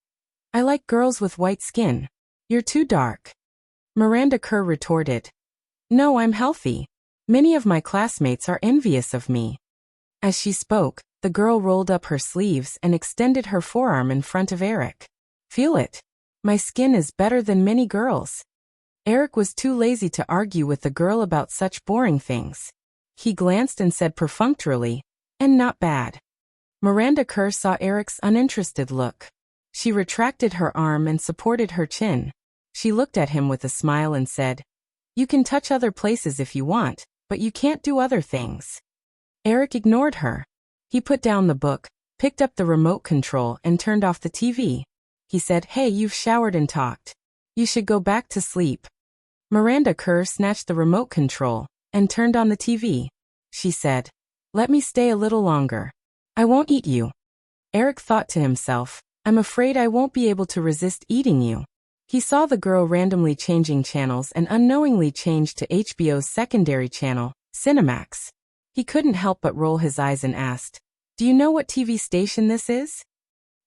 "I like girls with white skin. You're too dark." Miranda Kerr retorted, "No, I'm healthy. Many of my classmates are envious of me." As she spoke, the girl rolled up her sleeves and extended her forearm in front of Eric. "Feel it. My skin is better than many girls." Eric was too lazy to argue with the girl about such boring things. He glanced and said perfunctorily, "And not bad." Miranda Kerr saw Eric's uninterested look. She retracted her arm and supported her chin. She looked at him with a smile and said, "You can touch other places if you want, but you can't do other things." Eric ignored her. He put down the book, picked up the remote control and turned off the TV. He said, "Hey, you've showered and talked. You should go back to sleep." Miranda Kerr snatched the remote control and turned on the TV. She said, "Let me stay a little longer. I won't eat you." Eric thought to himself, "I'm afraid I won't be able to resist eating you." He saw the girl randomly changing channels and unknowingly changed to HBO's secondary channel, Cinemax. He couldn't help but roll his eyes and asked, "Do you know what TV station this is?"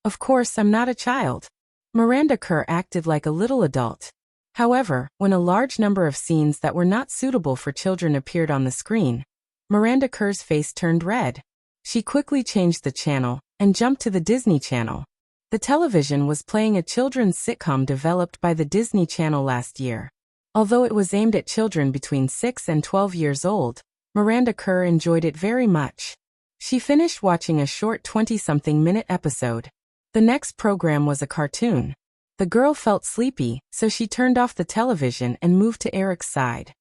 "Of course, I'm not a child." Miranda Kerr acted like a little adult. However, when a large number of scenes that were not suitable for children appeared on the screen, Miranda Kerr's face turned red. She quickly changed the channel and jumped to the Disney Channel. The television was playing a children's sitcom developed by the Disney Channel last year. Although it was aimed at children between 6 and 12 years old, Miranda Kerr enjoyed it very much. She finished watching a short 20-something-minute episode. The next program was a cartoon. The girl felt sleepy, so she turned off the television and moved to Eric's side.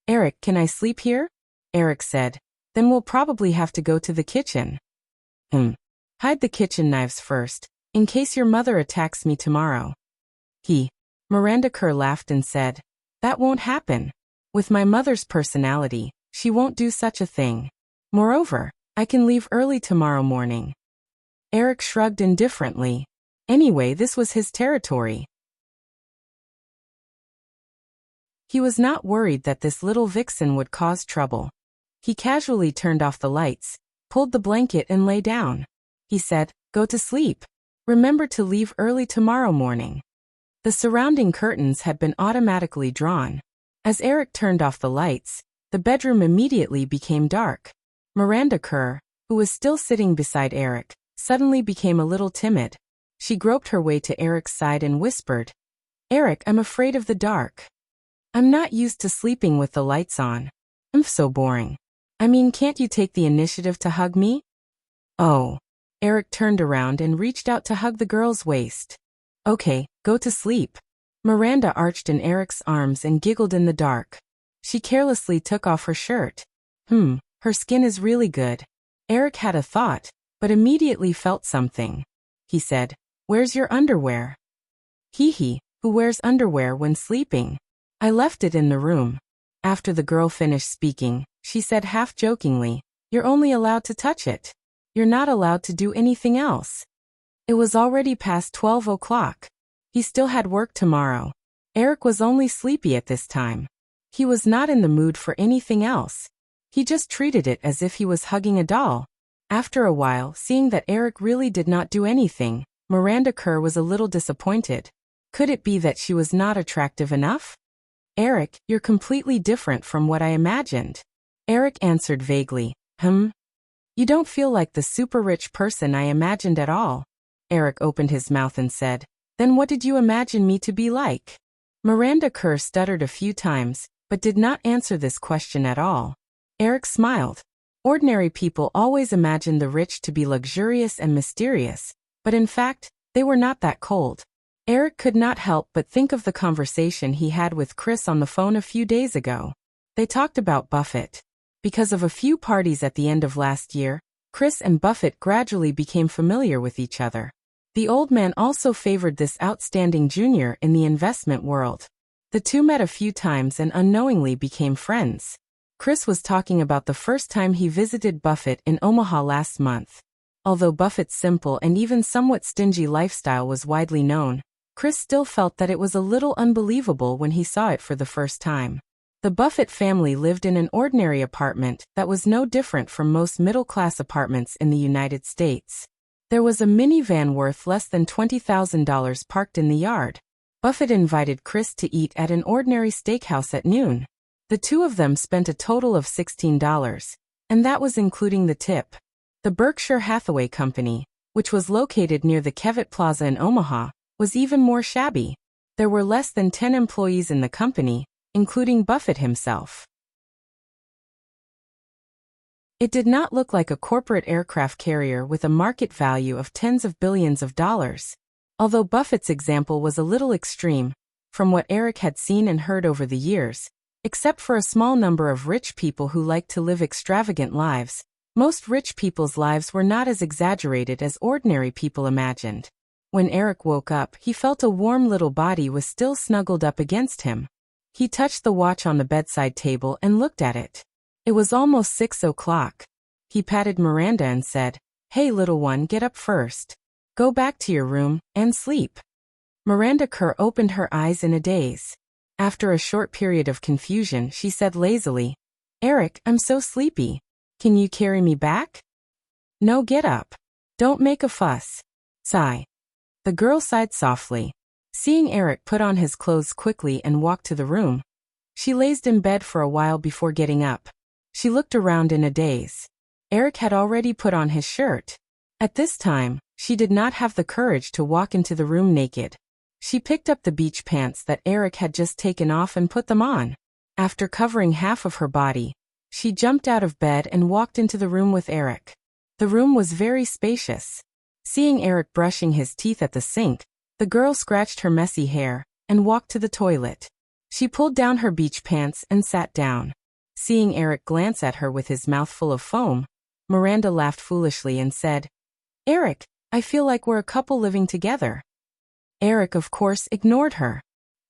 "Eric, can I sleep here?" Eric said. "Then we'll probably have to go to the kitchen." Hide the kitchen knives first, in case your mother attacks me tomorrow." Miranda Kerr laughed and said, "That won't happen. With my mother's personality, she won't do such a thing. Moreover, I can leave early tomorrow morning." Eric shrugged indifferently. Anyway, this was his territory. He was not worried that this little vixen would cause trouble. He casually turned off the lights, pulled the blanket and lay down. He said, "Go to sleep. Remember to leave early tomorrow morning." The surrounding curtains had been automatically drawn. As Eric turned off the lights, the bedroom immediately became dark. Miranda Kerr, who was still sitting beside Eric, suddenly became a little timid. She groped her way to Eric's side and whispered, "Eric, I'm afraid of the dark. I'm not used to sleeping with the lights on. I'm so boring. I mean, can't you take the initiative to hug me?" "Oh." Eric turned around and reached out to hug the girl's waist. "Okay, go to sleep." Miranda arched in Eric's arms and giggled in the dark. She carelessly took off her shirt. Her skin is really good." Eric had a thought, but immediately felt something. He said, "Where's your underwear?" Who wears underwear when sleeping? I left it in the room." After the girl finished speaking, she said half-jokingly, "You're only allowed to touch it. You're not allowed to do anything else." It was already past 12 o'clock. He still had work tomorrow. Eric was only sleepy at this time. He was not in the mood for anything else. He just treated it as if he was hugging a doll. After a while, seeing that Eric really did not do anything, Miranda Kerr was a little disappointed. Could it be that she was not attractive enough? Eric, you're completely different from what I imagined. Eric answered vaguely, You don't feel like the super rich person I imagined at all. Eric opened his mouth and said, Then what did you imagine me to be like? Miranda Kerr stuttered a few times, but did not answer this question at all. Eric smiled. Ordinary people always imagined the rich to be luxurious and mysterious, but in fact, they were not that cold. Eric could not help but think of the conversation he had with Chris on the phone a few days ago. They talked about Buffett. Because of a few parties at the end of last year, Chris and Buffett gradually became familiar with each other. The old man also favored this outstanding junior in the investment world. The two met a few times and unknowingly became friends. Chris was talking about the first time he visited Buffett in Omaha last month. Although Buffett's simple and even somewhat stingy lifestyle was widely known, Chris still felt that it was a little unbelievable when he saw it for the first time. The Buffett family lived in an ordinary apartment that was no different from most middle-class apartments in the United States. There was a minivan worth less than $20,000 parked in the yard. Buffett invited Chris to eat at an ordinary steakhouse at noon. The two of them spent a total of $16, and that was including the tip. The Berkshire Hathaway Company, which was located near the Kevitt Plaza in Omaha, was even more shabby. There were less than 10 employees in the company, including Buffett himself. It did not look like a corporate aircraft carrier with a market value of tens of billions of dollars. Although Buffett's example was a little extreme, from what Eric had seen and heard over the years, except for a small number of rich people who liked to live extravagant lives, most rich people's lives were not as exaggerated as ordinary people imagined. When Eric woke up, he felt a warm little body was still snuggled up against him. He touched the watch on the bedside table and looked at it. It was almost 6 o'clock. He patted Miranda and said, Hey little one, get up first. Go back to your room and sleep. Miranda Kerr opened her eyes in a daze. After a short period of confusion, she said lazily, Eric, I'm so sleepy. Can you carry me back? No, get up. Don't make a fuss. Sigh. The girl sighed softly. Seeing Eric put on his clothes quickly and walk to the room, she lazed in bed for a while before getting up. She looked around in a daze. Eric had already put on his shirt. At this time, she did not have the courage to walk into the room naked. She picked up the beach pants that Eric had just taken off and put them on. After covering half of her body, she jumped out of bed and walked into the room with Eric. The room was very spacious. Seeing Eric brushing his teeth at the sink, the girl scratched her messy hair and walked to the toilet. She pulled down her beach pants and sat down. Seeing Eric glance at her with his mouth full of foam, Miranda laughed foolishly and said, Eric, I feel like we're a couple living together. Eric, of course, ignored her.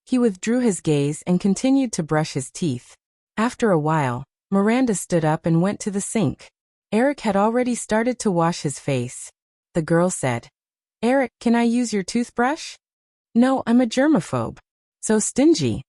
He withdrew his gaze and continued to brush his teeth. After a while, Miranda stood up and went to the sink. Eric had already started to wash his face. The girl said, Eric, can I use your toothbrush? No, I'm a germaphobe. So stingy.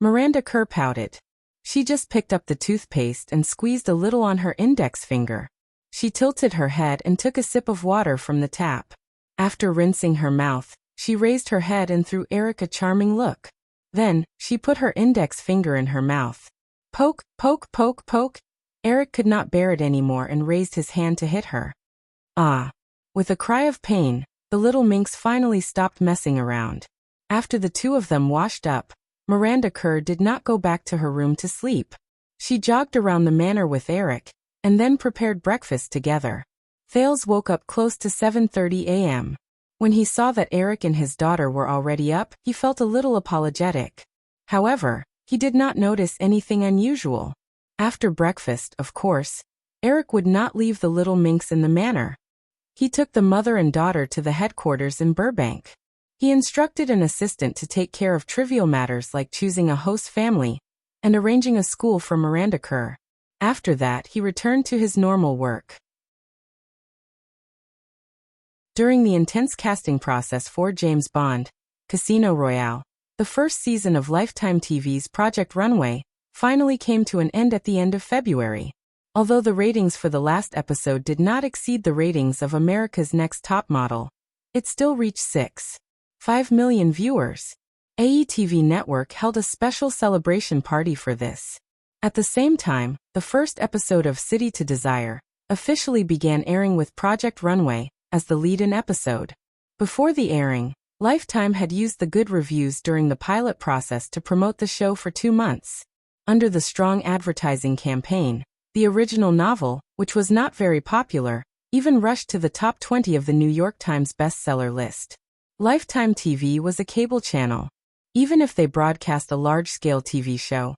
Miranda Kerr pouted. She just picked up the toothpaste and squeezed a little on her index finger. She tilted her head and took a sip of water from the tap. After rinsing her mouth, she raised her head and threw Eric a charming look. Then, she put her index finger in her mouth. Poke, poke, poke, poke. Eric could not bear it anymore and raised his hand to hit her. Ah! With a cry of pain, the little minx finally stopped messing around. After the two of them washed up, Miranda Kerr did not go back to her room to sleep. She jogged around the manor with Eric, and then prepared breakfast together. Thales woke up close to 7:30 a.m. When he saw that Eric and his daughter were already up, he felt a little apologetic. However, he did not notice anything unusual. After breakfast, of course, Eric would not leave the little minx in the manor. He took the mother and daughter to the headquarters in Burbank. He instructed an assistant to take care of trivial matters like choosing a host family and arranging a school for Miranda Kerr. After that, he returned to his normal work. During the intense casting process for James Bond, Casino Royale, the first season of Lifetime TV's Project Runway finally came to an end at the end of February. Although the ratings for the last episode did not exceed the ratings of America's Next Top Model, it still reached 6.5 million viewers. AETV Network held a special celebration party for this. At the same time, the first episode of City to Desire officially began airing with Project Runway as the lead-in episode. Before the airing, Lifetime had used the good reviews during the pilot process to promote the show for 2 months. Under the strong advertising campaign, the original novel, which was not very popular, even rushed to the top 20 of the New York Times bestseller list. Lifetime TV was a cable channel. Even if they broadcast a large-scale TV show,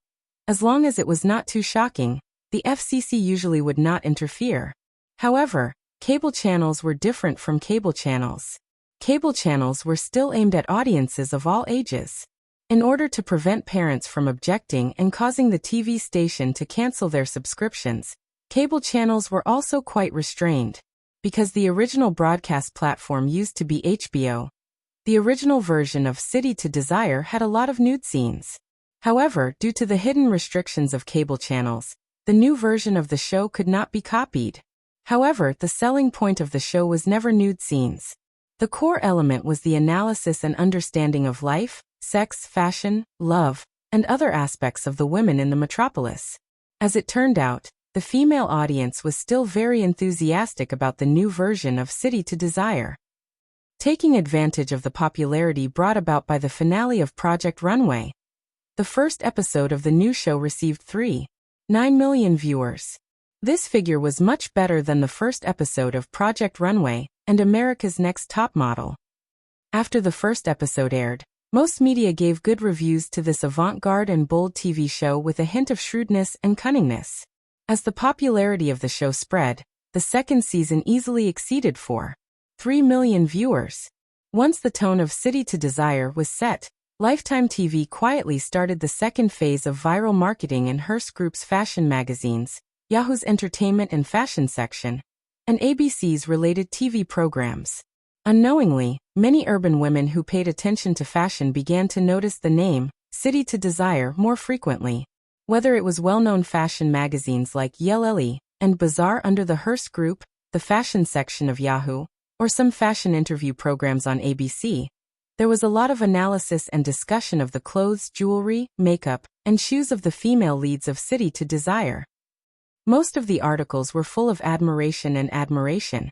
as long as it was not too shocking, the FCC usually would not interfere. However, cable channels were different from cable channels. Cable channels were still aimed at audiences of all ages. In order to prevent parents from objecting and causing the TV station to cancel their subscriptions, cable channels were also quite restrained. Because the original broadcast platform used to be HBO, the original version of City to Desire had a lot of nude scenes. However, due to the hidden restrictions of cable channels, the new version of the show could not be copied. However, the selling point of the show was never nude scenes. The core element was the analysis and understanding of life, sex, fashion, love, and other aspects of the women in the metropolis. As it turned out, the female audience was still very enthusiastic about the new version of City to Desire. Taking advantage of the popularity brought about by the finale of Project Runway, the first episode of the new show received 3.9 million viewers. This figure was much better than the first episode of Project Runway and America's Next Top Model. After the first episode aired, most media gave good reviews to this avant-garde and bold TV show with a hint of shrewdness and cunningness. As the popularity of the show spread, the second season easily exceeded 4.3 million viewers. Once the tone of City to Desire was set, Lifetime TV quietly started the second phase of viral marketing in Hearst Group's fashion magazines, Yahoo's entertainment and fashion section, and ABC's related TV programs. Unknowingly, many urban women who paid attention to fashion began to notice the name, City to Desire, more frequently. Whether it was well-known fashion magazines like Yellelly and Bazaar under the Hearst Group, the fashion section of Yahoo, or some fashion interview programs on ABC, there was a lot of analysis and discussion of the clothes, jewelry, makeup, and shoes of the female leads of City to Desire. Most of the articles were full of admiration,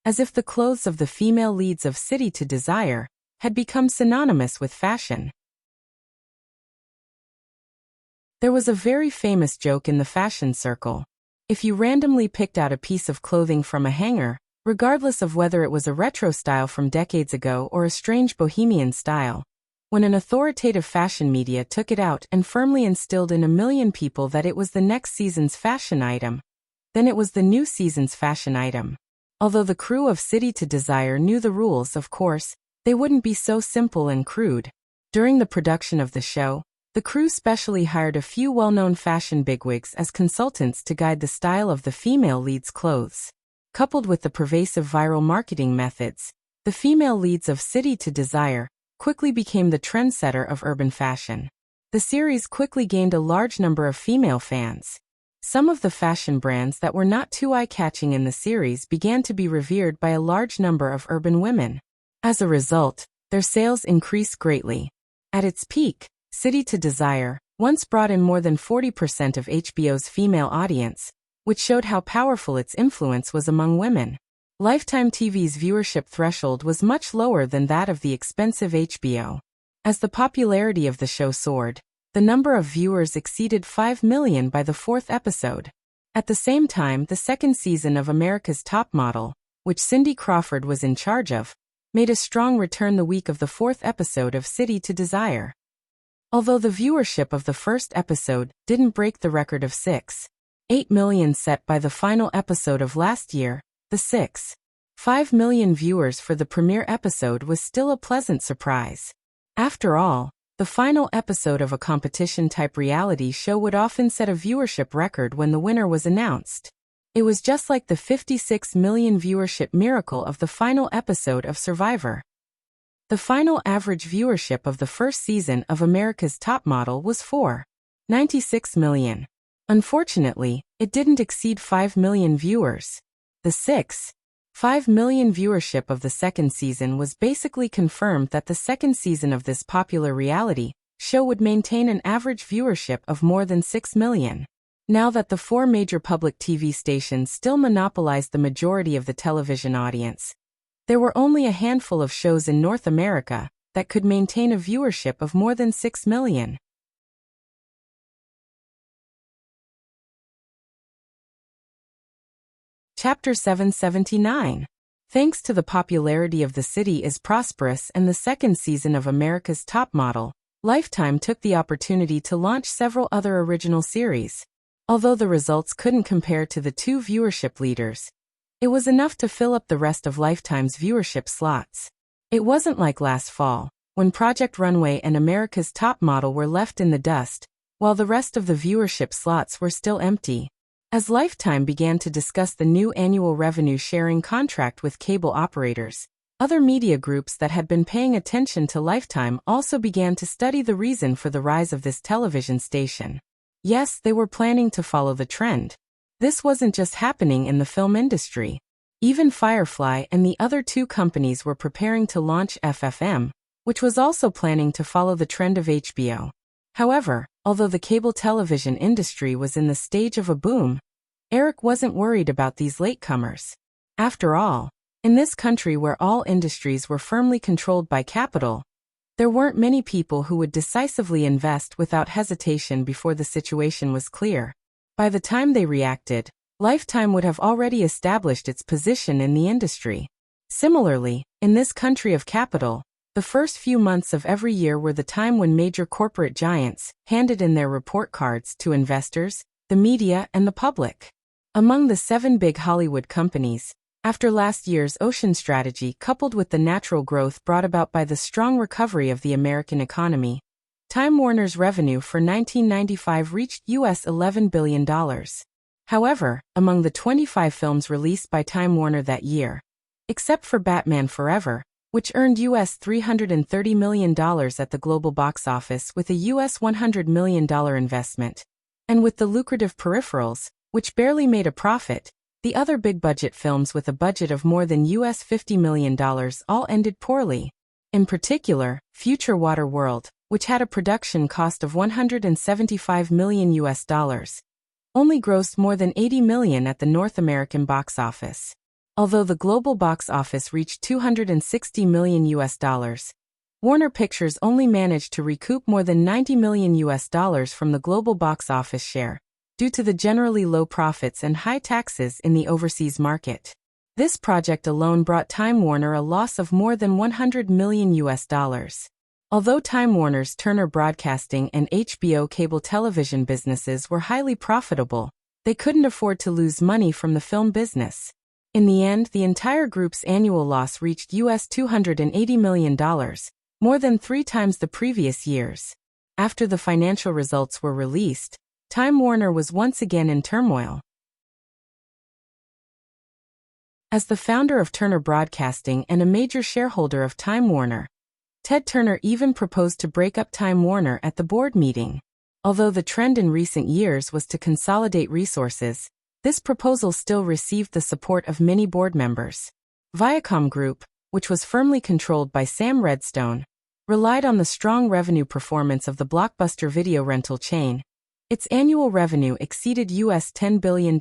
as if the clothes of the female leads of City to Desire had become synonymous with fashion. There was a very famous joke in the fashion circle. If you randomly picked out a piece of clothing from a hanger, regardless of whether it was a retro style from decades ago or a strange bohemian style, when an authoritative fashion media took it out and firmly instilled in a million people that it was the next season's fashion item, then it was the new season's fashion item. Although the crew of City to Desire knew the rules, of course, they wouldn't be so simple and crude. During the production of the show, the crew specially hired a few well-known fashion bigwigs as consultants to guide the style of the female lead's clothes. Coupled with the pervasive viral marketing methods, the female leads of City to Desire quickly became the trendsetter of urban fashion. The series quickly gained a large number of female fans. Some of the fashion brands that were not too eye-catching in the series began to be revered by a large number of urban women. As a result, their sales increased greatly. At its peak, City to Desire once brought in more than 40% of HBO's female audience, which showed how powerful its influence was among women. Lifetime TV's viewership threshold was much lower than that of the expensive HBO. As the popularity of the show soared, the number of viewers exceeded 5 million by the fourth episode. At the same time, the second season of America's Top Model, which Cindy Crawford was in charge of, made a strong return the week of the fourth episode of City to Desire. Although the viewership of the first episode didn't break the record of 6.8 million set by the final episode of last year, the 6.5 million viewers for the premiere episode was still a pleasant surprise. After all, the final episode of a competition-type reality show would often set a viewership record when the winner was announced. It was just like the 56 million viewership miracle of the final episode of Survivor. The final average viewership of the first season of America's Top Model was 4.96 million. Unfortunately, it didn't exceed 5 million viewers. The 5 million viewership of the second season was basically confirmed that the second season of this popular reality show would maintain an average viewership of more than 6 million. Now that the 4 major public TV stations still monopolized the majority of the television audience, there were only a handful of shows in North America that could maintain a viewership of more than 6 million. Chapter 779. Thanks to the popularity of The City is Prosperous and the second season of America's Top Model, Lifetime took the opportunity to launch several other original series. Although the results couldn't compare to the 2 viewership leaders, it was enough to fill up the rest of Lifetime's viewership slots. It wasn't like last fall, when Project Runway and America's Top Model were left in the dust, while the rest of the viewership slots were still empty. As Lifetime began to discuss the new annual revenue-sharing contract with cable operators, other media groups that had been paying attention to Lifetime also began to study the reason for the rise of this television station. Yes, they were planning to follow the trend. This wasn't just happening in the film industry. Even Firefly and the other 2 companies were preparing to launch FFM, which was also planning to follow the trend of HBO. However, although the cable television industry was in the stage of a boom, Eric wasn't worried about these latecomers. After all, in this country where all industries were firmly controlled by capital, there weren't many people who would decisively invest without hesitation before the situation was clear. By the time they reacted, Lifetime would have already established its position in the industry. Similarly, in this country of capital, the first few months of every year were the time when major corporate giants handed in their report cards to investors, the media, and the public. Among the 7 big Hollywood companies, after last year's ocean strategy coupled with the natural growth brought about by the strong recovery of the American economy, Time Warner's revenue for 1995 reached US $11 billion. However, among the 25 films released by Time Warner that year, except for Batman Forever, which earned US $330 million at the global box office with a US $100 million investment, and with the lucrative Peripherals, which barely made a profit, the other big-budget films with a budget of more than US $50 million all ended poorly. In particular, Future Water World, which had a production cost of $175 million US dollars, only grossed more than $80 million at the North American box office. Although the global box office reached $260 million US dollars, Warner Pictures only managed to recoup more than $90 million US dollars from the global box office share, due to the generally low profits and high taxes in the overseas market. This project alone brought Time Warner a loss of more than $100 million US dollars. Although Time Warner's Turner Broadcasting and HBO cable television businesses were highly profitable, they couldn't afford to lose money from the film business. In the end, the entire group's annual loss reached US $280 million, more than 3 times the previous year's. After the financial results were released, Time Warner was once again in turmoil. As the founder of Turner Broadcasting and a major shareholder of Time Warner, Ted Turner even proposed to break up Time Warner at the board meeting. Although the trend in recent years was to consolidate resources, this proposal still received the support of many board members. Viacom Group, which was firmly controlled by Sam Redstone, relied on the strong revenue performance of the blockbuster video rental chain. Its annual revenue exceeded US $10 billion,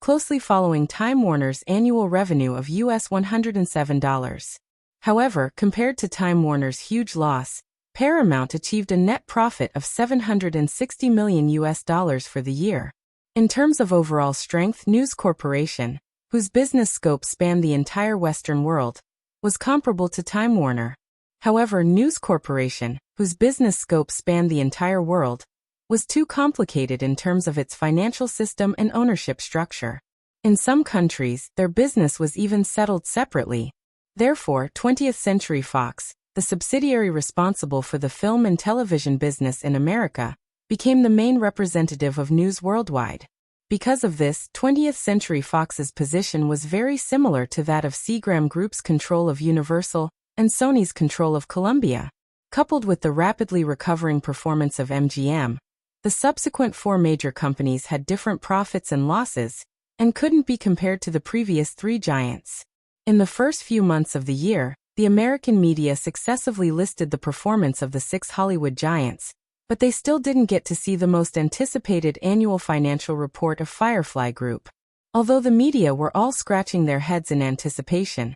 closely following Time Warner's annual revenue of US $107. However, compared to Time Warner's huge loss, Paramount achieved a net profit of $760 million US dollars for the year. In terms of overall strength, News Corporation, whose business scope spanned the entire Western world, was comparable to Time Warner. However, News Corporation, whose business scope spanned the entire world, was too complicated in terms of its financial system and ownership structure. In some countries, their business was even settled separately. Therefore, 20th Century Fox, the subsidiary responsible for the film and television business in America, became the main representative of News worldwide. Because of this, 20th Century Fox's position was very similar to that of Seagram Group's control of Universal and Sony's control of Columbia. Coupled with the rapidly recovering performance of MGM, the subsequent 4 major companies had different profits and losses, and couldn't be compared to the previous three giants. In the first few months of the year, the American media successively listed the performance of the six Hollywood giants, but they still didn't get to see the most anticipated annual financial report of Firefly Group. Although the media were all scratching their heads in anticipation,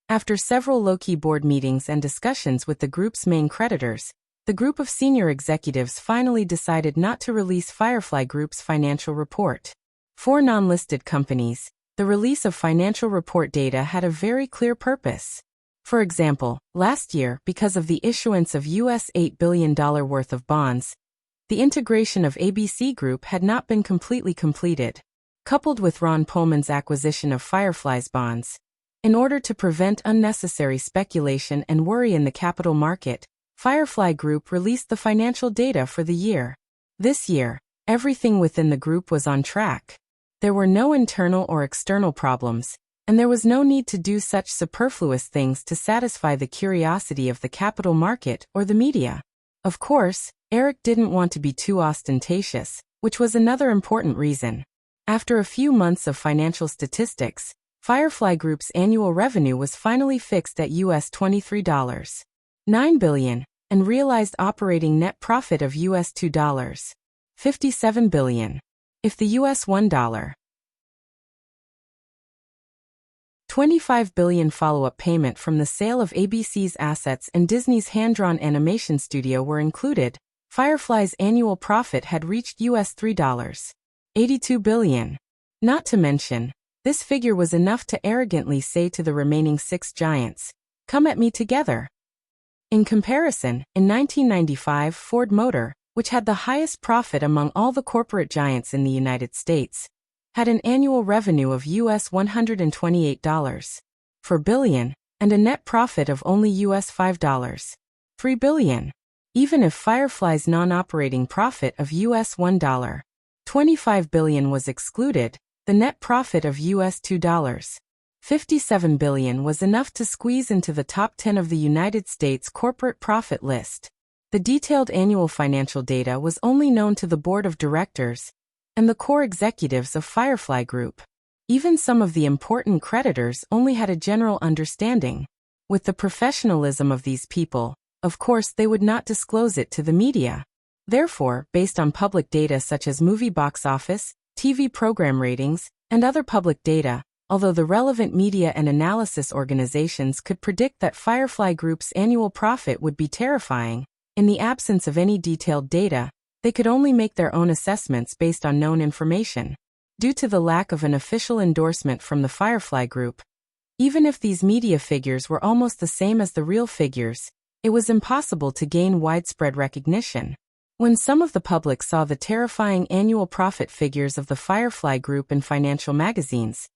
after several low-key board meetings and discussions with the group's main creditors, the group of senior executives finally decided not to release Firefly Group's financial report. For non-listed companies, the release of financial report data had a very clear purpose. For example, last year, because of the issuance of US $8 billion worth of bonds, the integration of ABC Group had not been completely completed. Coupled with Ron Perlman's acquisition of Firefly's bonds, in order to prevent unnecessary speculation and worry in the capital market, Firefly Group released the financial data for the year. This year, everything within the group was on track. There were no internal or external problems, and there was no need to do such superfluous things to satisfy the curiosity of the capital market or the media. Of course, Eric didn't want to be too ostentatious, which was another important reason. After a few months of financial statistics, Firefly Group's annual revenue was finally fixed at US $23.9 billion, and realized operating net profit of US $2.57 billion. If the US $1.25 billion follow-up payment from the sale of ABC's assets and Disney's hand-drawn animation studio were included, Firefly's annual profit had reached US $3.82 billion. Not to mention, this figure was enough to arrogantly say to the remaining six giants, "Come at me together." In comparison, in 1995, Ford Motor, which had the highest profit among all the corporate giants in the United States, had an annual revenue of US $128.4 billion and a net profit of only US $5.3 billion. Even if Firefly's non-operating profit of US $1.25 billion was excluded, the net profit of US $2.57 billion was enough to squeeze into the top 10 of the United States corporate profit list. The detailed annual financial data was only known to the board of directors and the core executives of Firefly Group. Even some of the important creditors only had a general understanding. With the professionalism of these people, of course they would not disclose it to the media. Therefore, based on public data such as movie box office, TV program ratings, and other public data, although the relevant media and analysis organizations could predict that Firefly Group's annual profit would be terrifying, in the absence of any detailed data, they could only make their own assessments based on known information. Due to the lack of an official endorsement from the Firefly Group, even if these media figures were almost the same as the real figures, it was impossible to gain widespread recognition. When some of the public saw the terrifying annual profit figures of the Firefly Group in financial magazines,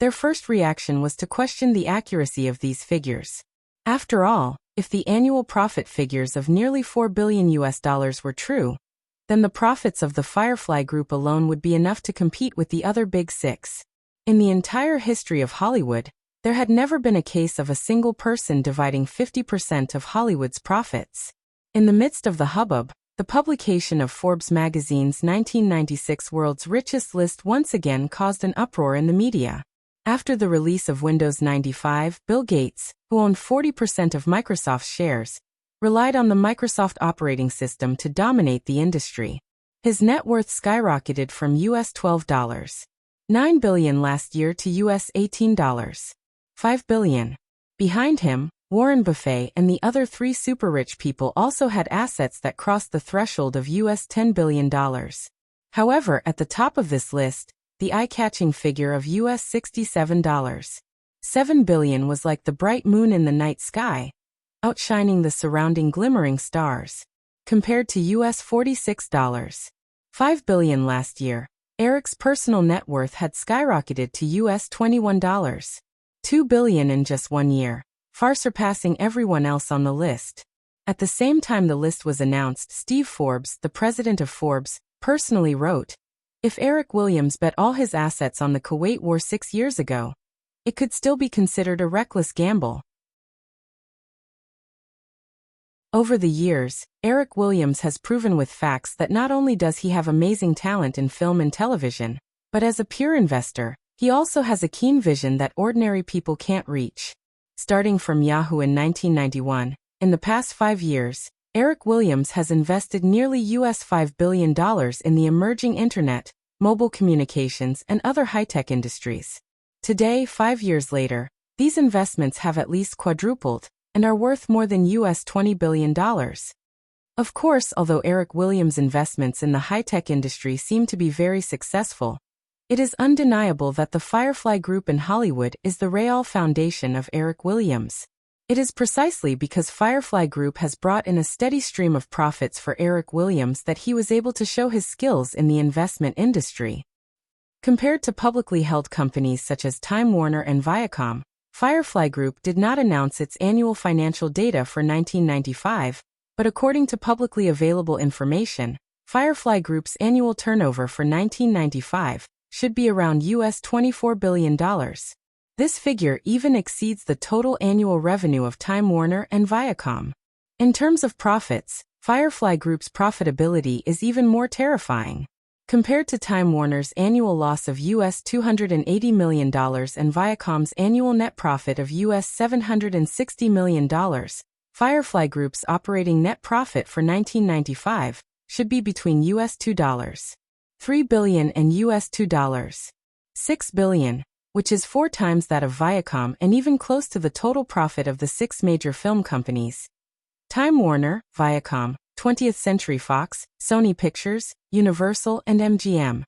their first reaction was to question the accuracy of these figures. After all, if the annual profit figures of nearly $4 billion were true, then the profits of the Firefly Group alone would be enough to compete with the other big six. In the entire history of Hollywood, there had never been a case of a single person dividing 50% of Hollywood's profits. In the midst of the hubbub, the publication of Forbes magazine's 1996 World's Richest list once again caused an uproar in the media. After the release of Windows 95, Bill Gates, who owned 40% of Microsoft's shares, relied on the Microsoft operating system to dominate the industry. His net worth skyrocketed from US $12.9 billion last year to US $18.5 billion. Behind him, Warren Buffett and the other three super-rich people also had assets that crossed the threshold of US $10 billion. However, at the top of this list, the eye-catching figure of US $67.7 billion was like the bright moon in the night sky, outshining the surrounding glimmering stars. Compared to US $46.5 billion last year, Eric's personal net worth had skyrocketed to US $21.2 billion in just 1 year, far surpassing everyone else on the list. At the same time the list was announced, Steve Forbes, the president of Forbes, personally wrote, "If Eric Williams bet all his assets on the Kuwait War 6 years ago, it could still be considered a reckless gamble." Over the years, Eric Williams has proven with facts that not only does he have amazing talent in film and television, but as a pure investor, He also has a keen vision that ordinary people can't reach. Starting from Yahoo in 1991, in the past 5 years, Eric Williams has invested nearly $5 billion in the emerging internet, mobile communications, and other high-tech industries. Today, 5 years later, these investments have at least quadrupled and are worth more than $20 billion. Of course, although Eric Williams' investments in the high-tech industry seem to be very successful, it is undeniable that the Firefly Group in Hollywood is the real foundation of Eric Williams. It is precisely because Firefly Group has brought in a steady stream of profits for Eric Williams that he was able to show his skills in the investment industry. Compared to publicly held companies such as Time Warner and Viacom, Firefly Group did not announce its annual financial data for 1995, but according to publicly available information, Firefly Group's annual turnover for 1995 should be around $24 billion. This figure even exceeds the total annual revenue of Time Warner and Viacom. In terms of profits, Firefly Group's profitability is even more terrifying. Compared to Time Warner's annual loss of $280 million and Viacom's annual net profit of $760 million, Firefly Group's operating net profit for 1995 should be between $2.3 billion and $2.6 billion, which is 4 times that of Viacom and even close to the total profit of the 6 major film companies: Time Warner, Viacom, 20th Century Fox, Sony Pictures, Universal, and MGM.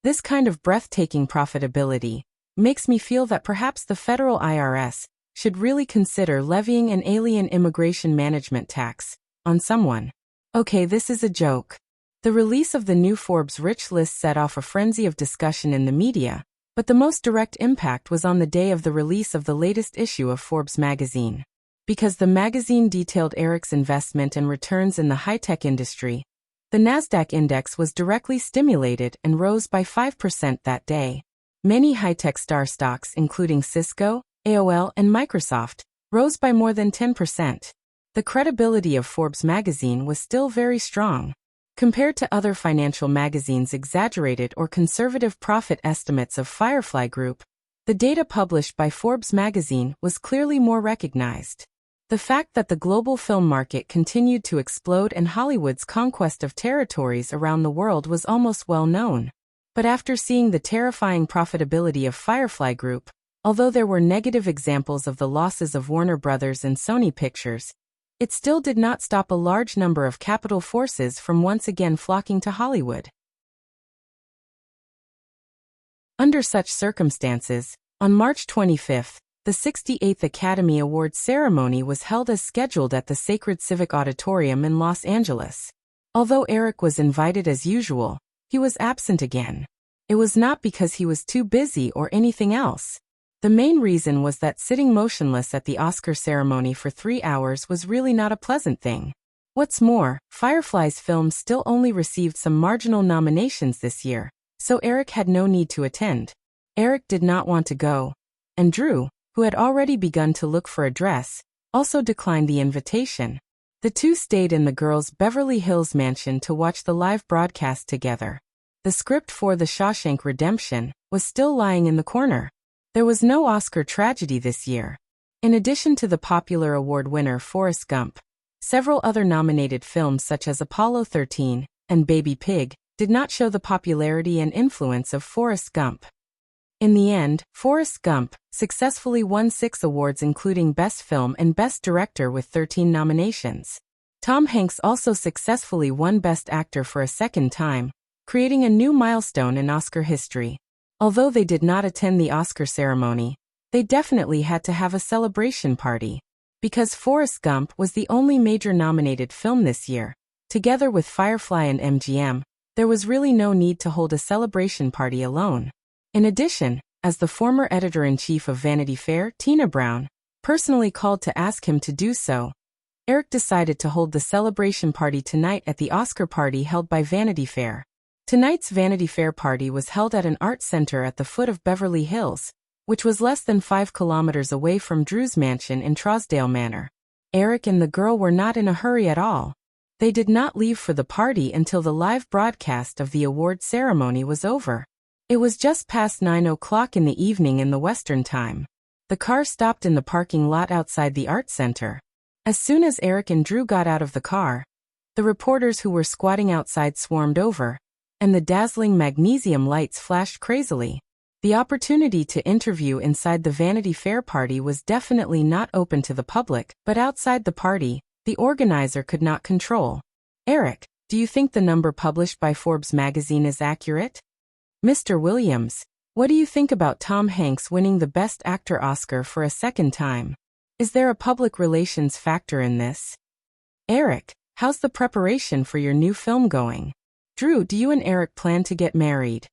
This kind of breathtaking profitability makes me feel that perhaps the federal IRS should really consider levying an alien immigration management tax on someone. Okay, this is a joke. The release of the new Forbes Rich list set off a frenzy of discussion in the media, but the most direct impact was on the day of the release of the latest issue of Forbes magazine. Because the magazine detailed Eric's investment and returns in the high-tech industry, the Nasdaq index was directly stimulated and rose by 5% that day. Many high-tech star stocks, including Cisco, AOL, and Microsoft, rose by more than 10%. The credibility of Forbes magazine was still very strong. Compared to other financial magazines' exaggerated or conservative profit estimates of Firefly Group, the data published by Forbes magazine was clearly more recognized. The fact that the global film market continued to explode and Hollywood's conquest of territories around the world was almost well known. But after seeing the terrifying profitability of Firefly Group, although there were negative examples of the losses of Warner Brothers and Sony Pictures, it still did not stop a large number of capital forces from once again flocking to Hollywood. Under such circumstances, on March 25, the 68th Academy Awards ceremony was held as scheduled at the Sacred Civic Auditorium in Los Angeles. Although Eric was invited as usual, he was absent again. It was not because he was too busy or anything else. The main reason was that sitting motionless at the Oscar ceremony for 3 hours was really not a pleasant thing. What's more, Firefly's film still only received some marginal nominations this year, so Eric had no need to attend. Eric did not want to go, and Drew, who had already begun to look for a dress, also declined the invitation. The two stayed in the girls' Beverly Hills mansion to watch the live broadcast together. The script for The Shawshank Redemption was still lying in the corner. There was no Oscar tragedy this year. In addition to the popular award winner Forrest Gump, several other nominated films such as Apollo 13 and Baby Pig did not show the popularity and influence of Forrest Gump. In the end, Forrest Gump successfully won 6 awards including Best Film and Best Director with 13 nominations. Tom Hanks also successfully won Best Actor for a second time, creating a new milestone in Oscar history. Although they did not attend the Oscar ceremony, they definitely had to have a celebration party. Because Forrest Gump was the only major nominated film this year, together with Firefly and MGM, there was really no need to hold a celebration party alone. In addition, as the former editor-in-chief of Vanity Fair, Tina Brown, personally called to ask him to do so, Eric decided to hold the celebration party tonight at the Oscar party held by Vanity Fair. Tonight's Vanity Fair party was held at an art center at the foot of Beverly Hills, which was less than 5 kilometers away from Drew's mansion in Trousdale Manor. Eric and the girl were not in a hurry at all. They did not leave for the party until the live broadcast of the award ceremony was over. It was just past 9 o'clock in the evening in the Western time. The car stopped in the parking lot outside the art center. As soon as Eric and Drew got out of the car, the reporters who were squatting outside swarmed over, and the dazzling magnesium lights flashed crazily. The opportunity to interview inside the Vanity Fair party was definitely not open to the public, but outside the party, the organizer could not control. Eric, do you think the number published by Forbes magazine is accurate? Mr. Williams, what do you think about Tom Hanks winning the Best Actor Oscar for a second time? Is there a public relations factor in this? Eric, how's the preparation for your new film going? Drew, do you and Eric plan to get married?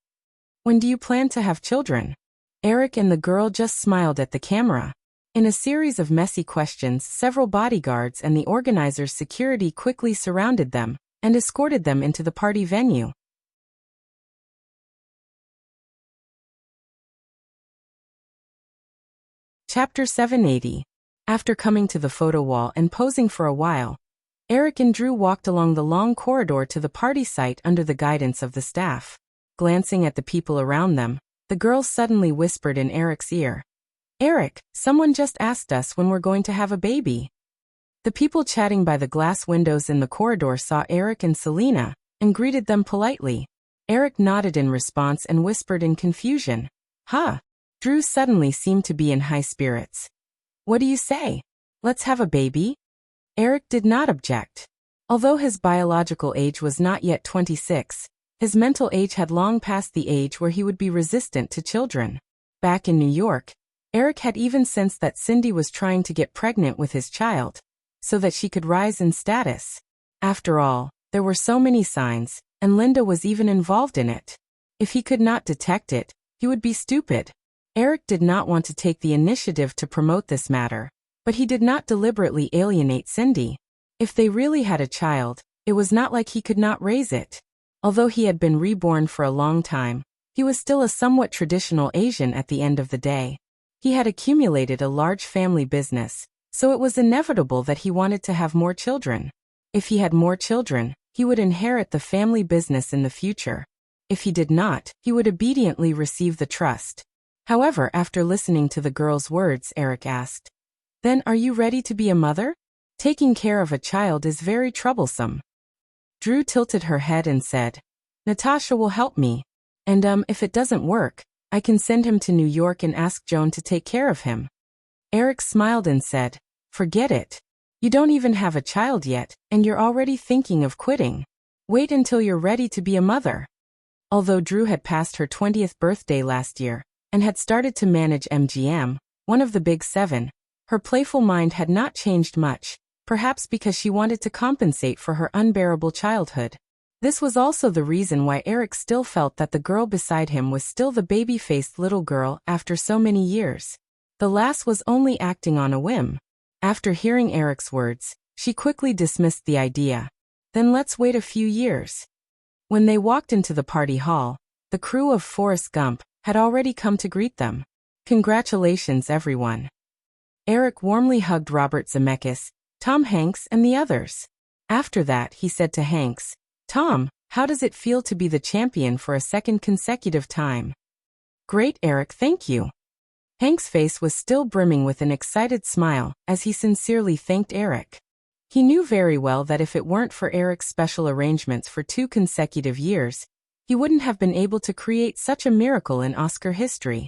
When do you plan to have children? Eric and the girl just smiled at the camera. In a series of messy questions, several bodyguards and the organizer's security quickly surrounded them and escorted them into the party venue. Chapter 780. After coming to the photo wall and posing for a while, Eric and Drew walked along the long corridor to the party site under the guidance of the staff. Glancing at the people around them, the girl suddenly whispered in Eric's ear, "Eric, someone just asked us when we're going to have a baby." The people chatting by the glass windows in the corridor saw Eric and Selena and greeted them politely. Eric nodded in response and whispered in confusion, "Huh?" Drew suddenly seemed to be in high spirits. "What do you say? Let's have a baby?" Eric did not object. Although his biological age was not yet 26, his mental age had long passed the age where he would be resistant to children. Back in New York, Eric had even sensed that Cindy was trying to get pregnant with his child, so that she could rise in status. After all, there were so many signs, and Linda was even involved in it. If he could not detect it, he would be stupid. Eric did not want to take the initiative to promote this matter, but he did not deliberately alienate Cindy. If they really had a child, it was not like he could not raise it. Although he had been reborn for a long time, he was still a somewhat traditional Asian at the end of the day. He had accumulated a large family business, so it was inevitable that he wanted to have more children. If he had more children, he would inherit the family business in the future. If he did not, he would obediently receive the trust. However, after listening to the girl's words, Eric asked, "Then are you ready to be a mother? Taking care of a child is very troublesome." Drew tilted her head and said, "Natasha will help me. And if it doesn't work, I can send him to New York and ask Joan to take care of him." Eric smiled and said, "Forget it. You don't even have a child yet, and you're already thinking of quitting. Wait until you're ready to be a mother." Although Drew had passed her 20th birthday last year, and had started to manage MGM, one of the Big Seven, her playful mind had not changed much, perhaps because she wanted to compensate for her unbearable childhood. This was also the reason why Eric still felt that the girl beside him was still the baby-faced little girl after so many years. The lass was only acting on a whim. After hearing Eric's words, she quickly dismissed the idea. Then let's wait a few years. When they walked into the party hall, the crew of Forrest Gump had already come to greet them. "Congratulations, everyone." Eric warmly hugged Robert Zemeckis, Tom Hanks, and the others. After that, he said to Hanks, "Tom, how does it feel to be the champion for a second consecutive time?" "Great, Eric, thank you." Hank's face was still brimming with an excited smile as he sincerely thanked Eric. He knew very well that if it weren't for Eric's special arrangements for 2 consecutive years, he wouldn't have been able to create such a miracle in Oscar history.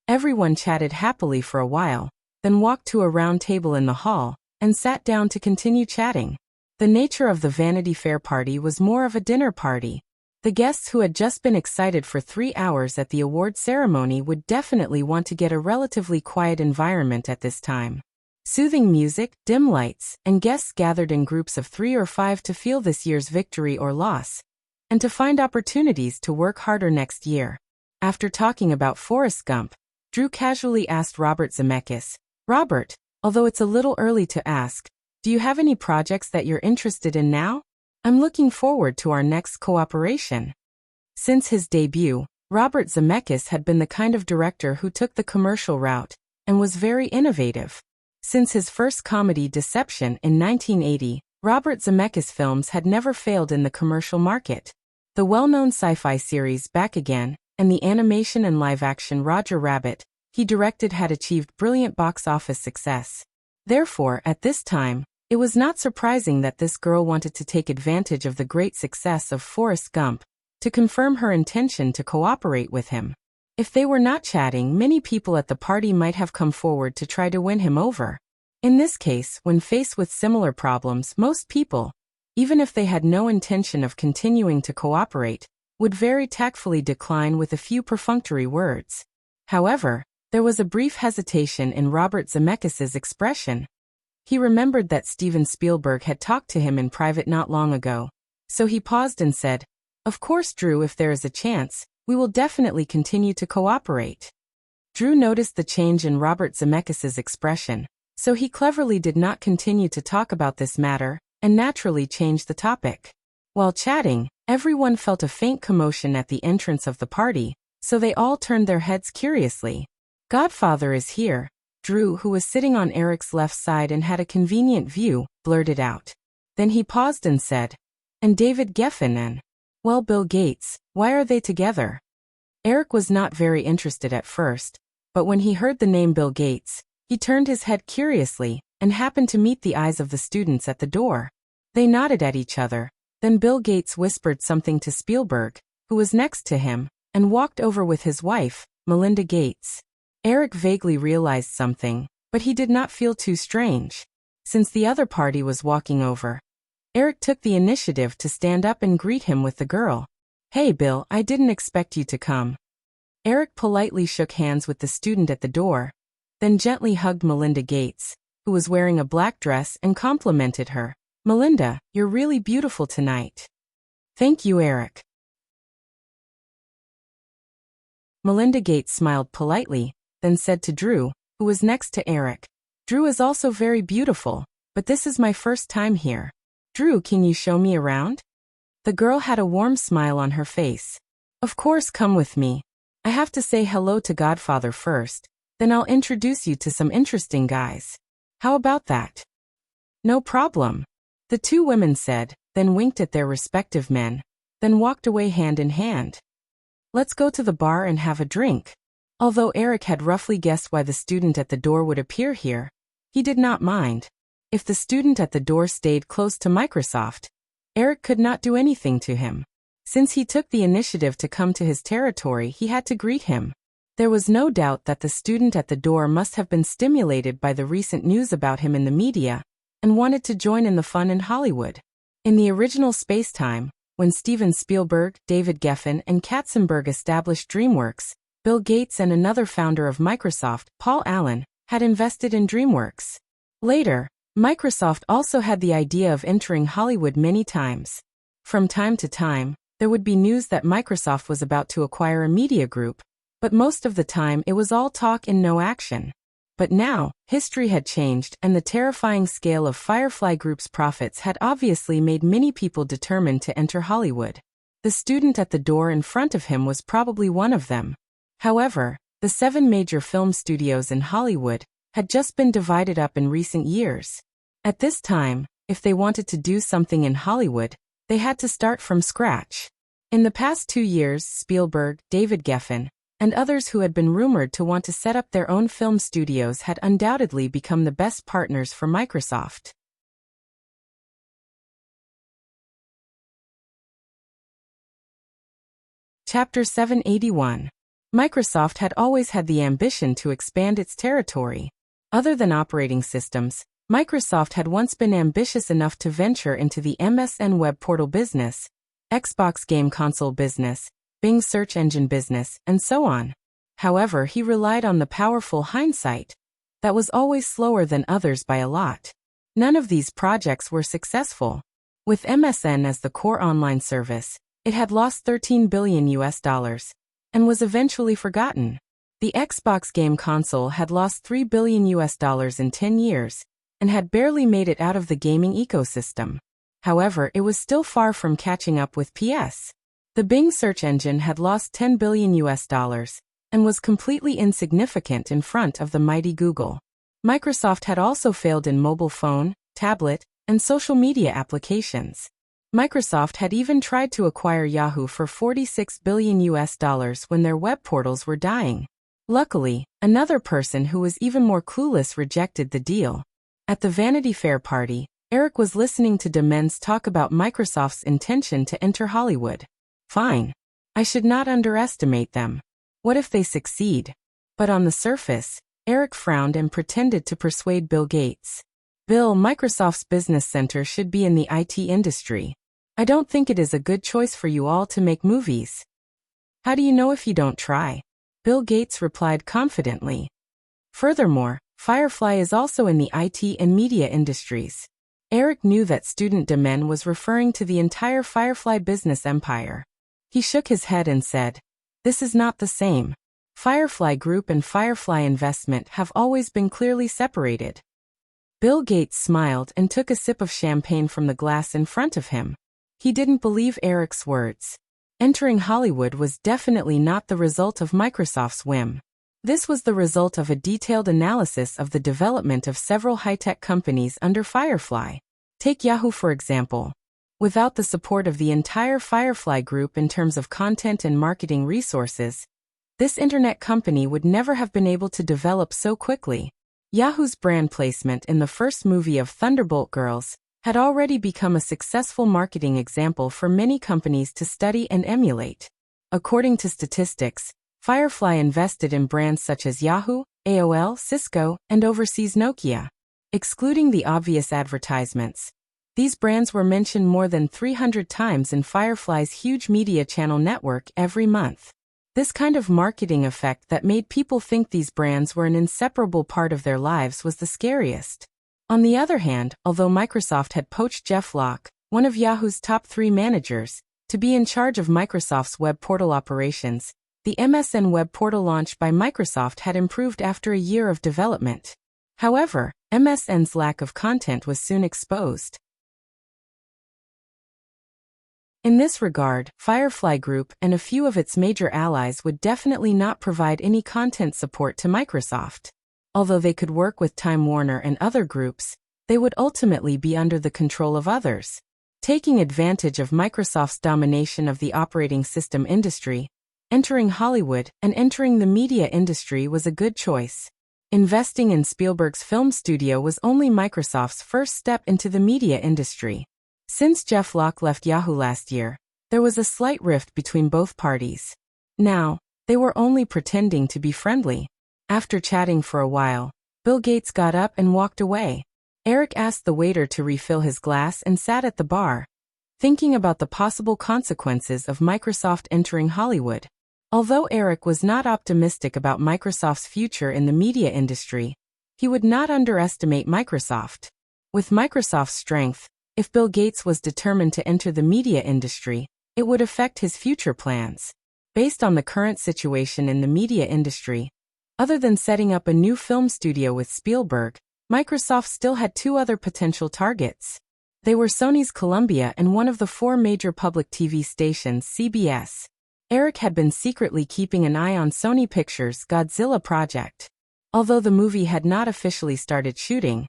Everyone chatted happily for a while, then walked to a round table in the hall and sat down to continue chatting. The nature of the Vanity Fair party was more of a dinner party. The guests who had just been excited for 3 hours at the award ceremony would definitely want to get a relatively quiet environment at this time. Soothing music, dim lights, and guests gathered in groups of 3 or 5 to feel this year's victory or loss, and to find opportunities to work harder next year. After talking about Forrest Gump, Drew casually asked Robert Zemeckis, "Robert, although it's a little early to ask, do you have any projects that you're interested in now? I'm looking forward to our next cooperation." Since his debut, Robert Zemeckis had been the kind of director who took the commercial route and was very innovative. Since his first comedy Deception in 1980, Robert Zemeckis films had never failed in the commercial market. The well-known sci-fi series Back Again, and the animation and live-action Roger Rabbit he directed had achieved brilliant box office success. Therefore, at this time, it was not surprising that this girl wanted to take advantage of the great success of Forrest Gump to confirm her intention to cooperate with him. If they were not chatting, many people at the party might have come forward to try to win him over. In this case, when faced with similar problems, most people, even if they had no intention of continuing to cooperate, would very tactfully decline with a few perfunctory words. However, there was a brief hesitation in Robert Zemeckis' expression. He remembered that Steven Spielberg had talked to him in private not long ago, so he paused and said, "Of course, Drew, if there is a chance, we will definitely continue to cooperate." Drew noticed the change in Robert Zemeckis' expression, so he cleverly did not continue to talk about this matter, and naturally changed the topic. While chatting, everyone felt a faint commotion at the entrance of the party, so they all turned their heads curiously. "Godfather is here," Drew, who was sitting on Eric's left side and had a convenient view, blurted out. Then he paused and said, "And David Geffen and, well, Bill Gates, why are they together?" Eric was not very interested at first, but when he heard the name Bill Gates, he turned his head curiously, and happened to meet the eyes of the students at the door. They nodded at each other, then Bill Gates whispered something to Spielberg, who was next to him, and walked over with his wife, Melinda Gates. Eric vaguely realized something, but he did not feel too strange. Since the other party was walking over, Eric took the initiative to stand up and greet him with the girl. "Hey Bill, I didn't expect you to come." Eric politely shook hands with the student at the door, then gently hugged Melinda Gates, who was wearing a black dress, and complimented her. "Melinda, you're really beautiful tonight." "Thank you, Eric." Melinda Gates smiled politely, then said to Drew, who was next to Eric, "Drew is also very beautiful, but this is my first time here. Drew, can you show me around?" The girl had a warm smile on her face. "Of course, come with me. I have to say hello to Godfather first, then I'll introduce you to some interesting guys. How about that?" "No problem," the two women said, then winked at their respective men, then walked away hand in hand. "Let's go to the bar and have a drink." Although Eric had roughly guessed why the student at the door would appear here, he did not mind. If the student at the door stayed close to Microsoft, Eric could not do anything to him. Since he took the initiative to come to his territory, he had to greet him. There was no doubt that the student at the door must have been stimulated by the recent news about him in the media, and wanted to join in the fun in Hollywood. In the original space-time, when Steven Spielberg, David Geffen, and Katzenberg established DreamWorks, Bill Gates and another founder of Microsoft, Paul Allen, had invested in DreamWorks. Later, Microsoft also had the idea of entering Hollywood many times. From time to time, there would be news that Microsoft was about to acquire a media group, but most of the time it was all talk and no action. But now, history had changed, and the terrifying scale of Firefly Group's profits had obviously made many people determined to enter Hollywood. The student at the door in front of him was probably one of them. However, the 7 major film studios in Hollywood had just been divided up in recent years. At this time, if they wanted to do something in Hollywood, they had to start from scratch. In the past 2 years, Spielberg, David Geffen, and others who had been rumored to want to set up their own film studios had undoubtedly become the best partners for Microsoft. Chapter 781. Microsoft had always had the ambition to expand its territory. Other than operating systems, Microsoft had once been ambitious enough to venture into the MSN web portal business, Xbox game console business, Bing search engine business, and so on. However, he relied on the powerful hindsight that was always slower than others by a lot. None of these projects were successful. With MSN as the core online service, it had lost $13 billion and was eventually forgotten. The Xbox game console had lost $3 billion in 10 years and had barely made it out of the gaming ecosystem. However, it was still far from catching up with PS. The Bing search engine had lost $10 billion and was completely insignificant in front of the mighty Google. Microsoft had also failed in mobile phone, tablet, and social media applications. Microsoft had even tried to acquire Yahoo for $46 billion when their web portals were dying. Luckily, another person who was even more clueless rejected the deal. At the Vanity Fair party, Eric was listening to Demens talk about Microsoft's intention to enter Hollywood. Fine. I should not underestimate them. What if they succeed? But on the surface, Eric frowned and pretended to persuade Bill Gates. Bill, Microsoft's business center should be in the IT industry. I don't think it is a good choice for you all to make movies. How do you know if you don't try? Bill Gates replied confidently. Furthermore, Firefly is also in the IT and media industries. Eric knew that student Demen was referring to the entire Firefly business empire. He shook his head and said, "This is not the same. Firefly Group and Firefly Investment have always been clearly separated." Bill Gates smiled and took a sip of champagne from the glass in front of him. He didn't believe Eric's words. Entering Hollywood was definitely not the result of Microsoft's whim. This was the result of a detailed analysis of the development of several high-tech companies under Firefly. Take Yahoo for example. Without the support of the entire Firefly Group in terms of content and marketing resources, this internet company would never have been able to develop so quickly. Yahoo's brand placement in the first movie of Thunderbolt Girls had already become a successful marketing example for many companies to study and emulate. According to statistics, Firefly invested in brands such as Yahoo, AOL, Cisco, and overseas Nokia. Excluding the obvious advertisements, these brands were mentioned more than 300 times in Firefly's huge media channel network every month. This kind of marketing effect that made people think these brands were an inseparable part of their lives was the scariest. On the other hand, although Microsoft had poached Jeff Locke, one of Yahoo's top 3 managers, to be in charge of Microsoft's web portal operations, the MSN web portal launched by Microsoft had improved after a year of development. However, MSN's lack of content was soon exposed. In this regard, Firefly Group and a few of its major allies would definitely not provide any content support to Microsoft. Although they could work with Time Warner and other groups, they would ultimately be under the control of others. Taking advantage of Microsoft's domination of the operating system industry, entering Hollywood and entering the media industry was a good choice. Investing in Spielberg's film studio was only Microsoft's first step into the media industry. Since Jeff Locke left Yahoo last year, there was a slight rift between both parties. Now, they were only pretending to be friendly. After chatting for a while, Bill Gates got up and walked away. Eric asked the waiter to refill his glass and sat at the bar, thinking about the possible consequences of Microsoft entering Hollywood. Although Eric was not optimistic about Microsoft's future in the media industry, he would not underestimate Microsoft. With Microsoft's strength, if Bill Gates was determined to enter the media industry, it would affect his future plans. Based on the current situation in the media industry, other than setting up a new film studio with Spielberg, Microsoft still had 2 other potential targets. They were Sony's Columbia and one of the 4 major public TV stations, CBS. Eric had been secretly keeping an eye on Sony Pictures' Godzilla project. Although the movie had not officially started shooting,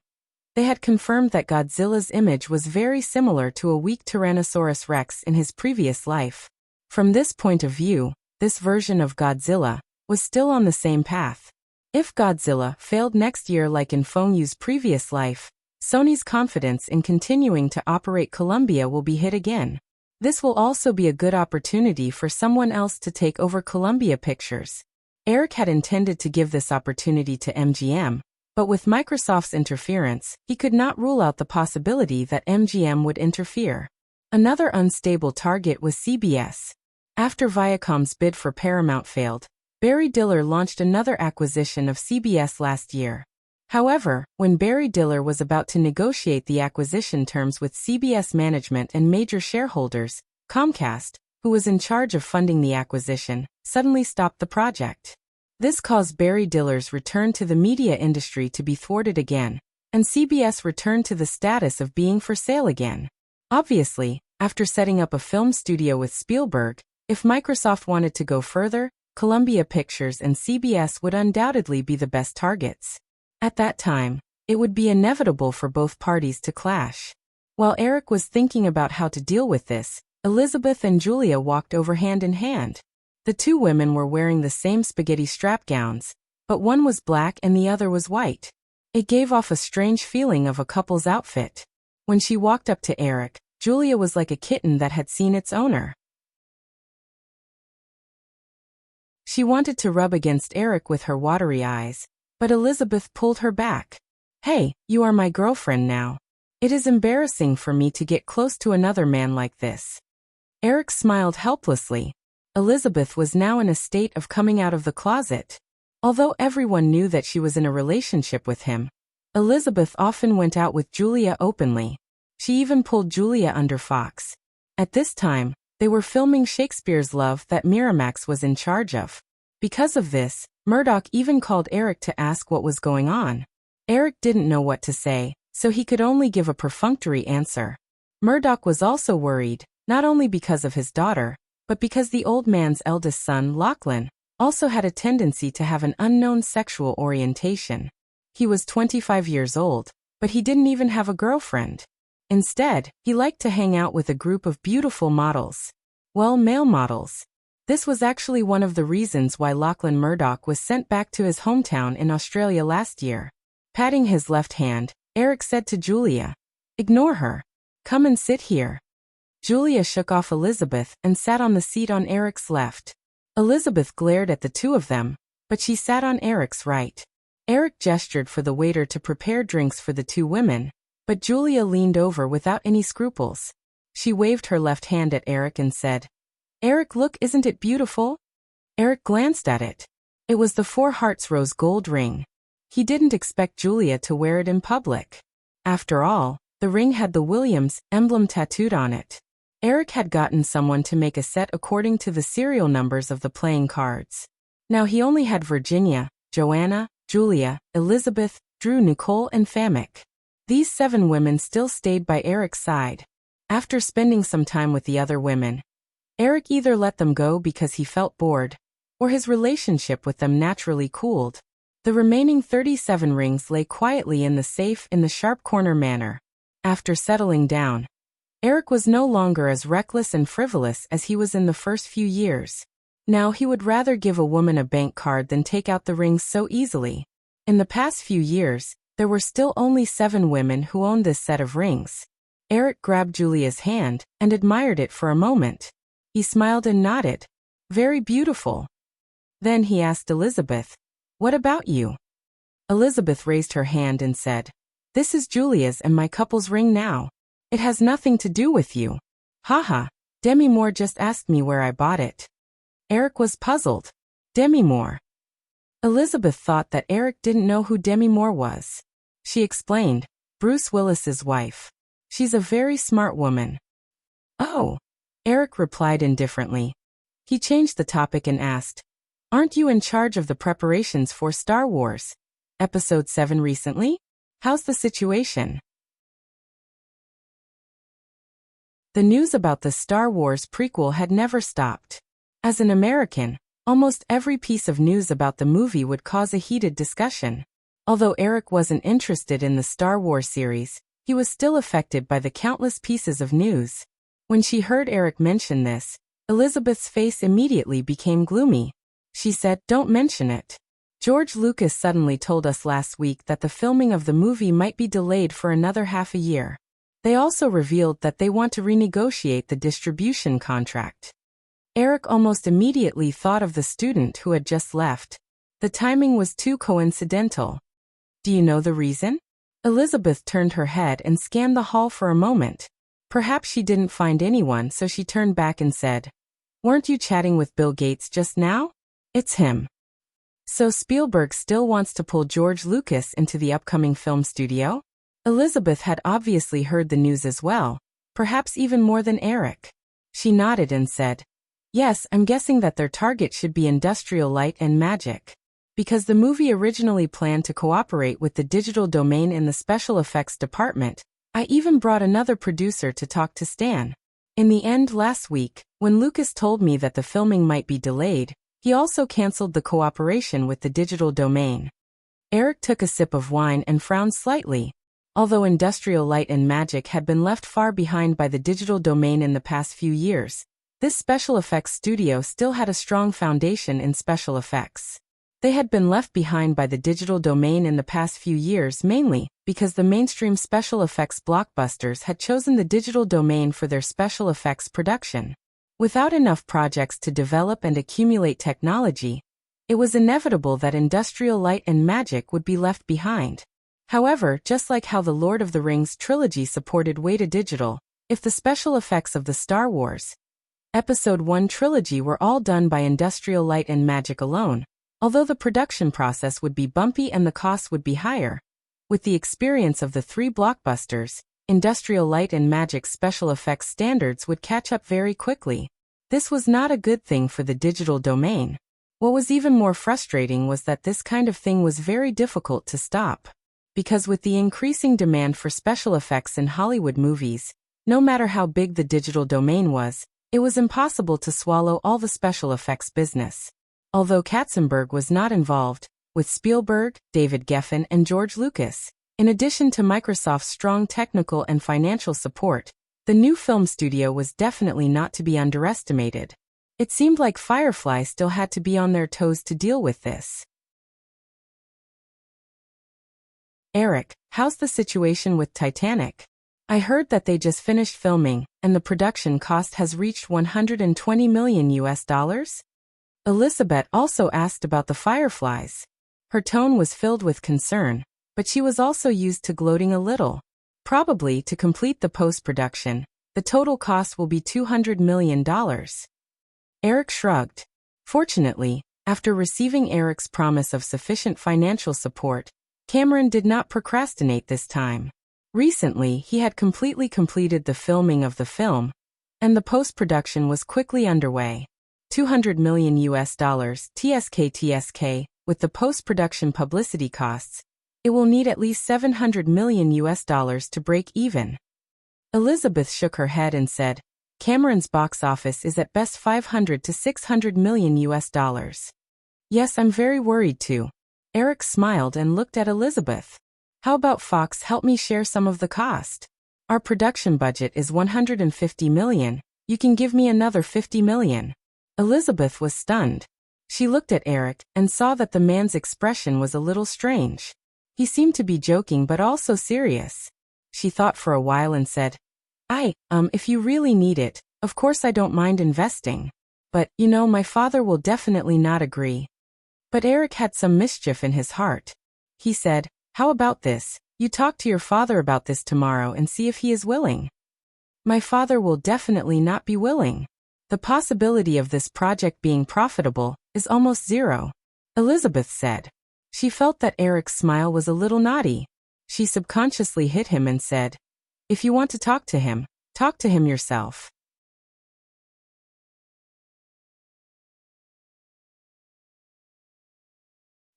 they had confirmed that Godzilla's image was very similar to a weak Tyrannosaurus Rex in his previous life. From this point of view, this version of Godzilla was still on the same path. If Godzilla failed next year like in Feng Yu's previous life, Sony's confidence in continuing to operate Columbia will be hit again. This will also be a good opportunity for someone else to take over Columbia Pictures. Eric had intended to give this opportunity to MGM, but with Microsoft's interference, he could not rule out the possibility that MGM would interfere. Another unstable target was CBS. After Viacom's bid for Paramount failed, Barry Diller launched another acquisition of CBS last year. However, when Barry Diller was about to negotiate the acquisition terms with CBS management and major shareholders, Comcast, who was in charge of funding the acquisition, suddenly stopped the project. This caused Barry Diller's return to the media industry to be thwarted again, and CBS returned to the status of being for sale again. Obviously, after setting up a film studio with Spielberg, if Microsoft wanted to go further, Columbia Pictures and CBS would undoubtedly be the best targets. At that time, it would be inevitable for both parties to clash. While Eric was thinking about how to deal with this, Elizabeth and Julia walked over hand in hand. The two women were wearing the same spaghetti strap gowns, but one was black and the other was white. It gave off a strange feeling of a couple's outfit. When she walked up to Eric, Julia was like a kitten that had seen its owner. She wanted to rub against Eric with her watery eyes, but Elizabeth pulled her back. "Hey, you are my girlfriend now. It is embarrassing for me to get close to another man like this." Eric smiled helplessly. Elizabeth was now in a state of coming out of the closet. Although everyone knew that she was in a relationship with him, Elizabeth often went out with Julia openly. She even pulled Julia under Fox. At this time, they were filming Shakespeare's Love that Miramax was in charge of. Because of this, Murdoch even called Eric to ask what was going on. Eric didn't know what to say, so he could only give a perfunctory answer. Murdoch was also worried, not only because of his daughter, but because the old man's eldest son, Lachlan, also had a tendency to have an unknown sexual orientation. He was 25 years old, but he didn't even have a girlfriend. Instead, he liked to hang out with a group of beautiful models. Well, male models. This was actually one of the reasons why Lachlan Murdoch was sent back to his hometown in Australia last year. Patting his left hand, Eric said to Julia, "Ignore her. Come and sit here." Julia shook off Elizabeth and sat on the seat on Eric's left. Elizabeth glared at the two of them, but she sat on Eric's right. Eric gestured for the waiter to prepare drinks for the two women, but Julia leaned over without any scruples. She waved her left hand at Eric and said, "Eric, look, isn't it beautiful?" Eric glanced at it. It was the Four Hearts rose gold ring. He didn't expect Julia to wear it in public. After all, the ring had the Williams emblem tattooed on it. Eric had gotten someone to make a set according to the serial numbers of the playing cards. Now he only had Virginia, Joanna, Julia, Elizabeth, Drew, Nicole, and Famick. These 7 women still stayed by Eric's side. After spending some time with the other women, Eric either let them go because he felt bored, or his relationship with them naturally cooled. The remaining 37 rings lay quietly in the safe in the Sharp Corner manor. After settling down, Eric was no longer as reckless and frivolous as he was in the first few years. Now he would rather give a woman a bank card than take out the rings so easily. In the past few years, there were still only 7 women who owned this set of rings. Eric grabbed Julia's hand and admired it for a moment. He smiled and nodded. "Very beautiful." Then he asked Elizabeth, "What about you?" Elizabeth raised her hand and said, "This is Julia's and my couple's ring now. It has nothing to do with you. Haha, Demi Moore just asked me where I bought it." Eric was puzzled. Demi Moore. Elizabeth thought that Eric didn't know who Demi Moore was. She explained, "Bruce Willis's wife. She's a very smart woman." "Oh," Eric replied indifferently. He changed the topic and asked, "Aren't you in charge of the preparations for Star Wars Episode 7 recently? How's the situation?" The news about the Star Wars prequel had never stopped. As an American, almost every piece of news about the movie would cause a heated discussion. Although Eric wasn't interested in the Star Wars series, he was still affected by the countless pieces of news. When she heard Eric mention this, Elizabeth's face immediately became gloomy. She said, "Don't mention it. George Lucas suddenly told us last week that the filming of the movie might be delayed for another half a year. They also revealed that they want to renegotiate the distribution contract." Eric almost immediately thought of the student who had just left. The timing was too coincidental. "Do you know the reason?" Elizabeth turned her head and scanned the hall for a moment. Perhaps she didn't find anyone, so she turned back and said, "Weren't you chatting with Bill Gates just now? It's him." So Spielberg still wants to pull George Lucas into the upcoming film studio? Elizabeth had obviously heard the news as well, perhaps even more than Eric. She nodded and said, "Yes, I'm guessing that their target should be Industrial Light and Magic. Because the movie originally planned to cooperate with the digital domain in the special effects department, I even brought another producer to talk to Stan. In the end last week, when Lucas told me that the filming might be delayed, he also canceled the cooperation with the digital domain." Eric took a sip of wine and frowned slightly. Although Industrial Light and Magic had been left far behind by the digital domain in the past few years, this special effects studio still had a strong foundation in special effects. They had been left behind by the digital domain in the past few years mainly because the mainstream special effects blockbusters had chosen the digital domain for their special effects production. Without enough projects to develop and accumulate technology, it was inevitable that Industrial Light and Magic would be left behind. However, just like how the Lord of the Rings trilogy supported way to digital, if the special effects of the Star Wars Episode 1 trilogy were all done by Industrial Light and Magic alone, although the production process would be bumpy and the costs would be higher, with the experience of the 3 blockbusters, Industrial Light and Magic's special effects standards would catch up very quickly. This was not a good thing for the digital domain. What was even more frustrating was that this kind of thing was very difficult to stop. Because with the increasing demand for special effects in Hollywood movies, no matter how big the digital domain was, it was impossible to swallow all the special effects business. Although Katzenberg was not involved, with Spielberg, David Geffen and George Lucas, in addition to Microsoft's strong technical and financial support, the new film studio was definitely not to be underestimated. It seemed like Firefly still had to be on their toes to deal with this. Eric, how's the situation with Titanic? I heard that they just finished filming, and the production cost has reached $120 million. Elizabeth also asked about the Fireflies. Her tone was filled with concern, but she was also used to gloating a little. Probably to complete the post-production, the total cost will be $200 million. Eric shrugged. Fortunately, after receiving Eric's promise of sufficient financial support, Cameron did not procrastinate this time. Recently, he had completely completed the filming of the film, and the post-production was quickly underway. $200 million TSK, with the post-production publicity costs, it will need at least $700 million to break even. Elizabeth shook her head and said, Cameron's box office is at best $500 to $600 million. Yes, I'm very worried too. Eric smiled and looked at Elizabeth. How about Fox help me share some of the cost? Our production budget is $150 million. You can give me another $50 million. Elizabeth was stunned. She looked at Eric and saw that the man's expression was a little strange. He seemed to be joking but also serious. She thought for a while and said, if you really need it, of course I don't mind investing. But, my father will definitely not agree. But Eric had some mischief in his heart. He said, how about this? You talk to your father about this tomorrow and see if he is willing. My father will definitely not be willing. The possibility of this project being profitable is almost zero, Elizabeth said. She felt that Eric's smile was a little naughty. She subconsciously hit him and said, if you want to talk to him yourself.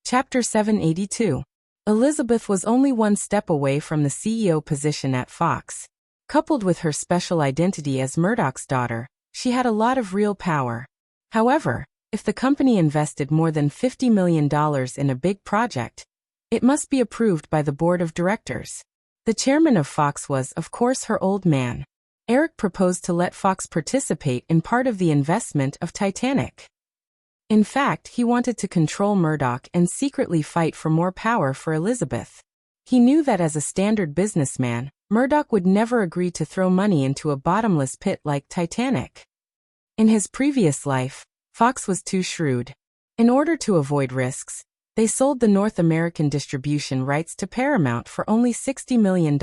Chapter 782. Elizabeth was only one step away from the CEO position at Fox. Coupled with her special identity as Murdoch's daughter, she had a lot of real power. However, if the company invested more than $50 million in a big project, it must be approved by the board of directors. The chairman of Fox was, of course, her old man. Eric proposed to let Fox participate in part of the investment of Titanic. In fact, he wanted to control Murdoch and secretly fight for more power for Elizabeth. He knew that as a standard businessman, Murdoch would never agree to throw money into a bottomless pit like Titanic. In his previous life, Fox was too shrewd. In order to avoid risks, they sold the North American distribution rights to Paramount for only $60 million.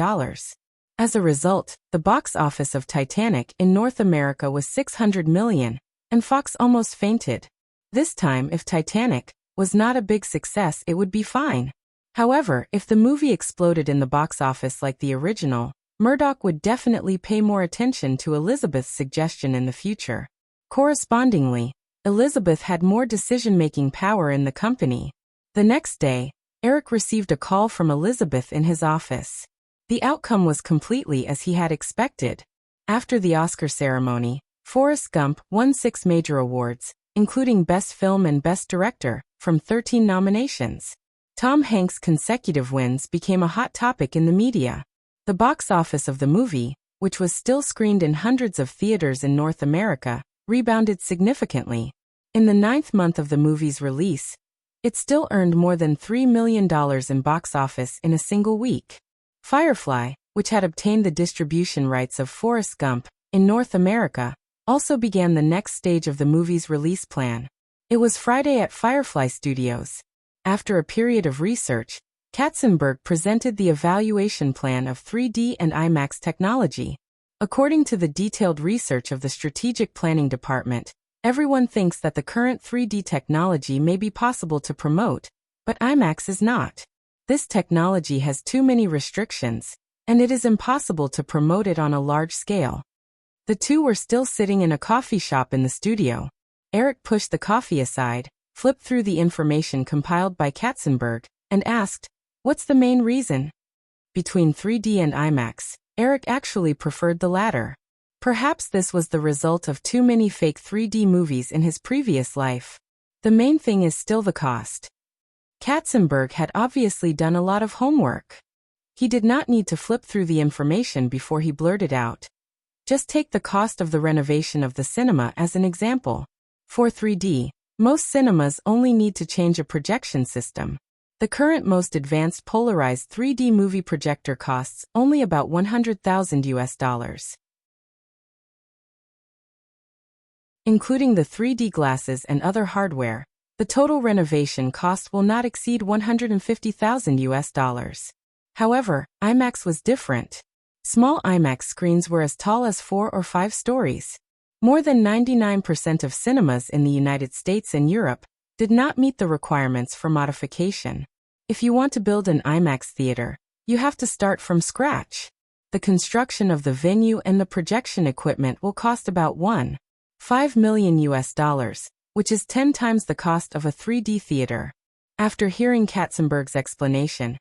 As a result, the box office of Titanic in North America was $600 million, and Fox almost fainted. This time, if Titanic was not a big success, it would be fine. However, if the movie exploded in the box office like the original, Murdoch would definitely pay more attention to Elizabeth's suggestion in the future. Correspondingly, Elizabeth had more decision-making power in the company. The next day, Eric received a call from Elizabeth in his office. The outcome was completely as he had expected. After the Oscar ceremony, Forrest Gump won 6 major awards, including Best Film and Best Director, from 13 nominations. Tom Hanks' consecutive wins became a hot topic in the media. The box office of the movie, which was still screened in hundreds of theaters in North America, rebounded significantly. In the 9th month of the movie's release, it still earned more than $3 million in box office in a single week. Firefly, which had obtained the distribution rights of Forrest Gump in North America, also began the next stage of the movie's release plan. It was Friday at Firefly Studios. After a period of research, Katzenberg presented the evaluation plan of 3D and IMAX technology. According to the detailed research of the Strategic Planning Department, everyone thinks that the current 3D technology may be possible to promote, but IMAX is not. This technology has too many restrictions, and it is impossible to promote it on a large scale. The two were still sitting in a coffee shop in the studio. Eric pushed the coffee aside, flipped through the information compiled by Katzenberg, and asked, "What's the main reason?" Between 3D and IMAX, Eric actually preferred the latter. Perhaps this was the result of too many fake 3D movies in his previous life. The main thing is still the cost. Katzenberg had obviously done a lot of homework. He did not need to flip through the information before he blurted out. Just take the cost of the renovation of the cinema as an example. For 3D, most cinemas only need to change a projection system. The current most advanced polarized 3D movie projector costs only about $100,000. Including the 3D glasses and other hardware, the total renovation cost will not exceed $150,000. However, IMAX was different. Small IMAX screens were as tall as 4 or 5 stories. More than 99% of cinemas in the United States and Europe did not meet the requirements for modification. If you want to build an IMAX theater, you have to start from scratch. The construction of the venue and the projection equipment will cost about $1.5 million, which is 10 times the cost of a 3D theater. After hearing Katzenberg's explanation,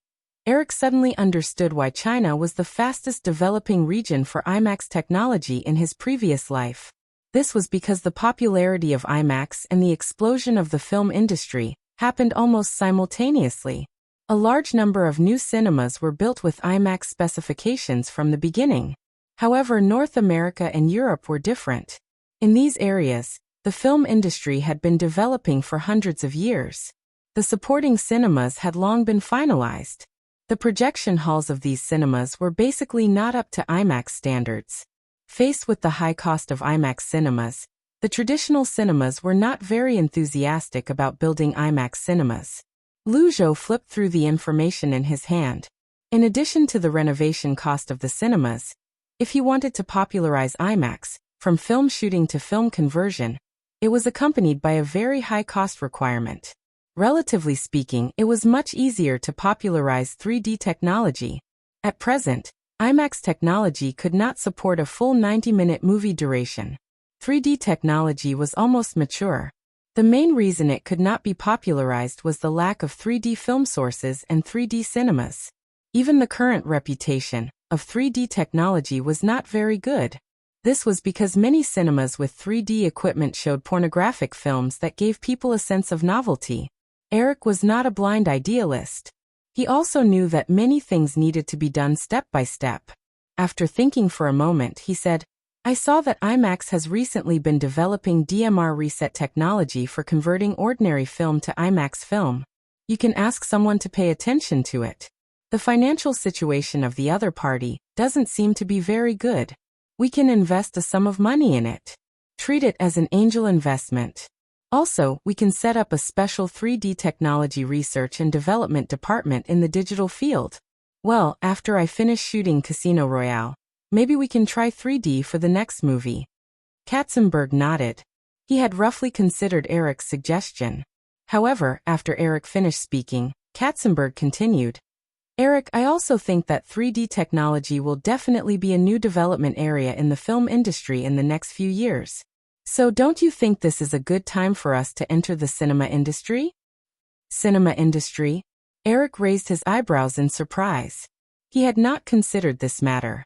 Eric suddenly understood why China was the fastest developing region for IMAX technology in his previous life. This was because the popularity of IMAX and the explosion of the film industry happened almost simultaneously. A large number of new cinemas were built with IMAX specifications from the beginning. However, North America and Europe were different. In these areas, the film industry had been developing for hundreds of years. The supporting cinemas had long been finalized. The projection halls of these cinemas were basically not up to IMAX standards. Faced with the high cost of IMAX cinemas, the traditional cinemas were not very enthusiastic about building IMAX cinemas. Liu Zhou flipped through the information in his hand. In addition to the renovation cost of the cinemas, if he wanted to popularize IMAX, from film shooting to film conversion, it was accompanied by a very high cost requirement. Relatively speaking, it was much easier to popularize 3D technology. At present, IMAX technology could not support a full 90-minute movie duration. 3D technology was almost mature. The main reason it could not be popularized was the lack of 3D film sources and 3D cinemas. Even the current reputation of 3D technology was not very good. This was because many cinemas with 3D equipment showed pornographic films that gave people a sense of novelty. Eric was not a blind idealist. He also knew that many things needed to be done step by step. After thinking for a moment, he said, "I saw that IMAX has recently been developing DMR reset technology for converting ordinary film to IMAX film. You can ask someone to pay attention to it. The financial situation of the other party doesn't seem to be very good. We can invest a sum of money in it. Treat it as an angel investment. Also, we can set up a special 3D technology research and development department in the digital field. Well, after I finish shooting Casino Royale, maybe we can try 3D for the next movie." Katzenberg nodded. He had roughly considered Eric's suggestion. However, after Eric finished speaking, Katzenberg continued, "Eric, I also think that 3D technology will definitely be a new development area in the film industry in the next few years. So don't you think this is a good time for us to enter the cinema industry?" Cinema industry? Eric raised his eyebrows in surprise. He had not considered this matter.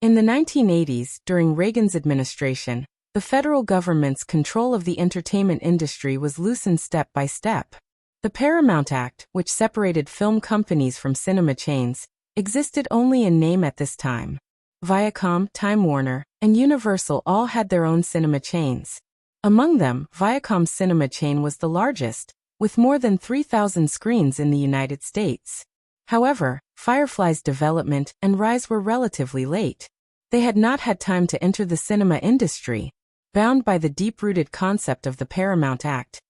In the 1980s, during Reagan's administration, The federal government's control of the entertainment industry was loosened step by step. The Paramount Act, which separated film companies from cinema chains, existed only in name at this time. Viacom, Time Warner, and Universal all had their own cinema chains. Among them, Viacom's cinema chain was the largest, with more than 3,000 screens in the United States. However, Firefly's development and rise were relatively late. They had not had time to enter the cinema industry. Bound by the deep-rooted concept of the Paramount Act,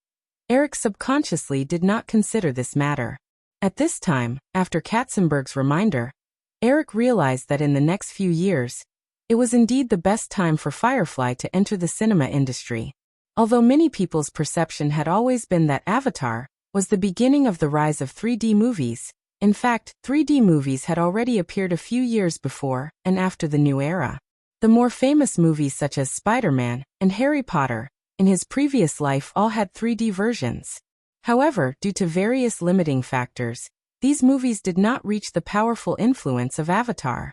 Eric subconsciously did not consider this matter. At this time, after Katzenberg's reminder, Eric realized that in the next few years, it was indeed the best time for Firefly to enter the cinema industry. Although many people's perception had always been that Avatar was the beginning of the rise of 3D movies, in fact, 3D movies had already appeared a few years before and after the new era. The more famous movies such as Spider-Man and Harry Potter, in his previous life all had 3D versions. However, due to various limiting factors, these movies did not reach the powerful influence of Avatar.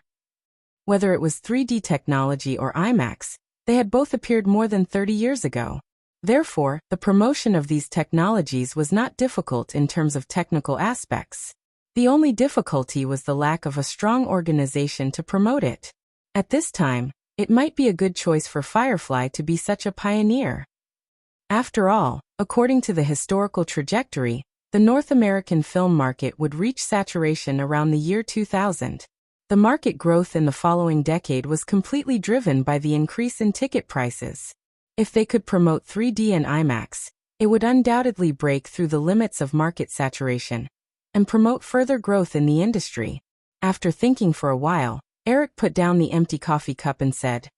Whether it was 3D technology or IMAX, they had both appeared more than 30 years ago. Therefore, the promotion of these technologies was not difficult in terms of technical aspects. The only difficulty was the lack of a strong organization to promote it. At this time, it might be a good choice for Firefly to be such a pioneer. After all, according to the historical trajectory, the North American film market would reach saturation around the year 2000. The market growth in the following decade was completely driven by the increase in ticket prices. If they could promote 3D and IMAX, it would undoubtedly break through the limits of market saturation and promote further growth in the industry. After thinking for a while, Eric put down the empty coffee cup and said,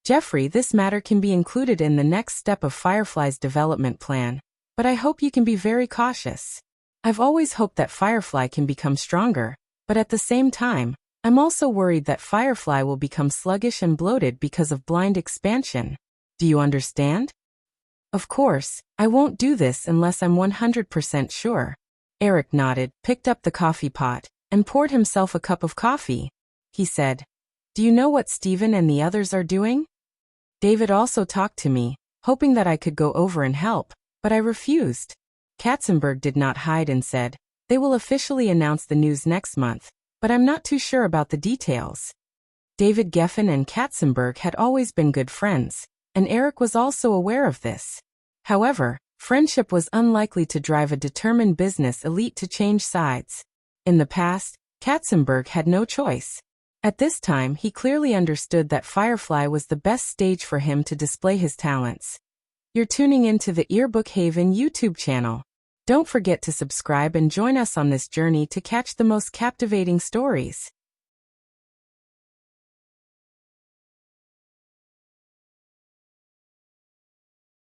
"Jeffrey, this matter can be included in the next step of Firefly's development plan, but I hope you can be very cautious. I've always hoped that Firefly can become stronger, but at the same time, I'm also worried that Firefly will become sluggish and bloated because of blind expansion. Do you understand?" "Of course, I won't do this unless I'm 100% sure." Eric nodded, picked up the coffee pot, and poured himself a cup of coffee. He said, "Do you know what Steven and the others are doing? David also talked to me, hoping that I could go over and help, but I refused." Katzenberg did not hide and said, "They will officially announce the news next month, but I'm not too sure about the details." David Geffen and Katzenberg had always been good friends, and Eric was also aware of this. However, friendship was unlikely to drive a determined business elite to change sides. In the past, Katzenberg had no choice. At this time, he clearly understood that Firefly was the best stage for him to display his talents. You're tuning into the Earbook Haven YouTube channel. Don't forget to subscribe and join us on this journey to catch the most captivating stories.